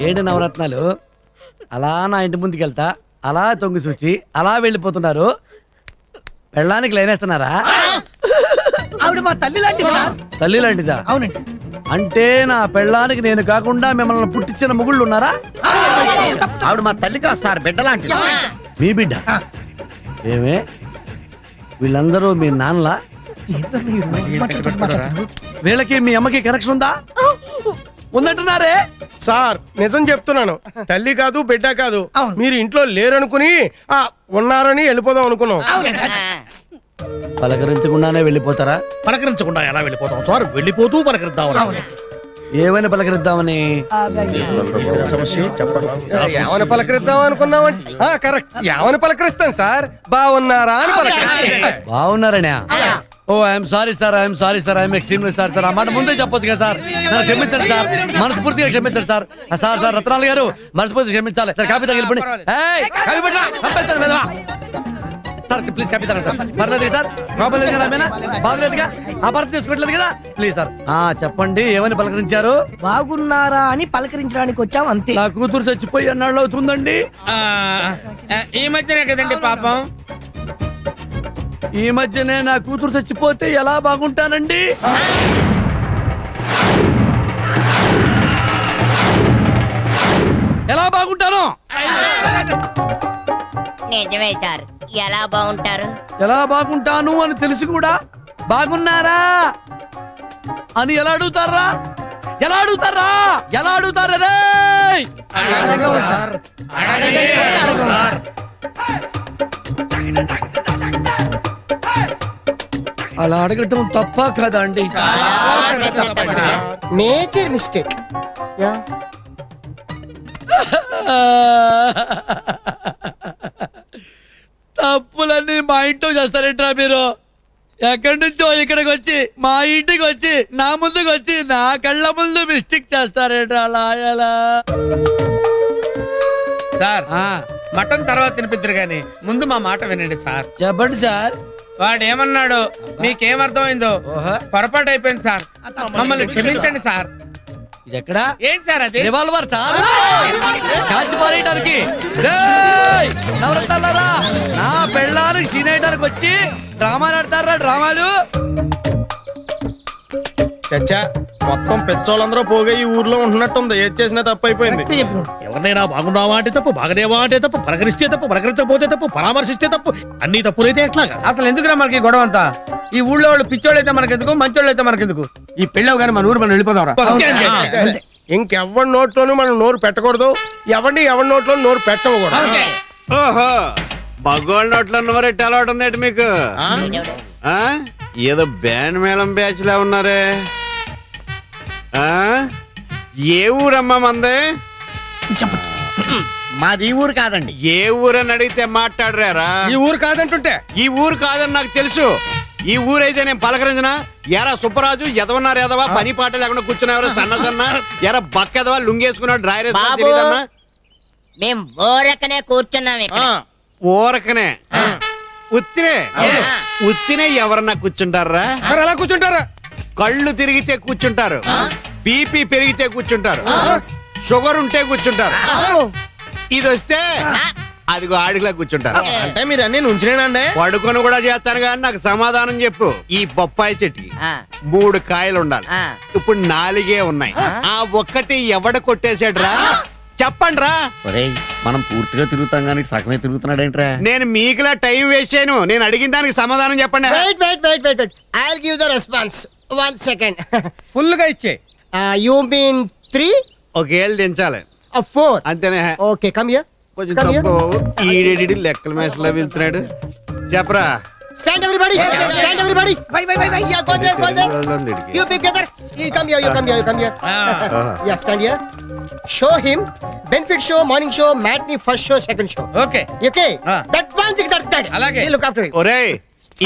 ఏంటి నవరత్నాలు అలా నా ఇంటి ముందుకు వెళ్తా అలా తొంగి చూచి అలా వెళ్ళిపోతున్నారు? పెళ్ళానికి లైనేస్తున్నారా? ఆవిడ మా తల్లి లాంటిది సార్. తల్లి లాంటిదా? అవునండి. అంటే నా పెళ్ళానికి నేను కాకుండా మిమ్మల్ని పుట్టించిన మొగుళ్ళు ఉన్నారా? ఆవిడ మా తల్లి కాదు సార్, బిడ్డ లాంటిది. మీ బిడ్డ? ఏమే వీళ్ళందరూ మీ నాన్నలా? వీళ్ళకి మీ అమ్మకి కనెక్షన్ ఉందా? ఉందంటున్నారే సార్. నిజం చెప్తున్నాను, తల్లి కాదు బిడ్డ కాదు. మీరు ఇంట్లో లేరనుకుని ఉన్నారని వెళ్ళిపోదాం అనుకున్నాం. పలకరించకుండానే వెళ్ళిపోతారా? పలకరించకుండా ఎలా వెళ్ళిపోతాం సార్? వెళ్ళిపోతూ పలకరిద్దాం. ఏమని పలకరిద్దామని? ఏమని పలకరిద్దాం అనుకున్నామంటే కరెక్ట్, ఏమని పలకరిస్తాం సార్? బాగున్నారా అని పలకరిస్తాం. బాగున్నారనే? Oh I'm sorry sir, I'm sorry sir, I'm extremely sorry sir. ఆ మాట ముందే చెప్పొచ్చు కదా సార్. నన్ను క్షమించండి సార్, మనస్ఫూర్తిగా క్షమించండి సార్. సార్ సార్ రత్నాలు గారు మనస్ఫూర్తిగా క్షమించాలి సార్. కాపీ తగిలిపోండి. కాపీ పట్రా, పంపేస్తాను మీద సార్. ప్లీజ్ కాపీ తగ్గండి సార్. పర్లేదు సార్, ప్రాబ్లం లేదు కదా? ఆమెనా బాగలేదుగా? అపార్థం తీసుకోవట్లేదు కదా? Please sir. చెప్పండి, ఏమని పలకరించారు? బాగున్నారా అని పలకరించడానికి వచ్చాం అంతే. నా కూతురు చచ్చిపోయి అన్నాళ్ళు అవుతుందండి. ఈ మధ్యనే కదండి పాపం. ఈ మధ్యనే నా కూతురు చచ్చిపోతే ఎలా బాగుంటానండి? ఎలా బాగుంటాను? నిజమే సార్, ఎలా బాగుంటారు? ఎలా బాగుంటాను అని తెలిసి కూడా బాగున్నారా అని ఎలా అడుగుతారా? ఎలా అడుగుతారా? ఎలా అడుగుతారా రే? అలా అడగటం తప్ప కదా అండి? Nature mistake. తప్పులన్నీ మా ఇంట్లో చేస్తారేంట్రా మీరు? ఎక్కడి నుంచో ఇక్కడికి వచ్చి మా ఇంటికి వచ్చి నా ముందుకు వచ్చి నా కళ్ళ ముందు మిస్టేక్ చేస్తారేంట్రా? అలా ఎలా సార్, మటన్ తర్వాత తినిపిద్దరు గాని ముందు మా మాట వినండి సార్. చెప్పండి సార్. వాడు ఏమన్నాడు మీకేమర్థమైందో? పొరపాటు అయిపోయింది సార్, మమ్మల్ని క్షమించండి సార్. ఇది ఎక్కడా? ఏంటి సార్ అది? రివాల్వర్ సార్, కాల్చి పారేయడానికి. నవరత్నాలారా, నా పెళ్ళానికి సీనేయడానికి వచ్చి డ్రామాలు ఆడతారా? డ్రామాలు చచ్చా, మొత్తం పెచ్చోళ్ళందరూ పోగా ఈ ఊర్లో ఉంటున్నట్టుంది. ఏది చేసినా తప్పు అయిపోయింది. ఎవరినైనా బాగున్నావా అంటే తప్పు, బాగలేవా అంటే తప్పు, పలకరిస్తే తప్పు, పలకరించకపోతే తప్పు, పరామర్శిస్తే తప్పు. అన్ని తప్పులైతే ఎట్లాగా? అసలు ఎందుకురా మనకి గొడవ అంతా? ఈ ఊళ్ళో వాళ్ళు పిచ్చోళ్ళు అయితే మనకెందుకు, మంచోళ్ళు అయితే మనకెందుకు? ఈ పెళ్ళవు కానీ మన ఊరు మనం వెళ్ళిపోదాం. ఇంకెవరి నోట్లోనూ మనం నోరు పెట్టకూడదు, ఎవరిని ఎవరి నోట్లో నోరు పెట్టకూడదు. ఓహో, మగోళ్ళ నోట్లో నోరెట్టి అలవాటు ఉందేంటి మీకు? ఏదో బ్యాండ్ మేళం బ్యాచ్ లా ఉన్నారే. ఏ ఊరమ్మా మందే? మాది ఈ ఊరు కాదండి. ఏ ఊరని అడిగితే మాట్లాడరారా? ఈ ఊరు కాదంటుంటే? ఈ ఊరు కాదని నాకు తెలుసు. ఈ ఊరైతే నేను పలకరించిన ఎరా సుబ్బరాజు ఎదవన్నారు, ఎదవా పని పాట లేకుండా కూర్చున్నావరా సన్న సన్న ఎరా బక్కెదవా లుంగేసుకున్నాడు డ్రైర్ వేసుకున్నా. మేం ఊరకనే కూర్చున్నాం ఇక్కడ. ఊరకనే ఉత్తినే ఉత్తినే ఎవరన్నా కూర్చుంటారా? అలా కూర్చుంటారా? కళ్ళు తిరిగితే కూర్చుంటారు, బీపీ పెరిగితే కూర్చుంటారు, షుగర్ ఉంటే కూర్చుంటారు. ఇది వస్తే అదిగో ఆడిలా కూర్చుంటారు. అంటే మీరు అన్ని నుంచినేనండి? పడుకొని కూడా చేస్తాను కానీ నాకు సమాధానం చెప్పు. ఈ బొప్పాయి చెట్టుకి 3 కాయలు ఉండాలి, ఇప్పుడు 4 ఉన్నాయి. ఆ ఒక్కటి ఎవడ కొట్టేసాడురా? చెప్పండి రా. మనం పూర్తిగా తిరుగుతాం కానీ సగమే తిరుగుతున్నాడు ఏంట్రా? నేను మీకులా టైం వేస్ట్ చేయను. నేను అడిగిన దానికి సమాధానం చెప్పండి. I'll give the response. 1 second. Full గా ఇచ్చే. You mean 3? ఒకేళ్ళు దించాలి. 4. అంతేనే. Okay, come here. కొంచెం తప్పు. ఈడేడి లెక్కల మేసలా వెళ్తున్నాడు. చెప్పరా, Stand everybody. Stand everybody. Why? Yeah, go there. You big brother. You come here. Yeah, stand here. Show him benefit show, morning show, matinee, first show, second show. Okay. That one thing that. Alage. Look after him. ఒరే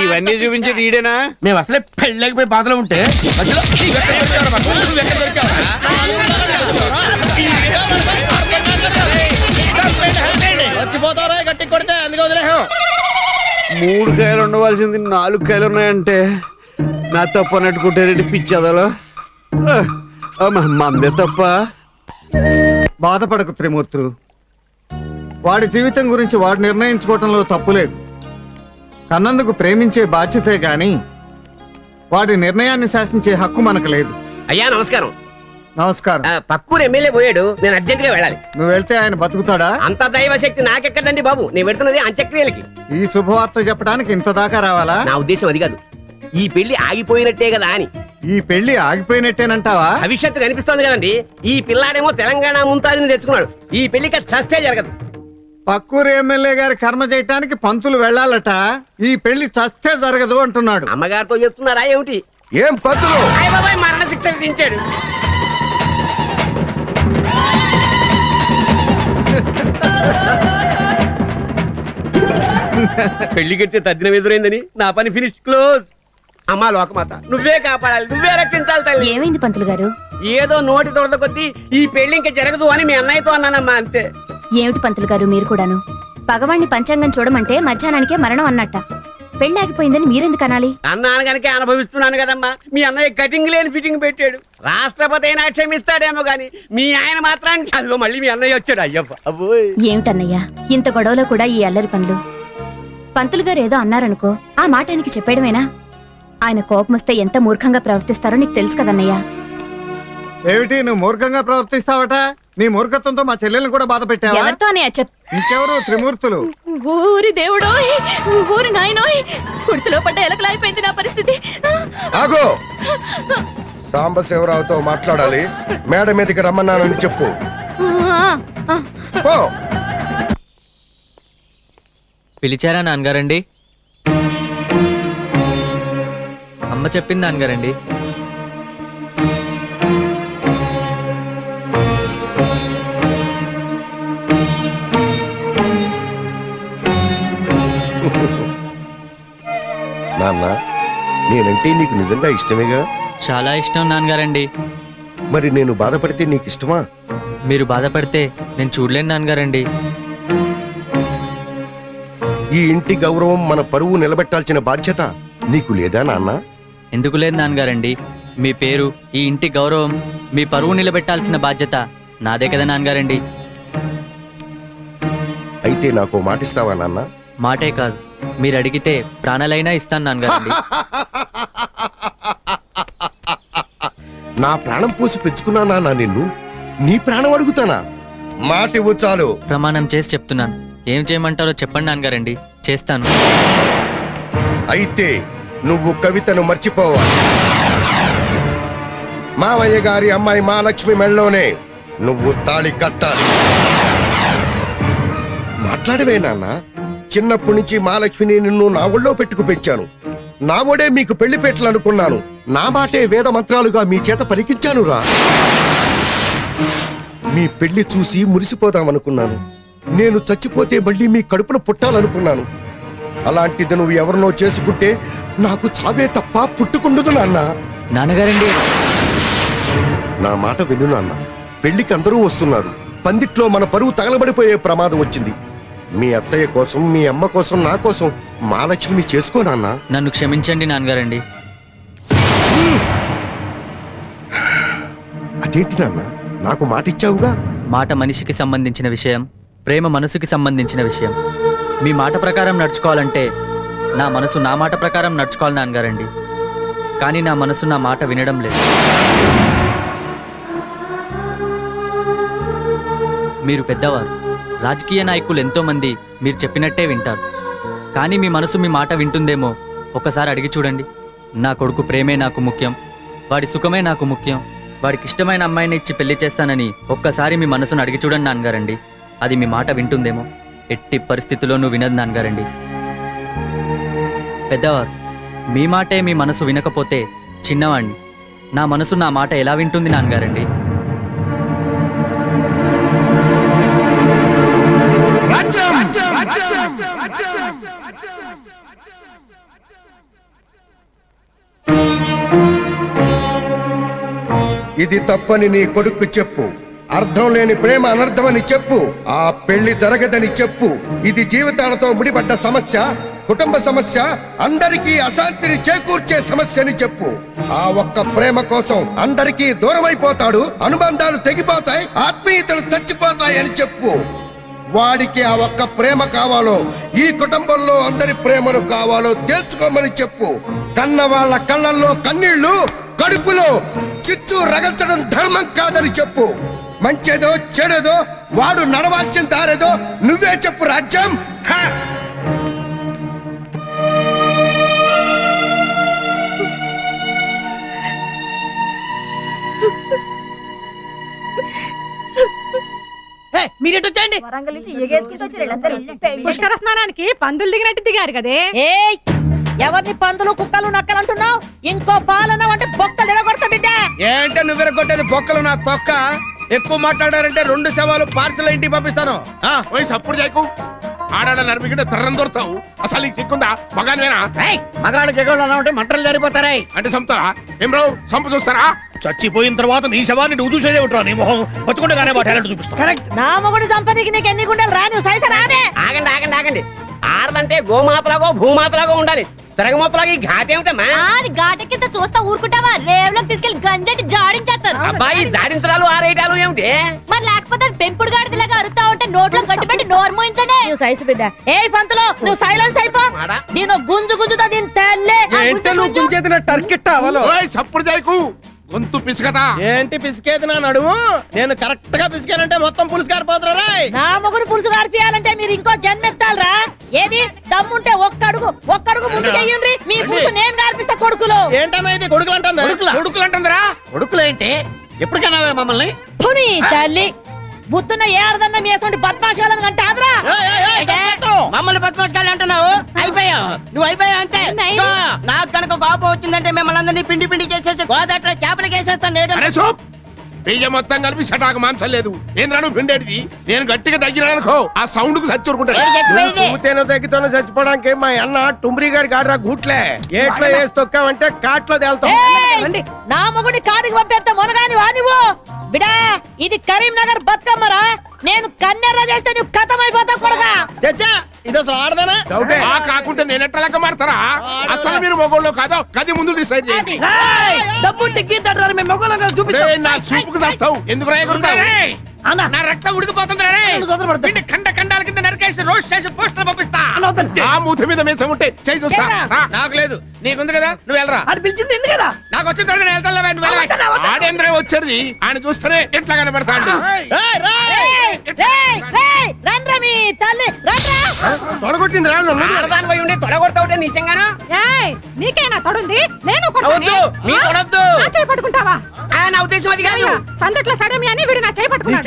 ఇవన్నీ చూపించేది ఈడేనా? మేము అసలే పెళ్ళకి బాధలో ఉంటే మధ్యలో వచ్చిపోతారా గట్టి కొడితే అందుకే వదిలేహం. 3 కాయలు ఉండవలసింది 4 కాయలు ఉన్నాయంటే నా తప్పు అన్నట్టుకుంటారేంటి పిచ్చదలో? మందే తప్ప. బాధపడకు త్రిమూర్తులు, వాడి జీవితం గురించి వాడు నిర్ణయించుకోవటంలో తప్పులేదు. కన్నందుకు ప్రేమించే బాధ్యతే గాని వాడి నిర్ణయాన్ని శాసించే హక్కు మనకు లేదు. అయ్యా నమస్కారం. నమస్కారం. పక్కూరు ఎమ్మెల్యే పోయాడు, నేను అర్జెంట్ గా వెళ్ళాలి. నువ్వు వెళ్తే ఆయన బతుకుతాడా? అంత దైవశక్తి నాకెక్కడండి బాబు, నేను పెడుతున్నది అంత్యక్రియలకి. ఈ శుభవార్త చెప్పడానికి ఇంత దాకా రావాలా? నా ఉద్దేశం అది కాదు, ఈ పెళ్లి ఆగిపోయినట్టే కదా అని. ఈ పెళ్లి ఆగిపోయినట్టేనంటావా? భవిష్యత్తు కనిపిస్తోంది కదండి. ఈ పిల్లాడేమో తెలంగాణ ముంతాజిని తెచ్చుకున్నాడు, ఈ పెళ్లికి చస్తే జరగదు. పక్కూరు ఎమ్మెల్యే గారి కర్మ చేయటానికి పంతులు వెళ్ళాలట, ఈ పెళ్లి చస్తే జరగదు అంటున్నాడు. అమ్మగారితో చెప్తున్నారా ఏమిటి? ఏం పంతులు? బాబాయ్ మరణ శిక్ష విధించాడు. పెళ్లి కడితే తద్దినం ఎదురైందని నా పని ఫినిష్ క్లోజ్. అమ్మా లోకమాత, నువ్వే కాపాడాలి, నువ్వే రక్షించాలి తల్లి. ఏమైంది పంతులు గారు? ఏదో నోటి దొరద కొద్దీ ఈ పెళ్లి ఇంకా జరగదు అని మీ అన్నయ్యతో అన్నానమ్మా, అంతే. ఏమిటి పంతులు గారు మీరు కూడాను? పగవాణ్ణి పంచాంగం చూడమంటే మధ్యాహ్నానికే మరణం అన్నట్ట. పెళ్లి ఆగిపోయిందని మీరెందుకు అనాలి? అన్నాను కనుక అనుభవిస్తున్నాను కదమ్మా. మీ అన్నయ్య కటింగ్ లేని ఫిట్టింగ్ పెట్టాడు. రాష్ట్రపతి అయినా క్షమిస్తాడేమో గాని మీ ఆయన మాత్రానికి చదువు. మళ్ళీ మీ అన్నయ్య వచ్చాడు. అయ్యప్ప అబ్బోయ్, ఏమిటన్నయ్యా ఇంత గొడవలో కూడా ఈ అల్లరి పనులు? పంతులు గారు ఏదో అన్నారనుకో, ఆ మాట ఆయనకి చెప్పేయడమేనా? ఆయన కోపం వస్తే ఎంత మూర్ఖంగా ప్రవర్తిస్తారో నీకు తెలుసు కదన్నయ్యా. ఏమిటి నువ్వు మూర్ఖంగా ప్రవర్తిస్తావట? నీ మూర్ఖత్వంతో మా చెల్లెల్ని కూడా బాధ పెట్టావా? ఎవరితో అన్నయ్య ఇంకెవరు? త్రిమూర్తులు. ఊరి దేవుడోయ్, ఊరి నాయనోయ్, కుర్తిలో పడ్డ ఎలకలాయిపోయింది నా పరిస్థితి. ఆగో, సాంబశివరావుతో మాట్లాడాలి. మేడ మీదకి రమ్మన్నానని చెప్పు. పో. పిలిచారా నాన్నగారండి? అమ్మ చెప్పింది నాన్నగారండి. నాన్న, నేనంటే నీకు నిజంగా ఇష్టమేగా? చాలా ఇష్టం నాన్నగారండి. మరి నేను బాధపడితే నీకు ఇష్టమా? మీరు బాధపడితే నేను చూడలేను నాన్నగారండి. ఈ ఇంటి గౌరవం, మన పరువు నిలబెట్టాల్సిన బాధ్యత నీకు లేదా నాన్న? ఎందుకు లేదు నాన్నగారండి? మీ పేరు, ఈ ఇంటి గౌరవం, మీ పరువు నిలబెట్టాల్సిన బాధ్యత నాదే కదా నాన్నగారండి. అయితే నాకు మాటిస్తావా నాన్న? మాటే కాదు, మీరు అడిగితే ప్రాణాలైనా ఇస్తాను నాన్నగారండి. నా ప్రాణం పోసి పెంచుకున్నానా నా నిన్ను? నీ ప్రాణం అడుగుతానా? మాట ఇవ్వు చాలు. ప్రమాణం చేసి చెప్తున్నాను. ఏం చేయమంటారో చెప్పండి నాన్నగారండి, చేస్తాను. అయితే నువ్వు కవితను మర్చిపోవాలి. మావయ్య గారి అమ్మాయి మహాలక్ష్మి మెళ్ళలోనే నువ్వు తాళి కట్టాలి. మాట్లాడవే నాన్న. చిన్నప్పటి నుంచి మహాలక్ష్మిని నిన్ను నా ఒళ్ళో పెట్టుకు పెంచాను. నా ఒడే మీకు పెళ్లి పెట్టాలనుకున్నాను. నా మాటే వేద మంత్రాలుగా మీ చేత పలికించాను రా. మీ పెళ్లి చూసి మురిసిపోదామనుకున్నాను. నేను చచ్చిపోతే మళ్ళీ మీ కడుపున పుట్టాలనుకున్నాను. అలాంటిది నువ్వు ఎవరినో చేసుకుంటే నాకు చావే తప్ప పుట్టుకుండదు నాన్న. నాన్నగారండి, నా మాట విను నాన్న. పెళ్లికి అందరూ వస్తున్నారు. పందిట్లో మన పరువు తగలబడిపోయే ప్రమాదం వచ్చింది. మీ అత్తయ్య కోసం, మీ అమ్మ కోసం, నా కోసం మహాలక్ష్మిని చేసుకో నాన్న. నన్ను క్షమించండి నాన్నగారండి. అదేంటి నాన్న, నాకు మాట ఇచ్చావుగా? మాట మనిషికి సంబంధించిన విషయం, ప్రేమ మనసుకి సంబంధించిన విషయం. మీ మాట ప్రకారం నడుచుకోవాలంటే నా మనసు నా మాట ప్రకారం నడుచుకోవాలి నాన్నగారండి. కానీ నా మనసు నా మాట వినడం లేదు. మీరు పెద్దవారు, రాజకీయ నాయకులు ఎంతోమంది మీరు చెప్పినట్టే వింటారు. కానీ మీ మనసు మీ మాట వింటుందేమో ఒకసారి అడిగి చూడండి. నా కొడుకు ప్రేమే నాకు ముఖ్యం, వాడి సుఖమే నాకు ముఖ్యం, వాడికి ఇష్టమైన అమ్మాయిని ఇచ్చి పెళ్లి చేస్తానని ఒక్కసారి మీ మనసును అడిగి చూడండి నాన్నగారండి. అది మీ మాట వింటుందేమో. ఎట్టి పరిస్థితుల్లోనూ వినదు నాన్నగారండి. పెద్దవారు. మీ మాటే మీ మనసు వినకపోతే చిన్నవాణ్ణి. నా మనసు నా మాట ఎలా వింటుంది నాన్నగారండి? ఇది తప్పని నీ కొడుకు చెప్పు. అర్థం లేని ప్రేమ అనర్థమని చెప్పు. ఆ పెళ్లి జరగదని చెప్పు. ఇది జీవితాలతో ముడిపడ్డ సమస్య, కుటుంబ సమస్య, అందరికీ అశాంతిని చేకూర్చే సమస్యని చెప్పు. ఆ ఒక్క ప్రేమ కోసం అందరికీ దూరమైపోతాడు, అనుబంధాలు తెగిపోతాయి, ఆత్మీయతలు చచ్చిపోతాయి అని చెప్పు. వాడికి ఆ ఒక్క ప్రేమ కావాలో, ఈ కుటుంబంలో అందరి ప్రేమను కావాలో తెలుసుకోమని చెప్పు. కన్న వాళ్ళ కళ్ళల్లో కన్నీళ్లు, కడుపులో చిచ్చు రగల్చడం ధర్మం కాదని చెప్పు. మంచేదో చెడేదో వాడు నడవాల్సిన దారేదో నువ్వే చెప్పు రాజ్యం. మీరేటు వచ్చండి. పుష్కర స్నానానికి పందులు దిగినట్టు దిగారు కదే. ఎవరిని పందులు కుక్కలు నక్కలు అంటున్నావు? ఇంకో పాలన అంటే బొక్కలు ఎరగొడతా బిడ్డ. ఏంటే నువ్వు ఎరగొట్టేది బొక్కలు నా తొక్క. ఎక్కువ మాట్లాడారంటే 2 శవాలు పార్సల్ ఇంటికి పంపిస్తాను. పోయి సప్పుడు చేయకు. ఆడాడ నడిపికిటే తర్రం దొరుకుతావు. అసలు నీకు సిక్కుందా? మగానివేనా? మగాళ్ళకి ఎగోళ్ళు ఉంటే మంటలు జరిపోతారాయి అంటే సంపుతారా? ఏం రావు సంపు చూస్తారా? చచ్చిపోయిన తర్వాత నీ శవాన్ని నువ్వు చూసేదే ఉంటావు. నీ మొహం బతుకుండగానే మా టాలెంట్ చూపిస్తా. కరెక్ట్. నా మొగుడు చంపనీకి నీకు ఎన్ని గుండెలు రా? నువ్వు సైజు రానే. ఆగండి ఆగండి ఆగండి. ఆడదంటే గోమాతలాగో భూమాతలాగో ఉండాలి. తిరగమూతలాగా ఈ ఘాటేమిటమ్మా? అది ఘాటెక్కింత చూస్తా ఊరుకుంటావా? రేవులోకి తీసుకెళ్లి గంజటి జాడించేస్తారు. అబ్బాయి జాడించడాలు ఆరేయడాలు ఏమిటి? మరి లేకపోతే అది పెంపుడు గాడిదలాగా అరుతా ఉంటే నోట్లో గట్టి పెట్టి నోరు మోయించండి. నువ్వు సైజు బిడ్డ. ఏ పంతులు నువ్వు సైలెన్స్ అయిపో. దీని గుంజు గుంజుతో దీని తల్లే. సప్పుడు చేయకు. గొంతు పిసుకదా? ఏంటి పిసికేది నా నడుము? నేను కరెక్ట్ గా పిసికానంటే మొత్తం పులుసు గారిపోతారా? నా మొగుడు పులుసు గారిపియాలంటే మీరు ఇంకో జన్మెత్తాలరా? ఏది దమ్ముంటే ఒక్కడుగు ముందుకు అయ్యిండ్రి. మీ పులుసు నేను గారిపిస్తా. కొడుకులు ఏంటన్నా ఇది? కొడుకులు అంటుందా? కొడుకులు అంటుందిరా? కొడుకులేంటి? ఎప్పటికైనా మమ్మల్ని పుని తల్లి బుద్ధున్న ఏ అర్థన్న మీ అసలు బద్మాషాలను కంటే ఆదరా. మమ్మల్ని బతిమాసుకాలు అంటున్నావు? అయిపోయావు, నువ్వు అయిపోయావు అంతే. నాకు కనుక కోపం వచ్చిందంటే మిమ్మల్ని అందరినీ పిండి పిండి చేసేసి గోదాట్లో చేపలకి వేసేస్తాను. బియ్యం మొత్తం కలిపి సటాకు మాంసం లేదు. నేను పిండేది. నేను గట్టిగా తగ్గినానుకో ఆ సౌండ్ కు చచ్చిపోతాను. తగ్గితోనే చచ్చిపోవడానికి మా అన్న టుమ్రీ గారి గాడ్రా గూట్లే ఏట్లో వేసి తొక్కామంటే కాట్లో తేల్తాం. నా మొగుడి కాడికి పంపేస్తా మొనగాని వానివో బిడా. ఇది కరీంనగర్ బతుకమ్మరా. నేను కన్నెర్ర చేస్తే నువ్వు కథమైపోతావు కొడగా. చచ్చా ఇది అసలు ఆడదానా? కాకుంటే నేను ఎట్లా లెక్క మాడతారా? అసలు మీరు మొగోళ్ళు కాదో గది ముందు డిసైడ్ చేయండి. నా చూపుకు చేస్తావు ఎందుకు రాయకుంటావు? నా రక్తం ఉడికిపోతుంది. ఖండ ఖండాల కింద నరికేసి రోస్ట్ చేసి పోస్టర్ పంపిస్తా. ఆ మూతి మీద మీసం ఉంటే చేయి చూస్తా. నాకు లేదు, నీకుంది కదా, నువ్వు వెళ్ళరా. అది పిలిచింది కదా, నాకు వచ్చిన తర్వాత నేను వెళ్తా. ఆడేంద్రే వచ్చేది ఆయన చూస్తేనే ఎట్లా కనబడతాడు. తొడగొట్టింది ఆడదాని ఉండి తొడగొడతావుంటే నిజంగానా? నీకేనా తొడుంది? నేను పట్టుకుంటావా? నా ఉద్దేశం అది కాదు. సందట్లో సడమి అని వీడు నా చేయి పట్టుకున్నాడు.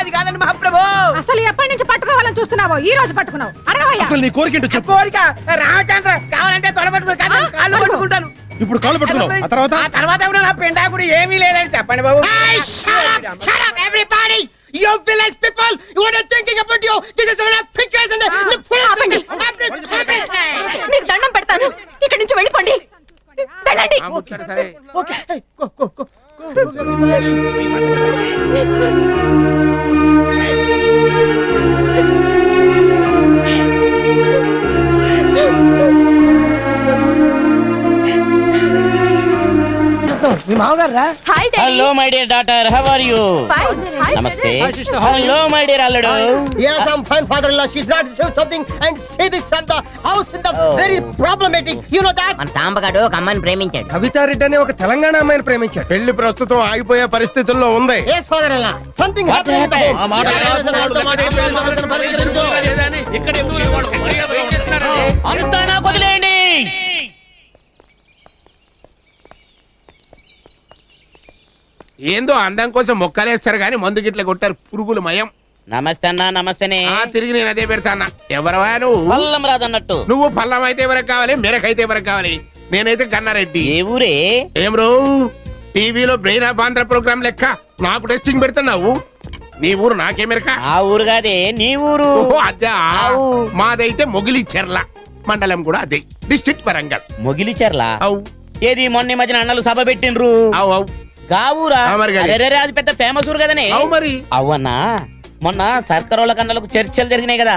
అది కాదండి మహాప్రభు. అసలు ఎప్పటి నుంచి పట్టుకోవాలని చూస్తున్నావో ఈ రోజు పట్టుకున్నావు. అడగవయ్యా. అసలు నీ కోరిక ఏంటో చెప్పు. కోరిక రామచంద్ర కావాలంటే తొడబట్టుకుని కాళ్ళు పట్టుకుంటాను. ఇప్పుడు కాళ్ళు పట్టుకున్నావు, ఆ తర్వాత నా పిండాకుడు ఏమీ లేదని చెప్పండి బాబు. You village people, what are thinking about you? This is one of pickers and మీకు దండం పెడతాను. ఇక్కడి నుంచి వెళ్ళిపోండి. వెళ్ళండి. మీ మామగారా? Hi daddy. Hello my dear daughter, how are you? Fine. నమస్తే. హలో మై డియర్ అల్లుడు. Yes, I'm fine, father-in-law. She's not to say something and say this from the house in the very problematic. You know that? మన సాంబగాడు ఒక అమ్మాయిని ప్రేమించాడు. కవితారెడ్డి అనే ఒక తెలంగాణ అమ్మాయిని ప్రేమించాడు. పెళ్లి ప్రస్తుతం ఆగిపోయే పరిస్థితుల్లో ఉంది. Yes, father-in-law. Something happened in the home. అంతా నాకు వదిలేయండి. ఏందో అందం కోసం మొక్కలేస్తారు గాని మందు గిట్ల కొట్టారు పురుగులు మయం. నమస్తే అన్నా నమస్తేనే తిరిగి నేను అదే పెడతానా ఎవరవా నువ్వు పల్లం రాదన్నట్టు నువ్వు పల్లం అయితే ఎవరికి కావాలి మెరకైతే ఎవరికి కావాలి నేనైతే గన్నారెడ్డి ఏ ఊరే ఏం రో టీవీలో బ్రెయిన్ ఆఫ్ ఆంధ్ర ప్రోగ్రామ్ లెక్క నాకు టెస్టింగ్ పెడుతున్నావు నీ ఊరు నాకేమెరక ఆ ఊరు కాదే నీ ఊరు అదే మాదైతే మొగిలిచెర్ల మండలం కూడా అదే డిస్ట్రిక్ట్ వరంగల్ మొగిలిచెర్ల ఏది మొన్న మధ్యన అన్నలు సభ పెట్టిండ్రు గావురా అది పెద్ద ఫేమస్ ఊరు కదనే మరి అవ్వన్నా మొన్న సర్కారోళ్ళ కన్నలకు చర్చలు జరిగినాయి కదా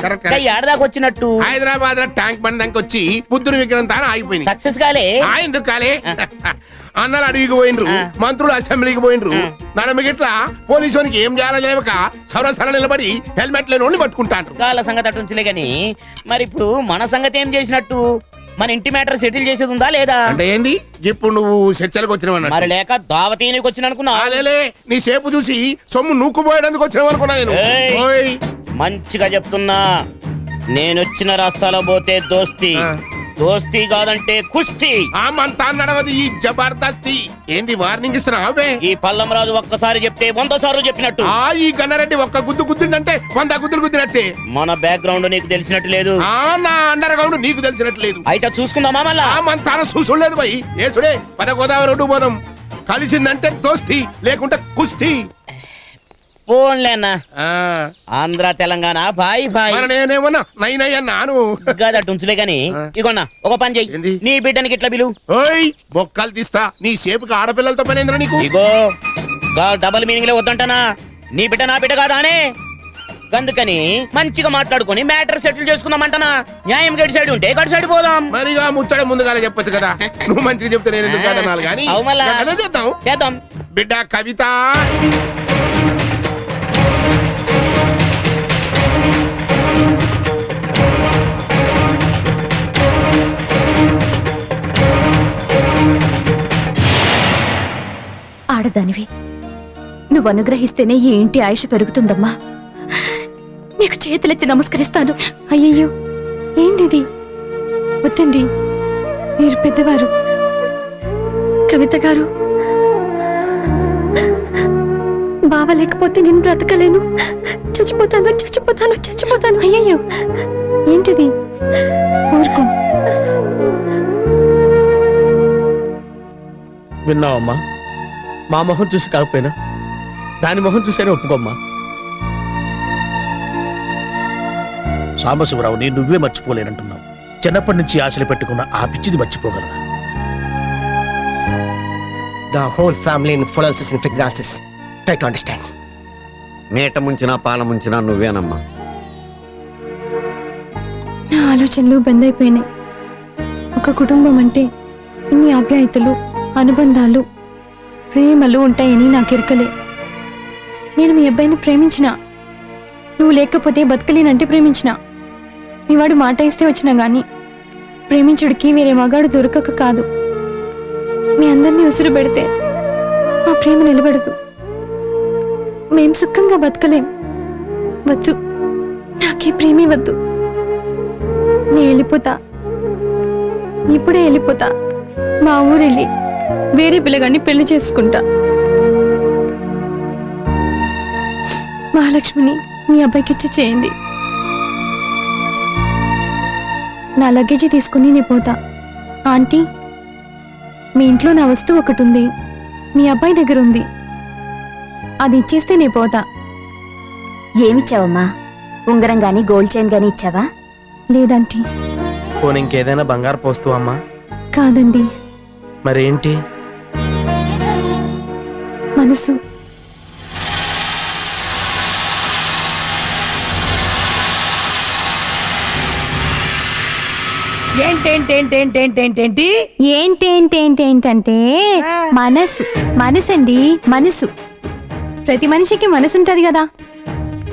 ఏడదాకా వచ్చినట్టు హైదరాబాద్ లో ట్యాంక్ బండ్ దానికి వచ్చి బుద్ధుని విగ్రహం తాను ఆగిపోయింది సక్సెస్ కాలే ఎందుకు కాలే అన్నలు అడవికి పోయినరు మంత్రులు అసెంబ్లీకి పోయినరు నడమిగిట్లా పోలీసునికి ఏం చేయాలో లేవక సరసర నిలబడి హెల్మెట్ లేని పట్టుకుంటారు వాళ్ళ సంగతి అటుంచలే గాని మరి ఇప్పుడు మన సంగతి ఏం చేసినట్టు మన ఇంటి మ్యాటర్ సెటిల్ చేసేది ఉందా లేదా అంటే ఏంది ఇప్పుడు నువ్వు చర్చలకు వచ్చినావు మరి లేక దావతీనికి వచ్చిన అనుకున్నా నీ సేపు చూసి సొమ్ము నూకుపోయడానికి వచ్చినావు అనుకున్నా నేను మంచిగా చెప్తున్నా నేనొచ్చిన రాస్తాలో పోతే దోస్తి దోస్తి కాదంటే కుస్తీ మంతా నడవదు ఈ జబర్దస్తి ఏంది వార్నింగ్ ఇస్తున్నావే ఈ పల్లం రాజు ఒక్కసారి చెప్తే 100 సార్లు చెప్పినట్టు ఈ గన్నారెడ్డి ఒక్క గుద్దు గుద్దిందంటే 100 గుద్దులు గుద్దినట్టే మన బ్యాక్గ్రౌండ్ నీకు తెలిసినట్టు లేదు నా అండర్ గ్రౌండ్ నీకు తెలిసినట్టు లేదు అయితే చూసుకుందామా మళ్ళా మంతాన చూసులేదు పోయి ఏసుడే పద గోదావరి రోడ్డు పోదాం కలిసిందంటే దోస్తి లేకుంటే కుస్తీ పోన్లేనా ఆంధ్ర తెలంగాణ బాయ్ బాయ్ నేనేమన్నా నైనయ్య నాను గదట్టుంచులే గాని ఇగోన్నా ఒక పని చెయ్యి నీ బిడ్డనికి ఇట్లా బిలు బొక్కలు తీస్తా నీ సేపుకి ఆడపిల్లలతో పని ఏంద్రా నీకు ఇగో డబల్ మీనింగ్ లో వద్దంటనా నీ బిడ్డ నా బిడ్డ కాదానే అందుకని మంచిగా మాట్లాడుకొని మ్యాటర్ సెటిల్ చేసుకుందామంటనా న్యాయం గడి సైడ్ ఉంటే గడి సైడ్ పోదాం మరిగా ముచ్చట ముందుగానే చెప్పొచ్చు కదా నువ్వు మంచిగా చెప్తే నేను ఎందుకు కాదనాలి కానీ చేద్దాం బిడ్డ కవిత ఆడదానివి నువ్వు అనుగ్రహిస్తేనే ఈ ఇంటి ఆయుష్ పెరుగుతుందమ్మా నీకు చేతులెత్తి నమస్కరిస్తాను. అయ్యయ్యో ఏందిది? వద్దండి, మీరు పెద్దవారు. కవిత గారు, బావ లేకపోతే నేను బ్రతకలేను. చచ్చిపోతాను చచ్చిపోతాను చచ్చిపోతాను. అయ్యయ్యో ఏంటిది? ఊరుకో. విన్నావమ్మా? మా మొహం చూసి కాకపోయినా దాని మొహం చూసేనే ఒప్పుకోమ్మా. సాంబశివరావుని నువ్వే మర్చిపోలేనంటున్నావు. చిన్నప్పటి నుంచి ఆశలు పెట్టుకున్న ఆ పిచ్చిది మర్చిపోగలరా? The whole family in full in fragrances. Try to understand. మేట ముంచినా పాల ముంచినా నువ్వేనమ్మా. నా ఆలోచనలు బంద్ అయిపోయినాయి. ఒక కుటుంబం అంటే ఇన్ని ఆప్యాయతలు, అనుబంధాలు, ప్రేమలు ఉంటాయని నాకు ఎరకలే. నేను మీ అబ్బాయిని ప్రేమించిన, నువ్వు లేకపోతే బతకలేనంటే ప్రేమించిన. నీవాడు మాట ఇస్తే వచ్చినా గాని ప్రేమించుడికి వేరే మగాడు దొరకక కాదు. మీ అందరినీ ఉసురు పెడితే మా ప్రేమ నిలబడదు. మేం సుఖంగా బతకలేం. వద్దు, నాకే ప్రేమే వద్దు. నేను వెళ్ళిపోతా, ఇప్పుడే వెళ్ళిపోతా. మా ఊరెళ్ళి వేరే పిల్లగాన్ని పెళ్లి చేసుకుంటా. మహాలక్ష్మిని మీ అబ్బాయికి ఇచ్చి చేయండి. నా లగేజీ తీసుకుని నేను పోతా. ఆంటీ, మీ ఇంట్లో నా వస్తువు ఒకటి ఉంది, మీ అబ్బాయి దగ్గర ఉంది. అది ఇచ్చేస్తే నేను పోతా. ఏమిచ్చావమ్మా? ఉంగరం గాని గోల్డ్ చైన్ గాని ఇచ్చావా? లేదంటీ. పోనీ ఇంకేదైనా బంగారు పోస్తూ అమ్మా? కాదండి. మరేంటి? మనసు. ఏంటంటే మనసు. మనసండి, మనసు. ప్రతి మనిషికి మనసు ఉంటది కదా.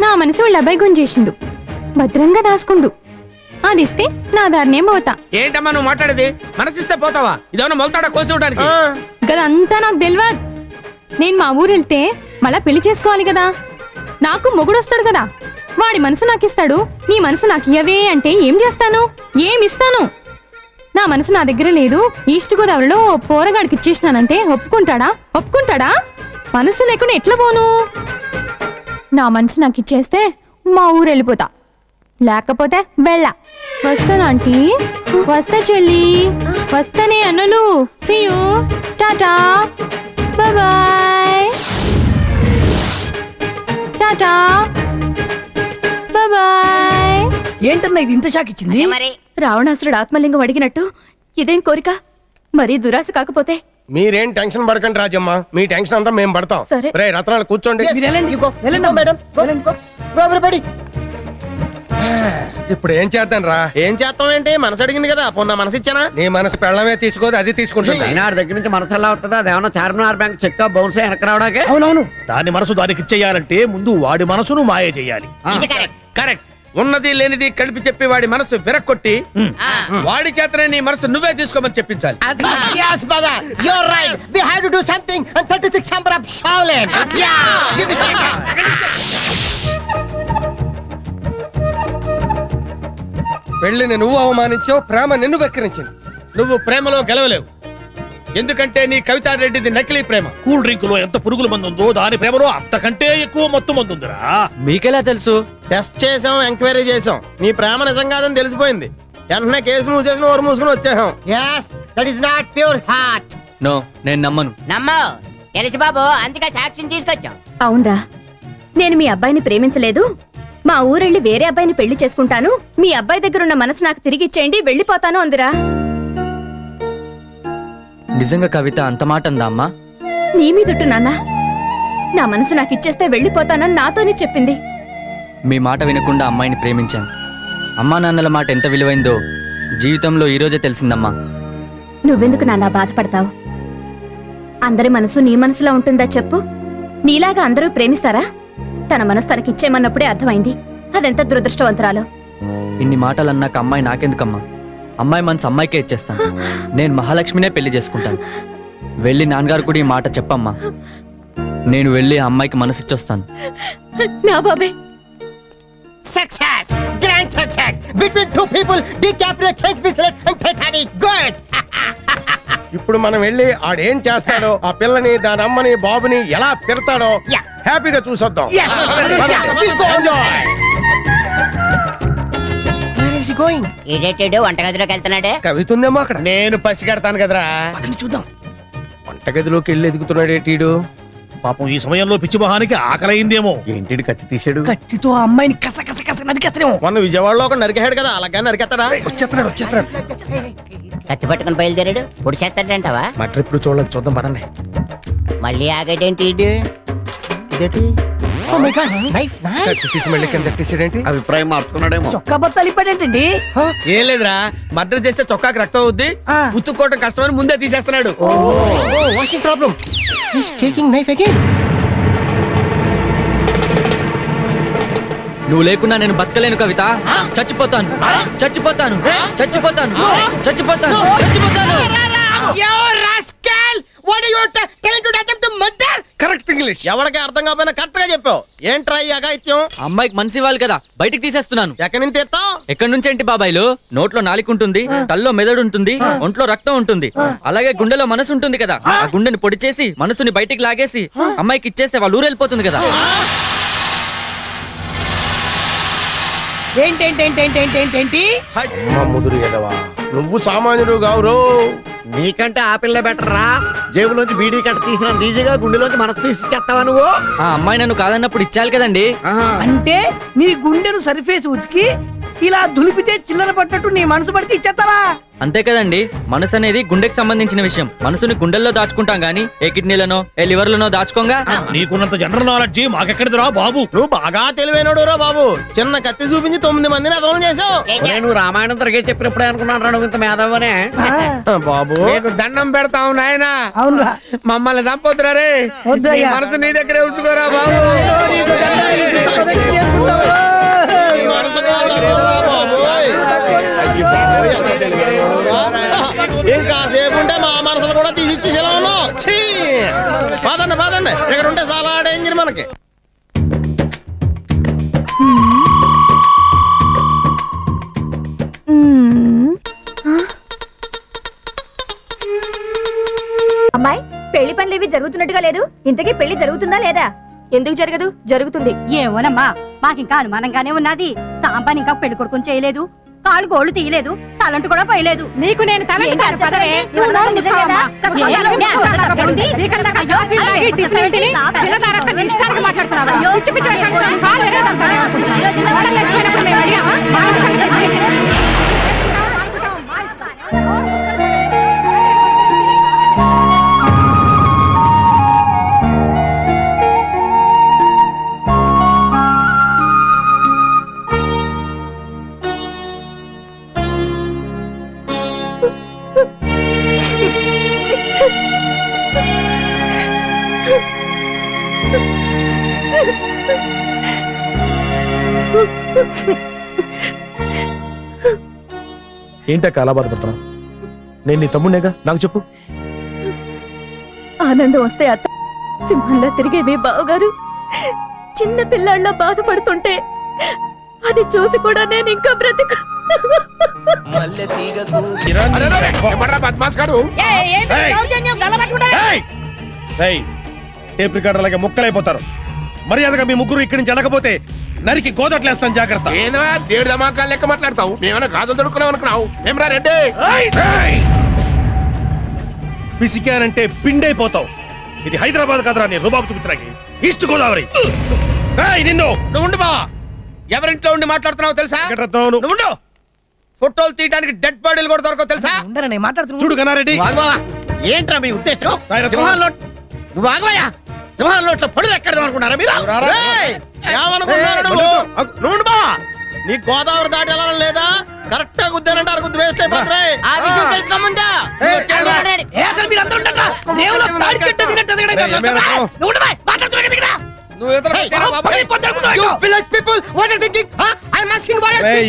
నా మనసు వాళ్ళ అబ్బాయి గుంజేసిండు, భద్రంగా దాసుకుండు. అది ఇస్తే నా దారినేం పోతా. ఏంటమ్మా నువ్వు మాట్లాడేది? మనసిస్తే పోతావా? ఇదేమన్నా మొలతాడా కోసి ఇవ్వడానికి? గదంతా నాకు తెలియదు. నేను మా ఊరు వెళ్తే మళ్ళా పెళ్లి చేసుకోవాలి కదా. నాకు మొగుడు వస్తాడు కదా, వాడి మనసు నాకు ఇస్తాడు. నీ మనసు నాకు ఇయ్యవే అంటే ఏం చేస్తాను? ఏమిస్తాను? నా మనసు నా దగ్గర లేదు. ఈస్ట్ గోదావరిలో పోరగాడికి ఇచ్చేసినానంటే ఒప్పుకుంటాడా? ఒప్పుకుంటాడా? మనసు లేకుండా ఎట్లా పోను? నా మనసు నాకు ఇచ్చేస్తే మా ఊరు వెళ్ళిపోతా, లేకపోతే వెళ్ళా. వస్తాను ఆంటీ, వస్తా చెల్లి, వస్తానే అన్నలు. See you, tata, bye, tata, bye. ఏంటన్నా ఇది ఇంత షాక్ ఇచ్చింది? రావణాసురుడు ఆత్మలింగం అడిగినట్టు ఇదేం కోరిక? మరీ దురాశ కాకపోతే. మీరేం టెన్షన్ పడకండి రాజమ్మ, మీ టెన్షన్ అంతా మేము పడతాం. సరే. రే రత్నాలు కూర్చోండి. ఇప్పుడు ఏం చేద్దాం రా? ఏం చేస్తాం ఏంటి? మనసు అడిగింది కదా, పొన్న మనసు ఇచ్చానా? నీ మనసు పెళ్ళమే తీసుకోదు, అది తీసుకుంటుంది. అయినా ఆడి దగ్గర నుంచి మనసు ఎలా వస్తుందా? అదేమన్నా చార్మినార్ బ్యాంక్ చెక్ బౌన్స్ వెనక్కి రావడానికి. అవునవును, దాని మనసు దానికి ఇచ్చేయాలంటే ముందు వాడి మనసును మాయ చేయాలి. కరెక్ట్. ఉన్నది లేనిది కలిపి చెప్పి వాడి మనసు విరక్కొట్టి వాడి చేతనే నీ మనసు నువ్వే తీసుకోమని చెప్పించాలి. Yes, brother. You're right. We have to do something on 36 number of Shaolin. Yeah. Give me పెళ్లిని నువ్వు అవమానించావు, ప్రేమ నిన్ను వెక్కిరించింది. నువ్వు ప్రేమలో గెలవలేవు, ఎందుకంటే నీ కవితారెడ్డిది నకిలీ ప్రేమ. కూల్ డ్రింక్ లో ఎంత పురుగుల మందు ఉందో దాని ప్రేమలో అంతకంటే ఎక్కువ మొత్తం మందు ఉందిరా. మీకెలా తెలుసు? టెస్ట్ చేసాం, ఎంక్వైరీ చేసాం, నీ ప్రేమ నిజం కాదని తెలిసిపోయింది. వెంటనే కేసు మూసేసిన ఓరు మూసుకుని వచ్చేసాం. Yes, that is not pure heart. No, నేను నమ్మను. నమ్మో తెలుసు బాబు, అందుకే సాక్ష్యం తీసుకొచ్చాం. అవునరా, నేను మీ అబ్బాయిని ప్రేమించలేదు. మా ఊరెళ్ళి వేరే అబ్బాయిని పెళ్లి చేసుకుంటాను, మీ అబ్బాయి దగ్గరున్న మనసు నాకు తిరిగి ఇచ్చేయండి, వెళ్ళిపోతాను అందిరా. నిజంగా కవిత అంత మాట అందా అమ్మా? నీ మీదుట్టు నాన్న, నా మనసు నాకు ఇచ్చేస్తే వెళ్ళిపోతానని నాతోనే చెప్పింది. మీ మాట వినకుండా అమ్మాయిని ప్రేమించాను. అమ్మా నాన్నల మాట ఎంత విలువైందో జీవితంలో ఈరోజే తెలిసిందమ్మా. నువ్వెందుకు నాన్న బాధపడతావు? అందరి మనసు నీ మనసులో ఉంటుందా చెప్పు? నీలాగా అందరూ ప్రేమిస్తారా? తన మనసు తనకిచ్చేయమన్నప్పుడే అర్థమైంది అదెంత దురదృష్టవంతురాలో. ఇన్ని మాటలు అన్నాక అమ్మాయి నాకెందుకమ్మా? అమ్మాయి మనసు అమ్మాయికే ఇచ్చేస్తాను. నేను మహాలక్ష్మినే పెళ్లి చేసుకుంటాను. వెళ్ళి నాన్నగారు కూడా ఈ మాట చెప్పమ్మా. నేను వెళ్ళి ఆ అమ్మాయికి మనసు ఇచ్చొస్తాను. నా బాబే. Success, grand success. Between two people, DiCaprio, Kate Winslet and Titanic. Good. ఇప్పుడు మనం వెళ్ళి ఆడేం చేస్తాడో, ఆ పిల్లని, దాని అమ్మని, బాబుని ఎలా తిడతాడో హ్యాపీగా చూసొద్దాం. Yes. We'll go. Enjoy. Where is he going? ఏడేటాడు వంటగదిలోకి వెళ్తున్నాడే. కవిత ఉందేమో అక్కడ. నేను పసిగడతాను కదరా. చూద్దాం. వంటగదిలోకి వెళ్ళి ఎదుగుతున్నాడు ఏంటీడు? పాపం ఈ సమయంలో పిచ్చి మొహానికి ఆకలైందేమో. ఏంటి కత్తి తీసాడు? కత్తితో ఆ అమ్మాయిని కస కస కస నరికేస్తాడేమో. మొన్న విజయవాడలో ఒక నరికేశాడు కదా, అలాగే నరికేస్తాడా? వచ్చేస్తున్నాడు. కత్తి పట్టుకుని బయలుదేరాడు. పొడి చేస్తాడంటావా? మా ట్రిప్ చూడలేదు, చూద్దాం పదండి. మళ్ళీ ఆగేటేంటి ఈడు? ఇదేంటి? Oh my God, knife. కత్తి తీసి మళ్ళీ కింద పెట్టేసాడేంటి? అభిప్రాయం మార్చుకున్నాడేమో. చొక్కా బత్తాలు ఇప్పాడేంటండి? ఏం లేదురా, మర్డర్ చేస్తే చొక్కాకి రక్తం అవుద్ది, ఉతుక్కోవటం కష్టమని ముందే తీసేస్తున్నాడు. Washing problem. He's taking knife again. నువ్వు లేకుండా నేను బతకలేను కవిత. చచ్చిపోతాను. Correct English. ఎవరికి అర్థం కాకపోయినా కరెక్ట్ గా చెప్పావు. ఏంట్రా ఈ అగాయిత్యం? అమ్మాయికి మనసు ఇవ్వాలి కదా, బయటికి తీసేస్తున్నాను. ఎక్కడి నుంచి తెస్తావు? ఎక్కడి నుంచి ఏంటి బాబాయిలు? నోట్లో నాలిక ఉంటుంది, తల్లో మెదడు ఉంటుంది, ఒంట్లో రక్తం ఉంటుంది, అలాగే గుండెలో మనసు ఉంటుంది కదా. ఆ గుండెని పొడి చేసి మనసుని బయటికి లాగేసి అమ్మాయికి ఇచ్చేస్తే వాళ్ళు ఊరు వెళ్ళిపోతుంది కదా. ఏంటి? అమ్మ ముదురు ఎదవా, నువ్వు సామాన్యుడు కావురో. నీకంటే ఆ పిల్ల బెటర్ రా. జేబులోంచి బీడీ కట్ట తీసిన ఈజీగా గుండెలోంచి మనసు తీసి ఇచ్చేస్తావా నువ్వు? ఆ అమ్మాయి నన్ను కాదన్నప్పుడు ఇచ్చాలి కదండి. అంటే నీ గుండెను సరిఫేసి ఉతికి ఇలా దులిపితే చిల్లర పట్టట్టు నీ మనసు పడితే ఇచ్చేస్తావా? అంతే కదండి. మనసు అనేది గుండెకి సంబంధించిన విషయం. మనసుని గుండెల్లో దాచుకుంటాం గానీ ఏ కిడ్నీలనో ఏ లివర్లనో దాచుకోగా. నీకున్నంత జనరల్ నాలెడ్జి మాకెక్కడిదిరా బాబు. నువ్వు బాగా తెలివైనడు రా బాబు. చిన్న కత్తి చూపించి 9 మందిని అదనం చేసావు. నువ్వు రామాయణం తిరిగే చెప్పినప్పుడే అనుకున్నాను రా నువ్వు ఇంత మేధావనే. బాబు నీకు దండం పెడతావు నాయనా. అవునురా, మమ్మల్ని చంపొద్దురా రే. వద్దయ్యా. నీ మనసు నీ దగ్గరే ఉంచుకోరా బాబు. ఇంకాసేపు ఉంటే మా మనసులు కూడా తీసిచ్చేసేలా ఉన్నావు. పదండి ఇక్కడ ఉంటే చాలా డేంజర్ మనకి. అమ్మాయి, పెళ్లి పనులు ఇవి జరుగుతున్నట్టుగా లేదు. ఇంతకీ పెళ్లి జరుగుతుందా లేదా? ఎందుకు జరగదు? జరుగుతుంది. ఏమోనమ్మా, మాకింకా అనుమానంగానే ఉన్నది. సాంబాని ఇంకా పెళ్లి కొడుకుని చేయలేదు, కాళ్ళు గోళ్ళు తీయలేదు, తలంటు కూడా పోయలేదు. నీకు నేను తలంటుతాను పదవే. నువ్వు నోరు మూసుకోవమ్మా. ఇష్టానికి మాట్లాడుతున్నావా? పిచ్చి పిచ్చి వేషాలు వేసి కాళ్ళు ఎరగదంతా. కోడలు లేచిపోయినప్పుడు మేము అడిగామా? ఏంటక్క అలా బాధపడుతున్నావు? నేను నీ తమ్ముడేగా, నాకు చెప్పు. ఆనందం వస్తే అత్త సింహంలా తిరిగే మీ బావగారు చిన్న పిల్లాళ్ళ బాధపడుతుంటే అది చూసి కూడా నేను ఇంకా బ్రతుకు. టేప్ రికార్డర్ అలాగే ముక్కలైపోతారు. మర్యాదగా మీ ముగ్గురు ఇక్కడి నుంచి వెళ్ళకపోతే నరికి గోదట్లేస్తాను, జాగ్రత్త. ఏనా దేడు దమాకాలు లెక్క మాట్లాడతావు? మేమన్నా గాజులు దొరుకున్నావు అనుకున్నావు? ఏమరా రెడ్డి పిసికానంటే పిండైపోతావు. ఇది హైదరాబాద్ కదరా, నీ రుబాబు చూపించడానికి. ఈస్ట్ గోదావరి. నిన్ను నువ్వు ఉండు బావా. ఎవరింట్లో ఉండి మాట్లాడుతున్నావు తెలుసా? నువ్వు ఉండు. ఫోటోలు తీయడానికి డెడ్ బాడీలు కూడా దొరకవు తెలుసా? చూడు గన్నారెడ్డి. ఏంట్రా మీ ఉద్దేశం? సింహాల్లో నువ్వు ఆగవయ్యా. సింహాల్లో పళ్ళు ఎక్కడ అనుకున్నారా మీరు? ఏమనుకున్నారు నువ్వు? నువ్వు బావా, నీ గోదావరి దాటి ఎలా లేదా? కరెక్ట్ గా గుద్దానంటే అరుగుద్దు వేస్ట్ అయిపోతాయి. ఆ విషయం తెలుసుకోముందా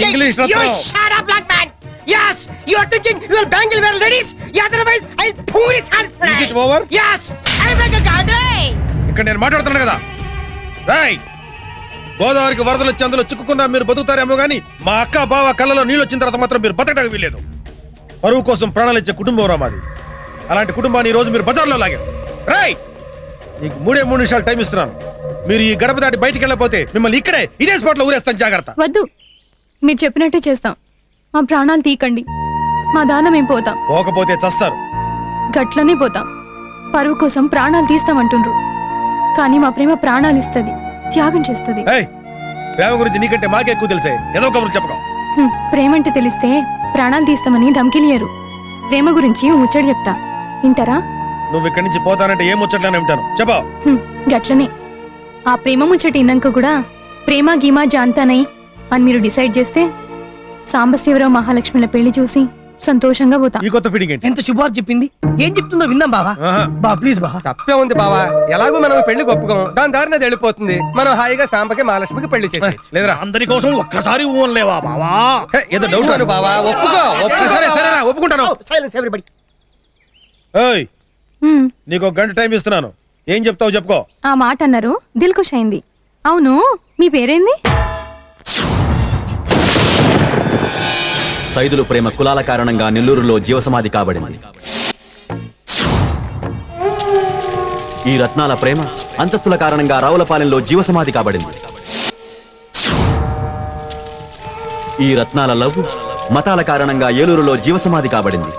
English Yes, you are thinking you will bangle where ladies. Otherwise, I'll pull his hand. Is it over? Yes, I'm like a god. ఇక్కడ నేను మాట్లాడుతున్నాను కదా. రాయ్, గోదావరికి వరదలు వచ్చి అందులో చిక్కుకున్నా మీరు బతుకుతారేమో గానీ మా అక్క బావ కళ్ళలో నీళ్ళు వచ్చిన తర్వాత మాత్రం మీరు బతకడానికి వీల్లేదు. పరువు కోసం ప్రాణాలు ఇచ్చే కుటుంబం రా మాది. అలాంటి కుటుంబాన్ని ఈ రోజు మీరు బజార్లో లాగారు. రాయ్, నీకు 3 నిమిషాలు టైం ఇస్తున్నాను. మీరు ఈ గడప దాటి బయటికి వెళ్ళకపోతే మిమ్మల్ని ఇక్కడే ఇదే స్పాట్ లో ఊరేస్తాను, జాగ్రత్త. వద్దు, మీరు చెప్పినట్టే చేస్తాం. మా ప్రాణాలు తీకండి, మా దానం ఏం పోతాం. పోకపోతే చస్తారు. గట్లనే పోతాం. పరువు కోసం ప్రాణాలు తీస్తామంటుండ్రు, కానీ మా ప్రేమ ప్రాణాలు ఇస్తుంది, త్యాగం చేస్తుంది. ప్రేమ గురించి నీకంటే మాకే ఎక్కువ తెలిసే. ఏదో కబురు చెప్పడం. ప్రేమ అంటే తెలిస్తే ప్రాణాలు తీస్తామని ధమ్కిలియరు. ప్రేమ గురించి ముచ్చడి చెప్తా, వింటారా? నువ్వు ఇక్కడి నుంచి పోతానంటే ఏం ముచ్చట్లనే ఉంటాను, చెప్పా. గట్లనే ఆ ప్రేమ ముచ్చటి ఇందాక కూడా ప్రేమ గీమా జాంతానై అని మీరు డిసైడ్ చేస్తే సాంబశివరావు మహాలక్ష్మిల పెళ్లి చూసి సంతోషంగా పోతా. ఈ కొత్త ఫీడింగ్ ఏంటి? ఎంత శుభార్ చెప్పింది, ఏం చెప్తుందో విందాం బావా. బా ప్లీజ్ బా. తప్పే ఉంది బావా, ఎలాగో మనం పెళ్లి ఒప్పుకోం, దాని దారిన వెళ్ళిపోతుంది. మనం హాయిగా సాంబకి మహాలక్ష్మికి పెళ్లి చేసి లేదురా. అందరి కోసం ఒక్కసారి ఊన్లేవా బావా? ఏదో డౌట్ అను బావా. ఒప్పుకో. సరే సరేరా, ఒప్పుకుంటాను. Silence everybody. ఏయ్, నీకు 1 గంట టైం ఇస్తున్నాను. ఏం చెప్తావు చెప్పుకో. ఆ మాట అన్నారు, దిల్కుష్ అయింది. అవును, మీ పేరేంది? సైదులు ప్రేమ కులాల కారణంగా నెల్లూరులో జీవసమాధి కాబడింది. ఈ రత్నాల ప్రేమ అంతస్తుల కారణంగా రావులపాలెంలో జీవసమాధి కాబడింది. ఈ రత్నాల లవ్ మతాల కారణంగా ఏలూరులో జీవసమాధి కాబడింది.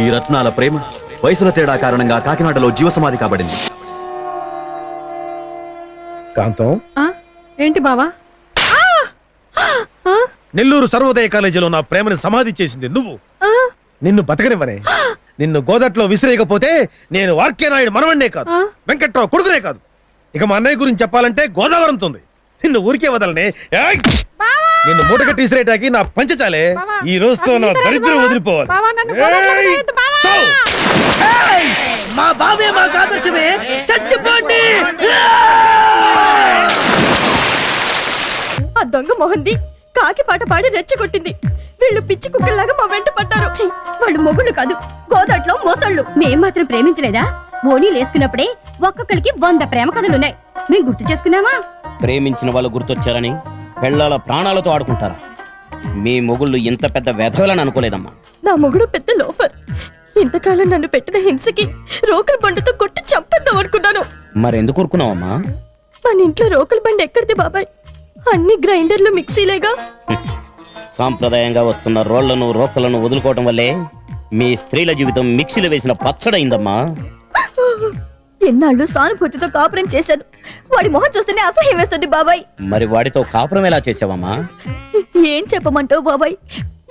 ఈ రత్నాల ప్రేమ వయసుల తేడా కారణంగా కాకినాడలో జీవసమాధి కాబడింది. కాంతం, ఏంటి బావా? నెల్లూరు సర్వోదయ కాలేజీలో నా ప్రేమని సమాధి చేసింది నువ్వు. నిన్ను బతకనివ్వనే. నిన్ను గోదట్లో విసిరేయకపోతే నేను వార్క్యనాయుడు మనవన్నే కాదు, వెంకట్రావు కొడుకునే కాదు. ఇక మా అన్నయ్య గురించి చెప్పాలంటే గోదావరంతుంది. నిన్ను ఊరికే వదలనే. నిన్ను మూటగట్టి విసిరేటాకి నా పంచచాలే. ఈ రోజుతో నా దరిద్రం వదిలిపోవాలి. మా బావే మా ఆదర్శమే, చచ్చిపోండి. ఆ దొంగ మొహంది కాకి పాట పాడి రెచ్చగొట్టింది. వీళ్ళు పిచ్చి కుక్కల్లాగా మా వెంట పడ్డారు. వాళ్ళు మొగుళ్ళు కాదు, గోదాట్లో మోసళ్ళు. మేం మాత్రం ప్రేమించలేదా? ఓణీలు వేసుకున్నప్పుడే ఒక్కొక్కరికి 100 ప్రేమ కథలున్నాయి. మేం గుర్తు చేసుకున్నామా? ప్రేమించిన వాళ్ళు గుర్తొచ్చారని పెళ్ళాల ప్రాణాలతో ఆడుకుంటారా? మీ మొగుళ్ళు ఇంత పెద్ద వెధవలని అనుకోలేదమ్మా. నా మొగుడు పెద్ద లోఫర్. ఇంతకాలం నన్ను పెట్టిన హింసకి రోకల బండితో కొట్టి చంపేద్దాం అనుకున్నాను. మరెందుకు ఊరుకున్నావమ్మా? మన ఇంట్లో రోకల బండి ఎక్కడిది బాబాయ్? అన్ని గ్రైండర్లు మిక్సీలేగా. సాంప్రదాయంగా వస్తున్న రోళ్లను రోకలను వదులుకోవటం వల్లే మీ స్త్రీల జీవితం మిక్సీలో వేసిన పచ్చడైందమ్మా. ఎన్నాళ్ళు సానుభూతితో కాపురం చేశాను. వాడి మొహం చూస్తేనే అసహ్యం వేస్తుంది బాబాయ్. మరి వాడితో కాపురం ఎలా చేసావమ్మా? ఏం చెప్పమంటావు బాబాయ్?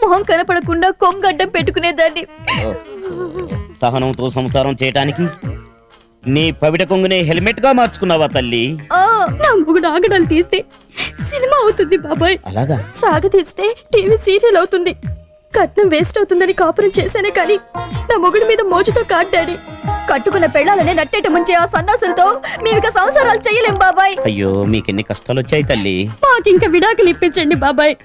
మొహం కనపడకుండా కొంగడ్డం పెట్టుకునేదాన్ని. సహనంతో సంసారం చేయటానికి నీ పవిట కొంగునే హెల్మెట్ గా మార్చుకున్నావా తల్లి? నా మొగుడు ఆగడాలు తీస్తే సినిమా అవుతుంది బాబాయ్. అలాగా? సాగ తీస్తే టీవీ సీరియల్ అవుతుంది. కట్నం వేస్ట్ అవుతుందని కాపురం చేశానే కానీ నా మొగుడి మీద మోజుతో కాడ్డాడి. కట్టుకున్న పెళ్ళాలనే నట్టేట ముంచే ఆ సన్నాసులతో మేమిక సంసారాలు చెయ్యలేం బాబాయ్. అయ్యో, మీకెన్ని కష్టాలు వచ్చాయి తల్లి. మాకింక విడాకులు ఇప్పించండి బాబాయ్.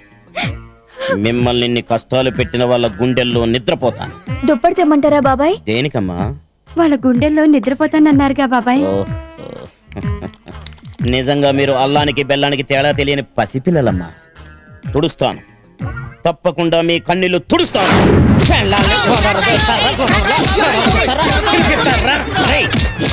మిమ్మల్ని ఇన్ని కష్టాలు పెట్టిన వాళ్ళ గుండెల్లో నిద్రపోతాను. దుప్పటి తెమ్మంటారా బాబాయ్? దేనికమ్మా? వాళ్ళ గుండెల్లో నిద్రపోతానన్నారుగా బాబాయ్. నిజంగా మీరు అల్లానికి బెల్లానికి తేడా తెలియని పసిపిల్లలమ్మా. తుడుస్తాను, తప్పకుండా మీ కన్నీళ్లు తుడుస్తాను.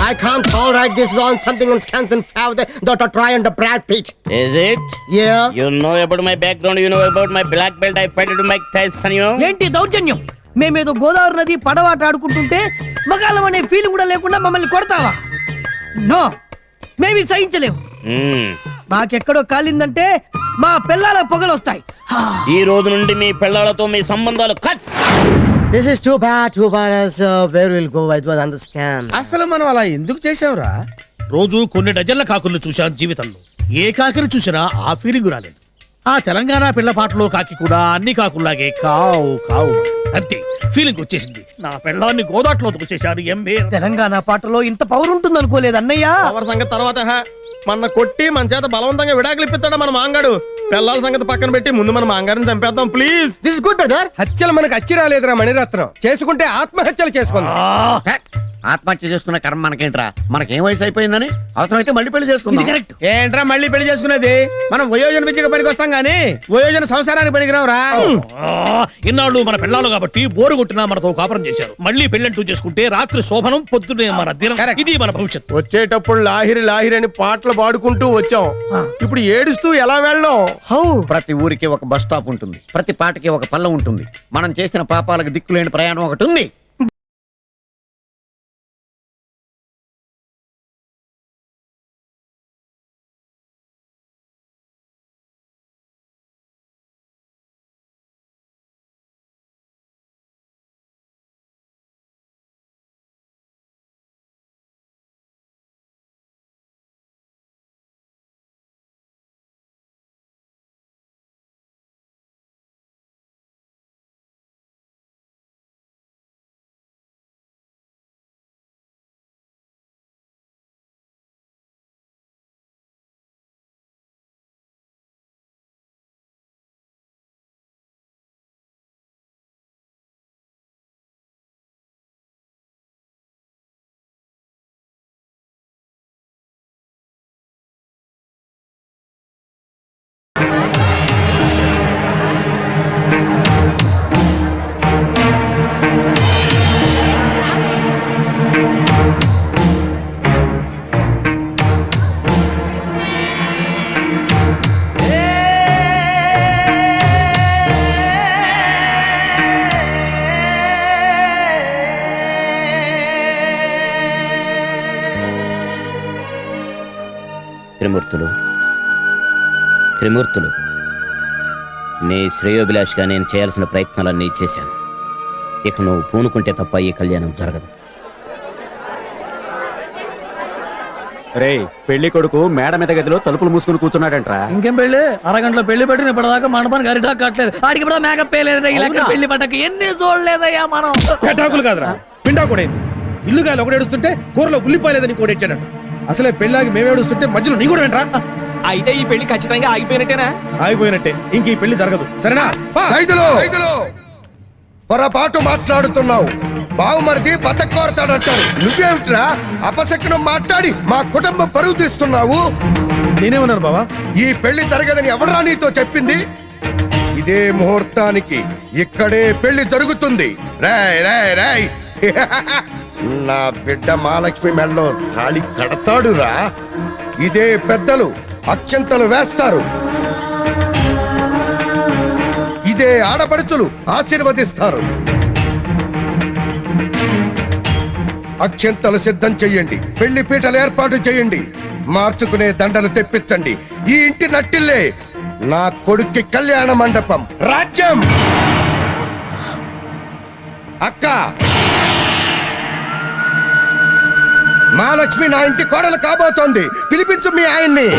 I can't tolerate this on something on scans and have the Dr. Troy and the Brad Pitt. Is it? Yeah. You know about my background, you know about my black belt. I fight to Mike Tyson, you know? ఏంటి దౌర్జన్యం? మేమేదో గోదావరి నది పడవాట ఆడుకుంటుంటే మగాళ్ళం అనే feeling కూడా లేకుండా మమ్మల్ని కొడతావా? No, మేమి సహించలేము. మాకెక్కడో కాలిందంటే మా పిల్లల పొగలు వస్తాయి. ఈ రోజు నుండి మీ పిల్లలతో మీ సంబంధాలు cut. This is too bad. Where we'll go, I don't understand. అసలు మనం అలా ఎందుకు చేసావురా? రోజు కొన్ని డజన్ల కాకుల్ని చూశాను జీవితంలో. ఏ కాకిని చూసినా ఆ ఫీలింగ్ రాలేదు. ఆ తెలంగాణ పిల్ల పాటలో కాకి కూడా అన్ని కాకుల్లాగే కావు కావు అంతే ఫీలింగ్ వచ్చేసింది. నా పిల్లాన్ని గోదాట్లో తోసేశారు. తెలంగాణ పాటలో ఇంత పవర్ ఉంటుంది అనుకోలేదు అన్నయ్య. పవర్ సంగతి తర్వాత మన కొట్టి మన చేత బలవంతంగా విడాకులు ఇప్పిస్తాడు మన మాంగాడు. పిల్లల సంగతి పక్కన పెట్టి ముందు మన మాంగారిని చంపేద్దాం please. This is good, brother. హత్యలు మనకు అచ్చి రాలేదురా మణిరత్నం. చేసుకుంటే ఆత్మహత్యలు చేసుకుందాం. ఆత్మహత్య చేసుకున్న కర్మ మనకేంట్రా? మనకేం వయసు అయిపోయిందని అవసరమైతే మళ్ళీ పెళ్లి చేసుకుందాం. కరెక్ట్. ఏంట్రా మళ్ళీ పెళ్లి చేసుకునేది? మనం వయోజన విద్యకు పనికి వస్తాం గానీ వయోజన సంసారానికి పనికిరాం రా. ఇన్నాళ్ళు మన పిల్లలు కాబట్టి బోరు కొట్టినా మనతో కాపురం చేశారు. మళ్ళీ పెళ్ళంటూ చేసుకుంటే రాత్రి శోభనం, పొద్దునే మన దినం. ఇది మన భవిష్యత్తు. వచ్చేటప్పుడు లాహిరి లాహిరి అని పాటలు పాడుకుంటూ వచ్చాం. ఇప్పుడు ఏడుస్తూ ఎలా వెళ్ళాం? ప్రతి ఊరికి ఒక బస్ స్టాప్ ఉంటుంది, ప్రతి పాటకి ఒక పల్ల ఉంటుంది. మనం చేసిన పాపాలకు దిక్కులేని ప్రయాణం ఒకటి ఉంది. త్రిమూర్తులు, నీ శ్రేయోభిలాష్గా నేను చేయాల్సిన ప్రయత్నాలన్నీ చేశాను. ఇక నువ్వు పూనుకుంటే తప్ప ఈ కళ్యాణం జరగదు. రే, పెళ్లి కొడుకు మేడ మీద గదిలో తలుపులు మూసుకుని కూర్చున్నాడంట్రా. ఇంకేం పెళ్లి? అరగంటలో పెళ్లి పెట్టిన ఇప్పటిదాకా మండపానికి అరిటా కట్టలేదు. ఆడికి ఇప్పుడు మేకప్ వేయలేదు. పెళ్లి పట్టక ఎన్ని చూడలేదయ్యా మనం. పెటాకులు కాదురా, పిండాకుడైంది. ఇల్లుగాలి ఒకటి ఏడుస్తుంటే కూరలో ఉల్లిపోయలేదని కూడా ఇచ్చాడంట. అసలే పెళ్ళాగి మేము ఏడుస్తుంటే మధ్యలో నీ కూడా వెంట్రా. అయితే ఈ పెళ్లి ఖచ్చితంగా ఆగిపోయినట్టేనా? ఆగిపోయినట్టే. ఇంక ఈ పెళ్లి జరగదు. సరేనా? పొరపాటు మాట్లాడుతున్నావు. బావుమరిది బతకోరతాడంటాడు. నువ్వేమిట్రా అపశకునం మాట్లాడి మా కుటుంబం పరువు తీస్తున్నావు? నేనేమన్నాను బావా? ఈ పెళ్లి జరగదని ఎవడ్రా నీతో చెప్పింది? ఇదే ముహూర్తానికి ఇక్కడే పెళ్లి జరుగుతుంది. రాయ్ రాయ్ రాయ్, నా బిడ్డ మహాలక్ష్మి మెడలో తాళి కడతాడురా. ఇదే పెద్దలు అక్షంతలు వేస్తారు, ఇదే ఆడపడుచులు ఆశీర్వదిస్తారు. అక్షంతలు సిద్ధం చెయ్యండి, పెళ్లి పీటలు ఏర్పాటు చేయండి, మార్చుకునే దండలు తెప్పించండి. ఈ ఇంటి నట్టిల్లే నా కొడుక్కి కళ్యాణ మండపం, రాజ్యం. అక్క, మహాలక్ష్మి నా ఇంటి కోడలు కాబోతోంది, పిలిపించు మీ ఆయన్ని.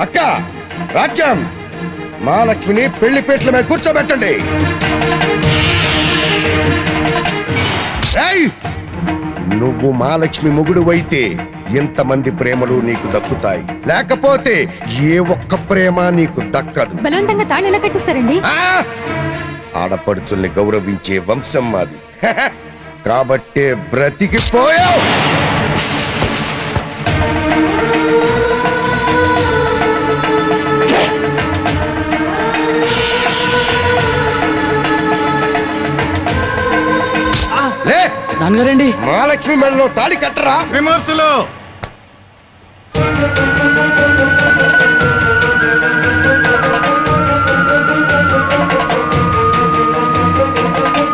అక్క, రాజ్యం, మహాలక్ష్మిని పెళ్లి పీటల మీద కూర్చోబెట్టండి. నువ్వు మహాలక్ష్మి మొగుడు అయితే ఎంతమంది ప్రేమలు నీకు దక్కుతాయి, లేకపోతే ఏ ఒక్క ప్రేమ నీకు దక్కదు. బలవంతంగా తాళి ఎలా కట్టిస్తారండి? ఆడపడుచుల్ని గౌరవించే వంశం మాది. కాబట్టే బ్రతికిపోయావు. నాన్నగారండి, మహాలక్ష్మి మెడలో తాళి కట్టరా. త్రిమూర్తులు,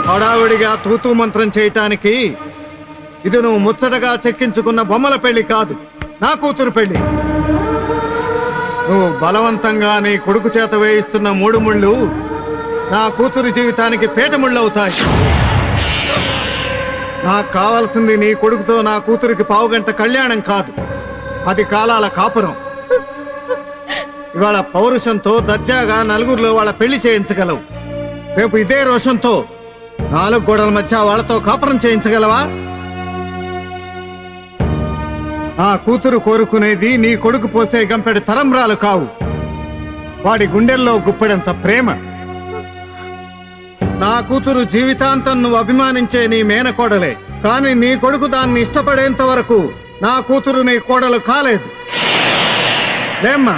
హడావుడిగా తూతూ మంత్రం చేయటానికి ఇది నువ్వు ముచ్చటగా చెక్కించుకున్న బొమ్మల పెళ్లి కాదు, నా కూతురు పెళ్లి. నువ్వు బలవంతంగా నీ కొడుకు చేత వేయిస్తున్న 3 ముళ్ళు నా కూతురు జీవితానికి పీట ముళ్ళు అవుతాయి. నాకు కావాల్సింది నీ కొడుకుతో నా కూతురికి పావుగంట కళ్యాణం కాదు, 10 కాలాల కాపురం. ఇవాళ పౌరుషంతో దర్జాగా నలుగురిలో వాళ్ళ పెళ్లి చేయించగలవు. రేపు ఇదే రోషంతో 4 గోడల మధ్య వాళ్ళతో కాపురం చేయించగలవా? నా కూతురు కోరుకునేది నీ కొడుకు పోసే గంపెడు తరంబ్రాలు కావు, వాడి గుండెల్లో గుప్పెడంత ప్రేమ. నా కూతురు జీవితాంతం నువ్వు అభిమానించే నీ మేనకోడలే, కానీ నీ కొడుకు దాన్ని ఇష్టపడేంత వరకు నా కూతురు నీ కోడలు కాలేదు. లేమ్మా.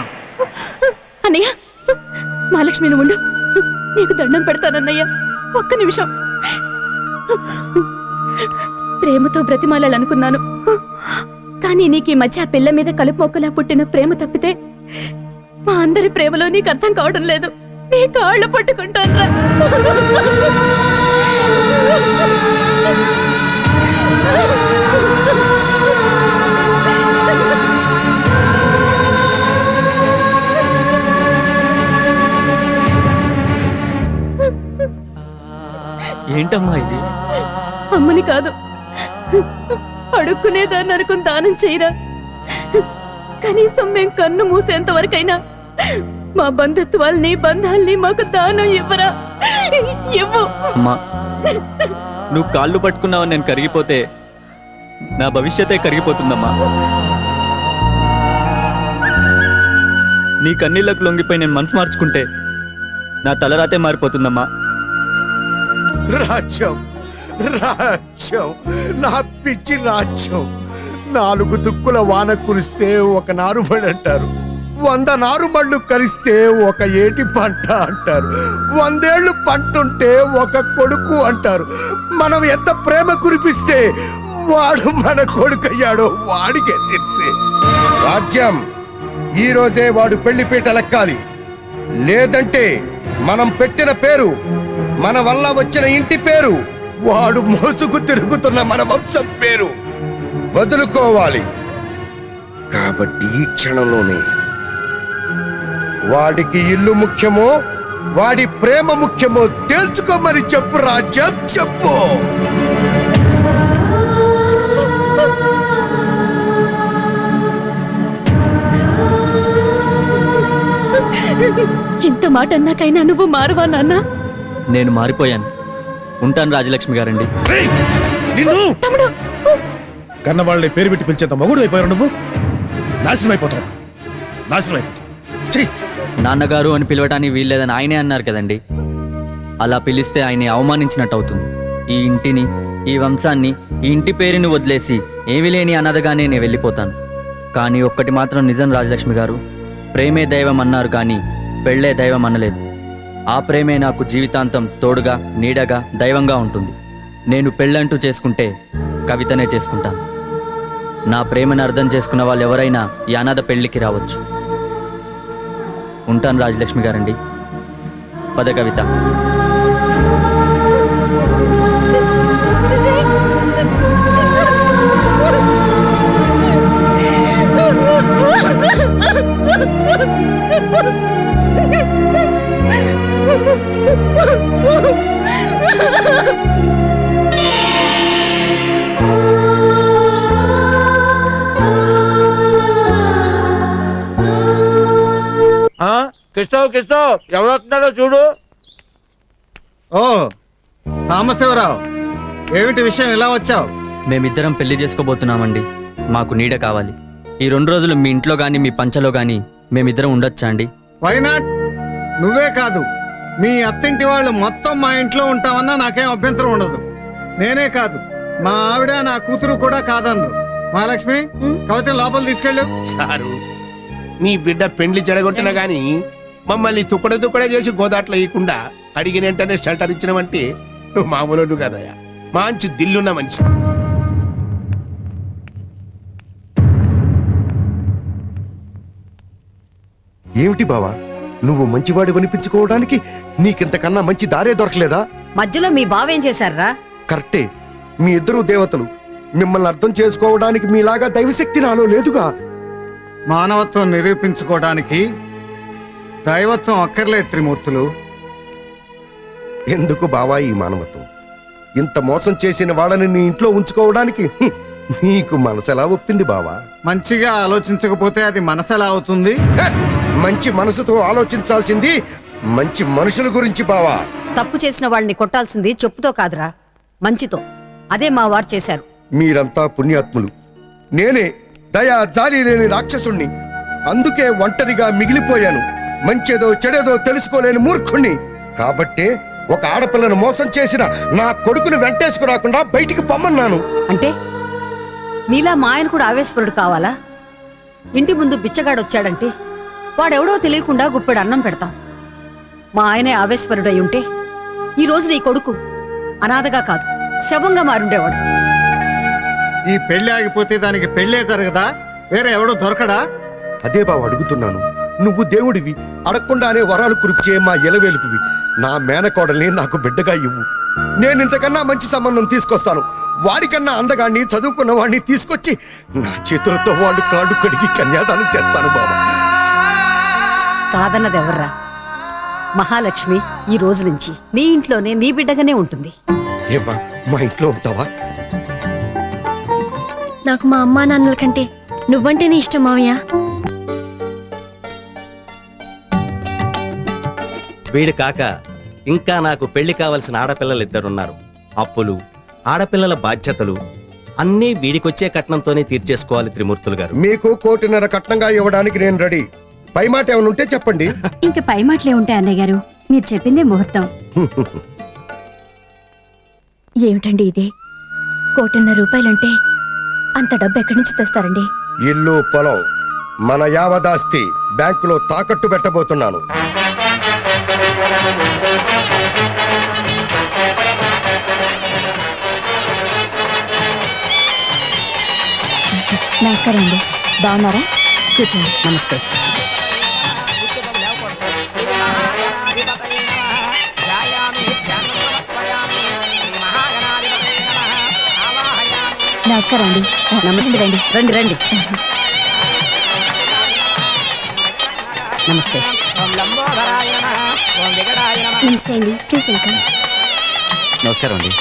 అన్నయ్య, మహాలక్ష్మిని ఉండు, నీకు దండం పెడతానన్నయ్య, ఒక్క నిమిషం. ప్రేమతో బ్రతిమాలాలనుకున్నాను, కానీ నీకు ఈ మధ్య ఆ పిల్ల మీద కలుపు మొక్కలా పుట్టిన ప్రేమ తప్పితే మా అందరి ప్రేమలో నీకు అర్థం కావడం లేదు. నీ కాళ్ళు పట్టుకుంటాను. ఏంటమ్మా ఇది? అమ్మని కాదు, అడుక్కునేదాన్ని అనుకుని దానం చేయరా. కనీసం మేం కన్ను మూసేంత వరకైనా మా బంధుత్వాల్ని బంధాల్ని మాకు దానం ఇవ్వరా. ఇవ్వు. అమ్మా, నువ్వు కాళ్ళు పట్టుకున్నావు నేను కరిగిపోతే నా భవిష్యతే కరిగిపోతుందమ్మా. నీ కన్నీళ్లకు లొంగిపోయి నేను మనసు మార్చుకుంటే నా తలరాతే మారిపోతుందమ్మా. రాజ్యం, రాజ్యం, నా పిచ్చి రాజ్యం. 4 దుక్కుల వాన కురిస్తే ఒక నారుబడి అంటారు, 100 నారుబళ్ళు కలిస్తే ఒక ఏటి పంట అంటారు, 100 ఏళ్ళు పంటుంటే ఒక కొడుకు అంటారు. మనం ఎంత ప్రేమ కురిపిస్తే వాడు మన కొడుకు అయ్యాడో వాడికే తెలిసే. రాజ్యం, ఈ రోజే వాడు పెళ్లి పీట లెక్కాలి, లేదంటే మనం పెట్టిన పేరు, మన వల్ల వచ్చిన ఇంటి పేరు, వాడు మోసుకు తిరుగుతున్న మన వంశం పేరు వదులుకోవాలి. కాబట్టి ఈ క్షణంలోనే వాడికి ఇల్లు ముఖ్యమో వాడి ప్రేమ ముఖ్యమో తెలుసుకోమని చెప్పు రాజ్యం, చెప్పు. ఇంత మాట అన్నాకైనా నువ్వు మారవా నాన్న? నేను మారిపోయాను. ఉంటాను రాజలక్ష్మి గారండి. తమ్ముడు, కన్న వాళ్ళని పేరు పెట్టి పిలిచేంత మగుడు అయిపోయారు నువ్వు. నాశనం అయిపోతావు, నాశనం అయిపోతావు. నాన్నగారు అని పిలవటానికి వీల్లేదని ఆయనే అన్నారు కదండి. అలా పిలిస్తే ఆయన్ని అవమానించినట్టు అవుతుంది. ఈ ఇంటిని, ఈ వంశాన్ని, ఈ ఇంటి పేరుని వదిలేసి ఏమీ లేని అనాథగానే నేను వెళ్ళిపోతాను. కానీ ఒక్కటి మాత్రం నిజం రాజలక్ష్మి గారు, ప్రేమే దైవం అన్నారు కానీ పెళ్ళే దైవం అనలేదు. ఆ ప్రేమే నాకు జీవితాంతం తోడుగా నీడగా దైవంగా ఉంటుంది. నేను పెళ్ళంటూ చేసుకుంటే కవితనే చేసుకుంటాను. నా ప్రేమను అర్థం చేసుకున్న వాళ్ళు ఎవరైనా ఈ అనాథ పెళ్లికి రావచ్చు. ఉంటాను రాజలక్ష్మి గారండి. పద కవిత. కృష్ణ ఎవరు వస్తున్నాడో చూడు. ఓ రామశివరావు, ఏమిటి విషయం ఇలా వచ్చావు? మేమిద్దరం పెళ్లి చేసుకోబోతున్నామండి. మాకు నీడ కావాలి. ఈ 2 రోజులు మీ ఇంట్లో గాని మీ పంచలో గాని మేమిద్దరం ఉండొచ్చా అండి? వైనాట్? నువ్వే కాదు, మీ అత్తింటి వాళ్ళు మొత్తం మా ఇంట్లో ఉంటామన్నా నాకేం అభ్యంతరం ఉండదు. నేనే కాదు, మా ఆవిడ నా కూతురు కూడా కాదన్నారు. మహాలక్ష్మి, కవిత లోపల తీసుకెళ్ళు. సారు, మీ బిడ్డ పెండ్లి జరగొట్టినా గాని మమ్మల్ని తుక్కడే చేసి గోదాట్లో ఇయకుండా అడిగిన వెంటనే షెల్టర్ ఇచ్చినవంటే నువ్వు మామూలు కదయ్యా. మంచి దిల్లున్న మనిషి. ఏమిటి బావా, నువ్వు మంచివాడి వినిపించుకోవడానికి నీకింతకన్నా మంచి దారే దొరకలేదా? మధ్యలో మీ బావేం చేశారా? కరెక్టే, మీ ఇద్దరు దేవతలు. మిమ్మల్ని అర్థం చేసుకోవడానికి మీలాగా దైవశక్తి నాలో లేదుగా. మానవత్వం నిరూపించుకోవడానికి దైవత్వం అక్కర్లేదు త్రిమూర్తులు. ఎందుకు బావా ఈ మానవత్వం? ఇంత మోసం చేసిన వాళ్ళని నీ ఇంట్లో ఉంచుకోవడానికి నీకు మనసెలా ఒప్పింది బావా? మంచిగా ఆలోచించకపోతే అది మనసెలా అవుతుంది? మంచి మనసుతో ఆలోచించాల్సింది మంచి మనుషుల గురించి బావా. తప్పు చేసిన వాళ్ళని కొట్టాల్సింది చెప్పుతో కాదురా, మంచితో. అదే మా వారు చేశారు. మీరంతా పుణ్యాత్ములు. నేనే దయా జాలి లేని రాక్షసుణ్ణి. అందుకే ఒంటరిగా మిగిలిపోయాను. మంచేదో చెడేదో తెలుసుకోలేని మూర్ఖుణ్ణి. కాబట్టే ఒక ఆడపిల్లను మోసం చేసిన నా కొడుకును వెంటేసుకురాకుండా బయటికి పొమ్మన్నాను. అంటే నీలా మా ఆయన కూడా ఆవేశపరుడు కావాలా? ఇంటి ముందు బిచ్చగాడొచ్చాడంటే వాడెవడో తెలియకుండా గుప్పెడు అన్నం పెడతాం. మా ఆయనే ఆవేశపరుడై ఉంటే ఈ రోజు నీ కొడుకు అనాథగా కాదు, శవంగా మారుండేవాడు. ఈ పెళ్లి ఆగిపోతే దానికి పెళ్లే జరగదా? వేరే ఎవడో దొరకడా? అదే బావ అడుగుతున్నాను. నువ్వు దేవుడివి, అడగకుండానే వరాలు కురిపించే మా ఎలవేలుకువి. నా మేనకోడల్ని నాకు బిడ్డగా ఇవ్వు. నేను ఇంతకన్నా మంచి సంబంధం తీసుకొస్తాను. వాడికన్నా అందగాన్ని చదువుకున్న వాడిని తీసుకొచ్చి నా చేతులతో వాళ్ళు కాడు కడిగి కన్యాదానం చేస్తాను బాబా. కాదన్నది ఎవర్రా? మహాలక్ష్మి ఈ రోజు నుంచి నీ ఇంట్లోనే నీ బిడ్డగానే ఉంటుంది. ఏమా, మా ఇంట్లో ఉంటావా? నాకు మా అమ్మా నాన్నల కంటే నువ్వంటేనే ఇష్టం మావయ్య. వీడు కాక ఇంకా నాకు పెళ్లి కావలసిన ఆడపిల్లలు ఇద్దరున్నారు. అప్పులు, ఆడపిల్లల బాధ్యతలు అన్నీ వీడికొచ్చే కట్నంతోనే తీర్చేసుకోవాలి త్రిమూర్తులు గారు. మీకు 1.5 కట్నంగా ఇవ్వడానికి నేను రెడీ. పై మాట ఏమైనా ఉంటే చెప్పండి. ఇంక పై మాటలే ఉంటాయి అన్నయ్య గారు, మీరు చెప్పిందే ముహూర్తం. ఏమిటండి ఇది? 1.5 రూపాయలంటే అంత డబ్బు ఎక్కడి నుంచి తెస్తారండి? ఇల్లు పొలం మన యావదాస్తి బ్యాంకులో తాకట్టు పెట్టబోతున్నాను. నమస్కారం అండి, బాగున్నారా? కూర్చోండి. నమస్తే. నమస్కారం అండి. నమస్తే. రండి రండి రండి. నమస్తే. నమస్తే అండి, ప్లీజ్ వెల్కమ్. నమస్కారం అండి.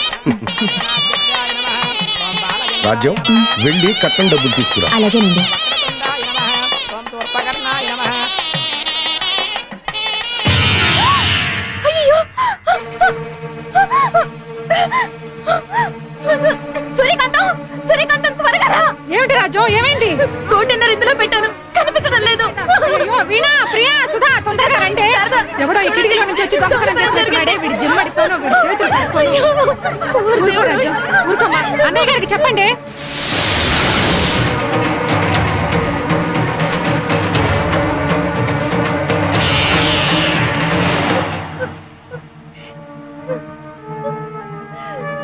రాజ్యం, వెళ్ళి కట్నం డబ్బులు తీసుకురా. అలాగేనండి. సూర్యకాంతం, సూర్యకాంతం త్వరగా రా. ఏమిటి రాజు, ఏమైంది? 1.5 ఇందులో పెట్టాను, కనిపించడం లేదు. అయ్యో, వీణా, ప్రియా, సుధా, తొందరగా రండి. ఎవడో ఈ కిటికీలో నుంచి వచ్చి దొంగతనం చేసినట్టున్నాడే. వీడి జిమ్మడిపోను, వీడి చేతులు పట్టుకోను. ఊరుకో రాజు, ఊరుకోమ్మా. అన్నయ్య గారికి చెప్పండి.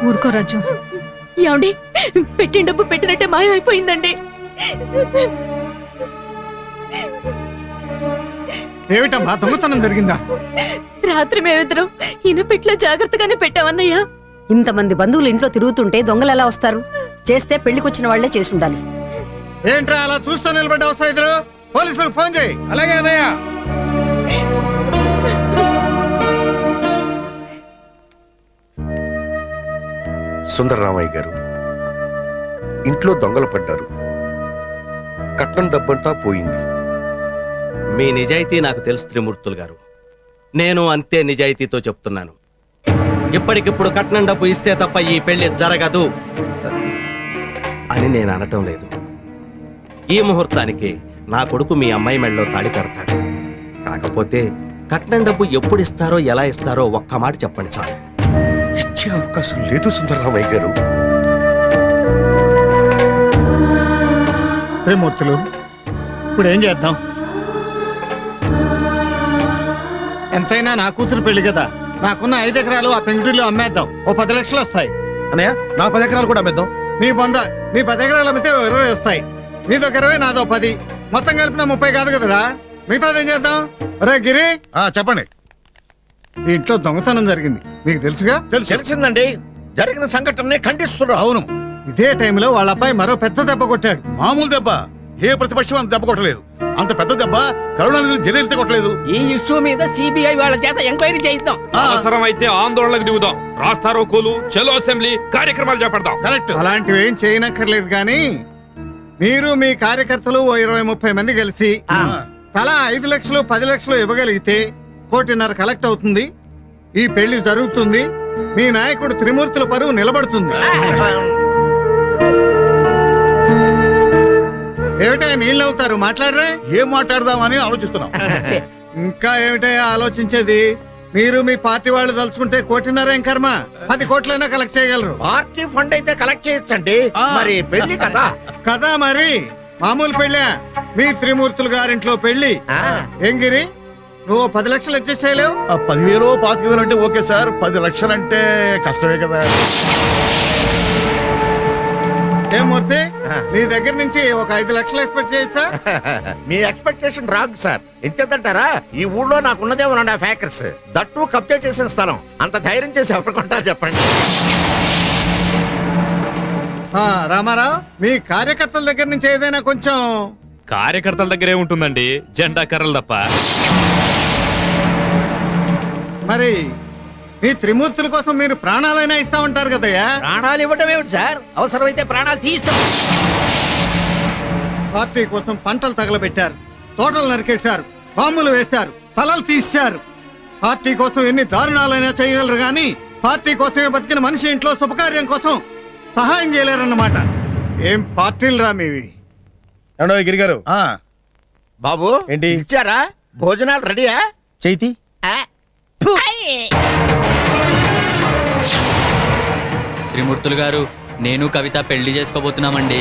ఊరుకో రాజు. ఏమండి, పెట్టిన డబ్బు పెట్టినట్టే మాయమైపోయిందండి. ఏమిటమ్మా, దొంగతనం జరిగిందా? రాత్రి మేమిద్దరం ఇనపెట్లో జాగ్రత్తగానే పెట్టామన్నయ్య. ఇంతమంది బంధువులు ఇంట్లో తిరుగుతుంటే దొంగలు ఎలా వస్తారు? చేస్తే పెళ్లికొచ్చిన వాళ్లే చేసి ఉండాలి. ఏంట్రా అలా చూస్తూ నిలబడ్డావు? సైదులు, పోలీసులకు ఫోన్ చేయి. అలాగే అన్నయ్య. సుందరరామయ్య గారు, ఇంట్లో దొంగలు పడ్డారు. కట్నం డబ్బంతా పోయింది. మీ నిజాయితీ నాకు తెలుసు త్రిమూర్తులు గారు. నేను అంతే నిజాయితీతో చెప్తున్నాను. ఇప్పటికిప్పుడు కట్నం డబ్బు ఇస్తే తప్ప ఈ పెళ్లి జరగదు అని నేను అనటం లేదు. ఈ ముహూర్తానికి నా కొడుకు మీ అమ్మాయి మెడలో తాళి కడతాడు. కాకపోతే కట్నం డబ్బు ఎప్పుడు ఇస్తారో ఎలా ఇస్తారో ఒక్క మాట చెప్పండి చాలు. ఇచ్చే అవకాశం లేదు సుందరరామయ్య గారు. త్రిమూర్తులు, ఇప్పుడు ఏం చేద్దాం? ఎంతైనా నా కూతురు పెళ్లి కదా. నాకున్న 5 ఎకరాలు ఆ పెంకుటిలో అమ్మేద్దాం. ఓ 10 లక్షలు వస్తాయి. అన్నయ్య, నా 10 ఎకరాలు కూడా అమ్మేద్దాం. నీ బొంద, నీ 10 ఎకరాలు అమ్మితే 20 వస్తాయి. నీదొక 20, నాదో 10, మొత్తం కలిపిన 30 కాదు కదరా. మిగతాది ఏం చేద్దాం? రే గిరి, చెప్పండి. ఈ ఇంట్లో దొంగతనం జరిగింది, మీకు తెలుసుగా? తెలిసిందండి. జరిగిన సంఘటనని ఖండిస్తున్నారు. అవును, ఇదే టైంలో వాళ్ళ అబ్బాయి మరో పెద్ద దెబ్బ కొట్టాడు. మామూలు దెబ్బ. ఏ ప్రతిపక్షం అంత దెబ్బ కొట్టలేదు. అంత పెద్ద దెబ్బ కరుణానిధి జైలు కొట్టలేదు. ఈ ఇష్యూ మీద సిబిఐ వాళ్ళ చేత ఎంక్వైరీ చేయిద్దాం. అవసరమైతే ఆందోళనకు దిగుదాం. రాస్తారోకోలు, చలో అసెంబ్లీ కార్యక్రమాలు చేపడదాం. కరెక్ట్. అలాంటివి ఏం చేయనక్కర్లేదు కానీ మీరు మీ కార్యకర్తలు ఓ 20-30 మంది కలిసి తలా 5 లక్షలు 10 లక్షలు ఇవ్వగలిగితే 1.5 కోటి కలెక్ట్ అవుతుంది. ఈ పెళ్లి జరుగుతుంది. మీ నాయకుడు త్రిమూర్తుల పరువు నిలబడుతుంది. ఏమిటా నీళ్ళు అవుతారు? మాట్లాడరా? ఏం మాట్లాడదామని ఆలోచిస్తున్నాం. ఇంకా ఏమిటా ఆలోచించేది? మీరు మీ పార్టీ వాళ్ళు తలుచుకుంటే 1.5 కోటి ఏం కర్మ, 10 కోట్లైనా కలెక్ట్ చేయగలరు. పార్టీ ఫండ్ అయితే కలెక్ట్ చేయొచ్చండి. మరి పెళ్లి కదా. కదా మరి, మామూలు పెళ్ళా? మీ త్రిమూర్తులు గారింట్లో పెళ్లి. ఏం గిరి, నువ్వు 10 లక్షలు అడ్జస్ట్ చేయలేవు? 10,000 25,000 అంటే ఓకే సార్. 10 లక్షలు అంటే కష్టమే కదా. ఏం మూర్తి, నీ దగ్గర నుంచి ఒక 5 లక్షలు ఎక్స్పెక్ట్ చేయొచ్చా? మీ ఎక్స్పెక్టేషన్ రాంగ్ సార్. ఎంచేతంటారా, ఈ ఊళ్ళో నాకున్నదే 1.5 ఏకర్స్. దట్టు కబ్జా చేసిన స్థలం. అంత ధైర్యం చేసి ఎవరు కొంటారు చెప్పండి. రామారావు, మీ కార్యకర్తల దగ్గర నుంచి ఏదైనా కొంచెం. కార్యకర్తల దగ్గరే ఉంటుందండి, జెండా కర్రలు తప్ప. మరి మీ త్రిమూర్తుల కోసం మీరు ప్రాణాలైనా ఇస్తా ఉంటారు కదయ్యా. ప్రాణాలు ఇవ్వటం ఏమిటి సార్, అవసరమైతే ప్రాణాలు తీస్తాం. పార్టీ కోసం పంటలు తగలబెట్టారు, తోటలు నరికేశారు, బాంబులు వేశారు, తలలు తీశారు. పార్టీ కోసం ఎన్ని దారుణాలైనా చేయగలరు గాని పార్టీ కోసమే బతికిన మనిషి ఇంట్లో శుభకార్యం కోసం సహాయం చేయలేరన్నమాట. ఏం పార్టీలు రా మీవి? గిరిగారు బాబు ఏంటి ఇచ్చారా? భోజనాలు రెడీయా? చైతి త్రిమూర్తులు గారు, నేను కవిత పెళ్లి చేసుకోబోతున్నామండి.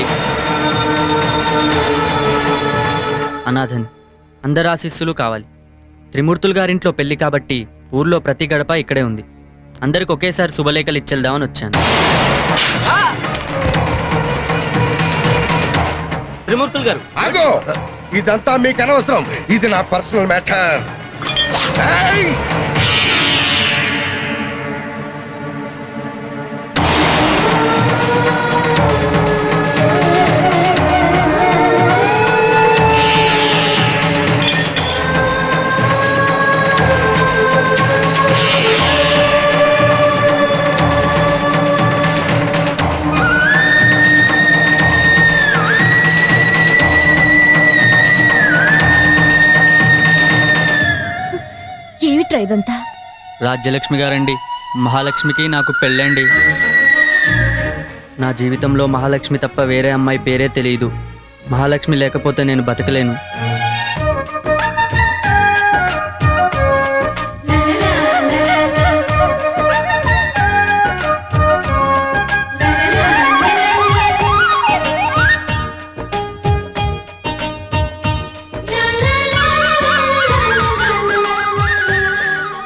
అనాథని, అందరి ఆశీస్సులు కావాలి. త్రిమూర్తులు గారింట్లో పెళ్లి కాబట్టి ఊర్లో ప్రతి గడప ఇక్కడే ఉంది. అందరికి ఒకేసారి శుభలేఖలు ఇచ్చేద్దామని వచ్చాను. త్రిమూర్తులు గారు, ఆగో, ఇదంతా మీకు అనవసరం. ఇది నా పర్సనల్ మ్యాటర్. ఏమిట్రా ఇదంతా? రాజ్యలక్ష్మి గారండి, మహాలక్ష్మికి నాకు పెళ్ళండి. నా జీవితంలో మహాలక్ష్మి తప్ప వేరే అమ్మాయి పేరే తెలియదు. మహాలక్ష్మి లేకపోతే నేను బతకలేను.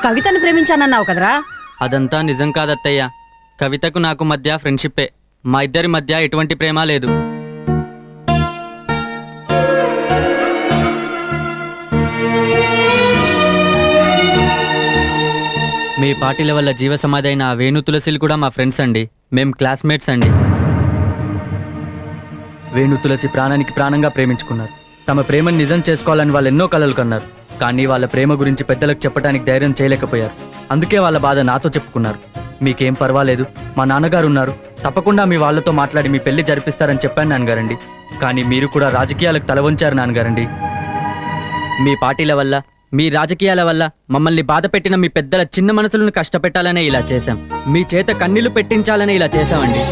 కవితను ప్రేమించానన్నావు కదరా? అదంతా నిజం కాదత్తయ్య. కవితకు నాకు మధ్య ఫ్రెండ్షిప్పే. మా ఇద్దరి మధ్య ఎటువంటి ప్రేమ లేదు. మీ పార్టీల వల్ల జీవ సమాధి అయిన వేణు తులసిలు కూడా మా ఫ్రెండ్స్ అండి. మేం క్లాస్మేట్స్ అండి. వేణు తులసి ప్రాణానికి ప్రాణంగా ప్రేమించుకున్నారు. తమ ప్రేమను నిజం చేసుకోవాలని వాళ్ళు ఎన్నో కలలు కన్నారు. కానీ వాళ్ళ ప్రేమ గురించి పెద్దలకు చెప్పడానికి ధైర్యం చేయలేకపోయారు. అందుకే వాళ్ళ బాధ నాతో చెప్పుకున్నారు. మీకేం పర్వాలేదు, మా నాన్నగారు ఉన్నారు, తప్పకుండా మీ వాళ్ళతో మాట్లాడి మీ పెళ్లి జరిపిస్తారని చెప్పాను నాన్నగారండి. కానీ మీరు కూడా రాజకీయాలకు తల వంచారు నాన్నగారండి. మీ పార్టీల వల్ల, మీ రాజకీయాల వల్ల మమ్మల్ని బాధ పెట్టిన మీ పెద్దల చిన్న మనసులను కష్టపెట్టాలనే ఇలా చేశాం. మీ చేత కన్నీళ్లు పెట్టించాలనే ఇలా చేశామండి.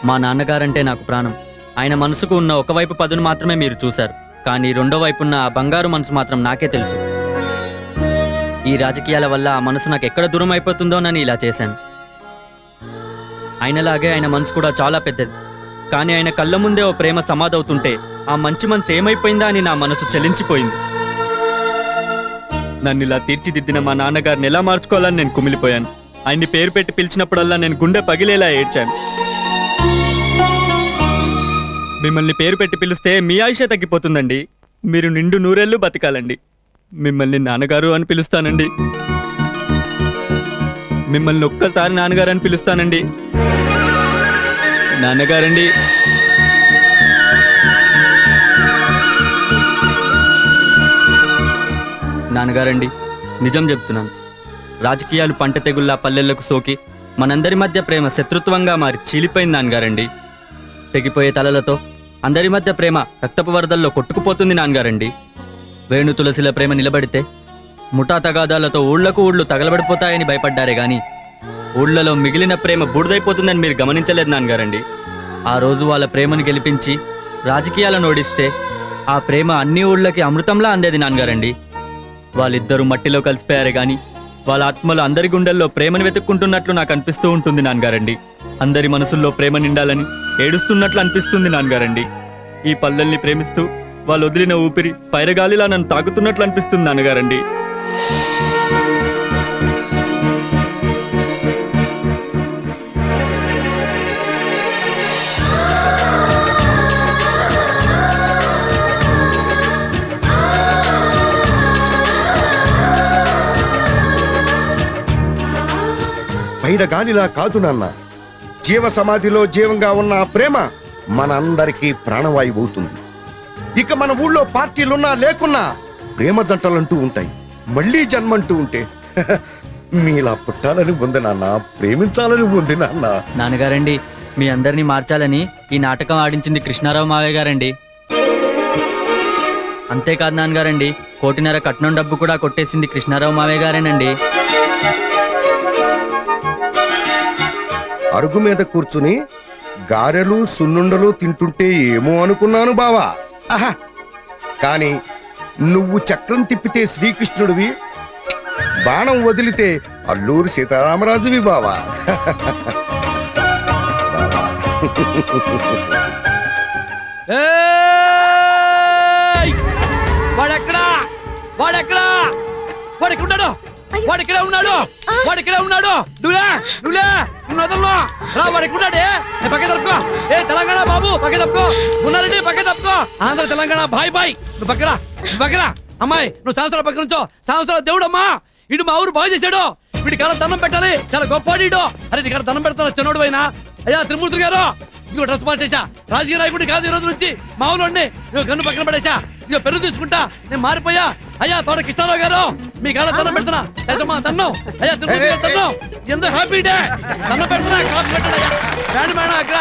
మా నాన్నగారంటే నాకు ప్రాణం. ఆయన మనసుకు ఉన్న ఒకవైపు పదును మాత్రమే మీరు చూశారు. కానీ రెండో వైపున్న ఆ బంగారు మనసు మాత్రం నాకే తెలుసు. ఈ రాజకీయాల వల్ల ఆ మనసు నాకు ఎక్కడ దూరం అయిపోతుందోనని ఇలా చేశాను. ఆయనలాగే ఆయన మనసు కూడా చాలా పెద్దది. కానీ ఆయన కళ్ళ ముందే ఓ ప్రేమ సమాధవుతుంటే ఆ మంచి మనసు ఏమైపోయిందా అని నా మనసు చలించిపోయింది. నన్ను ఇలా తీర్చిదిద్దిన మా నాన్నగారిని ఎలా మార్చుకోవాలని నేను కుమిలిపోయాను. ఆయన్ని పేరు పెట్టి పిలిచినప్పుడల్లా నేను గుండె పగిలేలా ఏడ్చాను. మిమ్మల్ని పేరు పెట్టి పిలిస్తే మీ ఆయుషే తగ్గిపోతుందండి. మీరు నిండు నూరేళ్లు బతకాలండి. మిమ్మల్ని నాన్నగారు అని పిలుస్తానండి. మిమ్మల్ని ఒక్కసారి నాన్నగారు అని పిలుస్తానండి. నాన్నగారండి. నాన్నగారండి, నిజం చెప్తున్నాను. రాజకీయాలు పంట తెగుల్లా పల్లెళ్లకు సోకి మనందరి మధ్య ప్రేమ శత్రుత్వంగా మారి చీలిపోయింది నాన్నగారండి. తెగిపోయే తలలతో అందరి మధ్య ప్రేమ రక్తపు వరదల్లో కొట్టుకుపోతుంది నాన్నగారండి. వేణు తులసిల ప్రేమ నిలబడితే ముఠా తగాదాలతో ఊళ్ళకు ఊళ్ళు తగలబడిపోతాయని భయపడ్డారే గాని ఊళ్ళలో మిగిలిన ప్రేమ బూడిదైపోతుందని మీరు గమనించలేదు నాన్నగారండి. ఆ రోజు వాళ్ళ ప్రేమను గెలిపించి రాజకీయాలను ఓడిస్తే ఆ ప్రేమ అన్ని ఊళ్ళకి అమృతంలా అందేది నాన్నగారండి. వాళ్ళిద్దరూ మట్టిలో కలిసిపోయారే గాని వాళ్ళ ఆత్మలు అందరి గుండెల్లో ప్రేమను వెతుక్కుంటున్నట్లు నాకు అనిపిస్తూ ఉంటుంది నాన్నగారండి. అందరి మనసుల్లో ప్రేమ నిండాలని ఏడుస్తున్నట్లు అనిపిస్తుంది నాన్నగారండి. ఈ పల్లెల్ని ప్రేమిస్తూ వాళ్ళు వదిలిన ఊపిరి పైరగాలిలా నన్ను తాగుతున్నట్లు అనిపిస్తుంది నాన్నగారండి. పైన గాలిలా కాదు నాన్న, జీవ సమాధిలో జీవంగా ఉన్న ఆ ప్రేమ మనందరికీ ప్రాణవాయువు అవుతుంది. ఇక మన ఊళ్ళో పార్టీలున్నా లేకున్నా ప్రేమ జంటలంటూ ఉంటాయి. మళ్ళీ జన్మంటూ ఉంటే మీలా పుట్టాలని ఉంది నాన్న, ప్రేమించాలని ఉంది నాన్న. నాన్నగారండి, మీ అందరినీ మార్చాలని ఈ నాటకం ఆడించింది కృష్ణారావు మావయ్య గారండి. అంతేకాదు నాన్నగారండి, 1.5 కోటి కట్నం డబ్బు కూడా కొట్టేసింది కృష్ణారావు మావయ్య గారేనండి. అరుగు మీద కూర్చుని గారెలు సున్నుండలు తింటుంటే ఏమో అనుకున్నాను బావా. ఆహా, కానీ నువ్వు చక్రం తిప్పితే శ్రీకృష్ణుడివి, బాణం వదిలితే అల్లూరి సీతారామరాజువి బావా. వాడెక్కడా వాడెక్కడా వాడెక్కడున్నాడు వాడిక్కడే ఉన్నాడు వాడిక్కడే ఉన్నాడు నువ్వులే నువ్వులే నువ్వు రా వాడిక్కున్నాడే పక్క తప్పుకో. ఏ తెలంగాణ బాబు పక్క తప్పుకో. ఉన్నారండి పక్క తప్పుకో. Andhra Telangana bye bye. నువ్వు పక్కరా నువ్వు పక్కరా. అమ్మాయి నువ్వు సంవత్సరాల పక్క నుంచో. సంవత్సరాల దేవుడు అమ్మా, ఇటు మా ఊరు బాగు చేశాడు. వీడి కాలం దండం పెట్టాలి, చాలా గొప్పవాడు ఇడు. అరే నీ కాలం దండం పెడతాను చిన్నోడు అయినా. అయ్యా త్రిమూర్తి గారు, ఇదిగో డ్రెస్ మార్చేసా. రాజకీయ నాయకుడి కాదు ఈ రోజు నుంచి, మా ఊళ్ళోండి. ఇదిగో గన్ను పక్కన పడేసా. ఇదిగో పెరుగు తీసుకుంటా, నేను మారిపోయా. అయ్యా తోట కృష్ణారావు గారు, మీ కాళ్ళ దండం పెడుతున్నా. శేషమ్మా తన్ను. అయ్యా తిరుమూర్తి గారు తన్ను. ఎంతో హ్యాపీ డే. దండం పెడుతున్నా, కాఫీ పెట్టండి అయ్యా. బ్యాండ్ మేడం అక్కడ.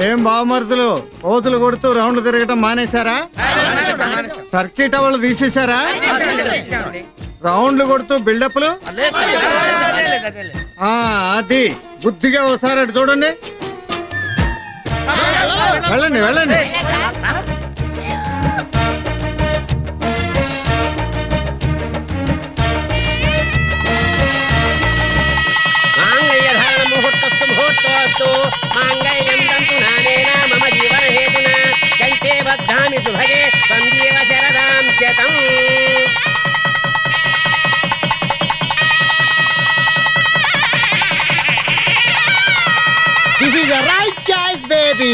ఏం బావమరుదులు, ఓతులు కొడుతూ రౌండ్లు తిరగటం మానేశారా? Turkey towel తీసేశారా? రౌండ్లు కొడుతూ బిల్డప్లు. అది బుద్ధిగా ఒకసారి అటు చూడండి. వెళ్ళండి వెళ్ళండి. ముహూర్తస్సు ముహూర్తోస్తు మాంగళ్యం తంతు నానేన మమ జీవన హేతునా బేబీ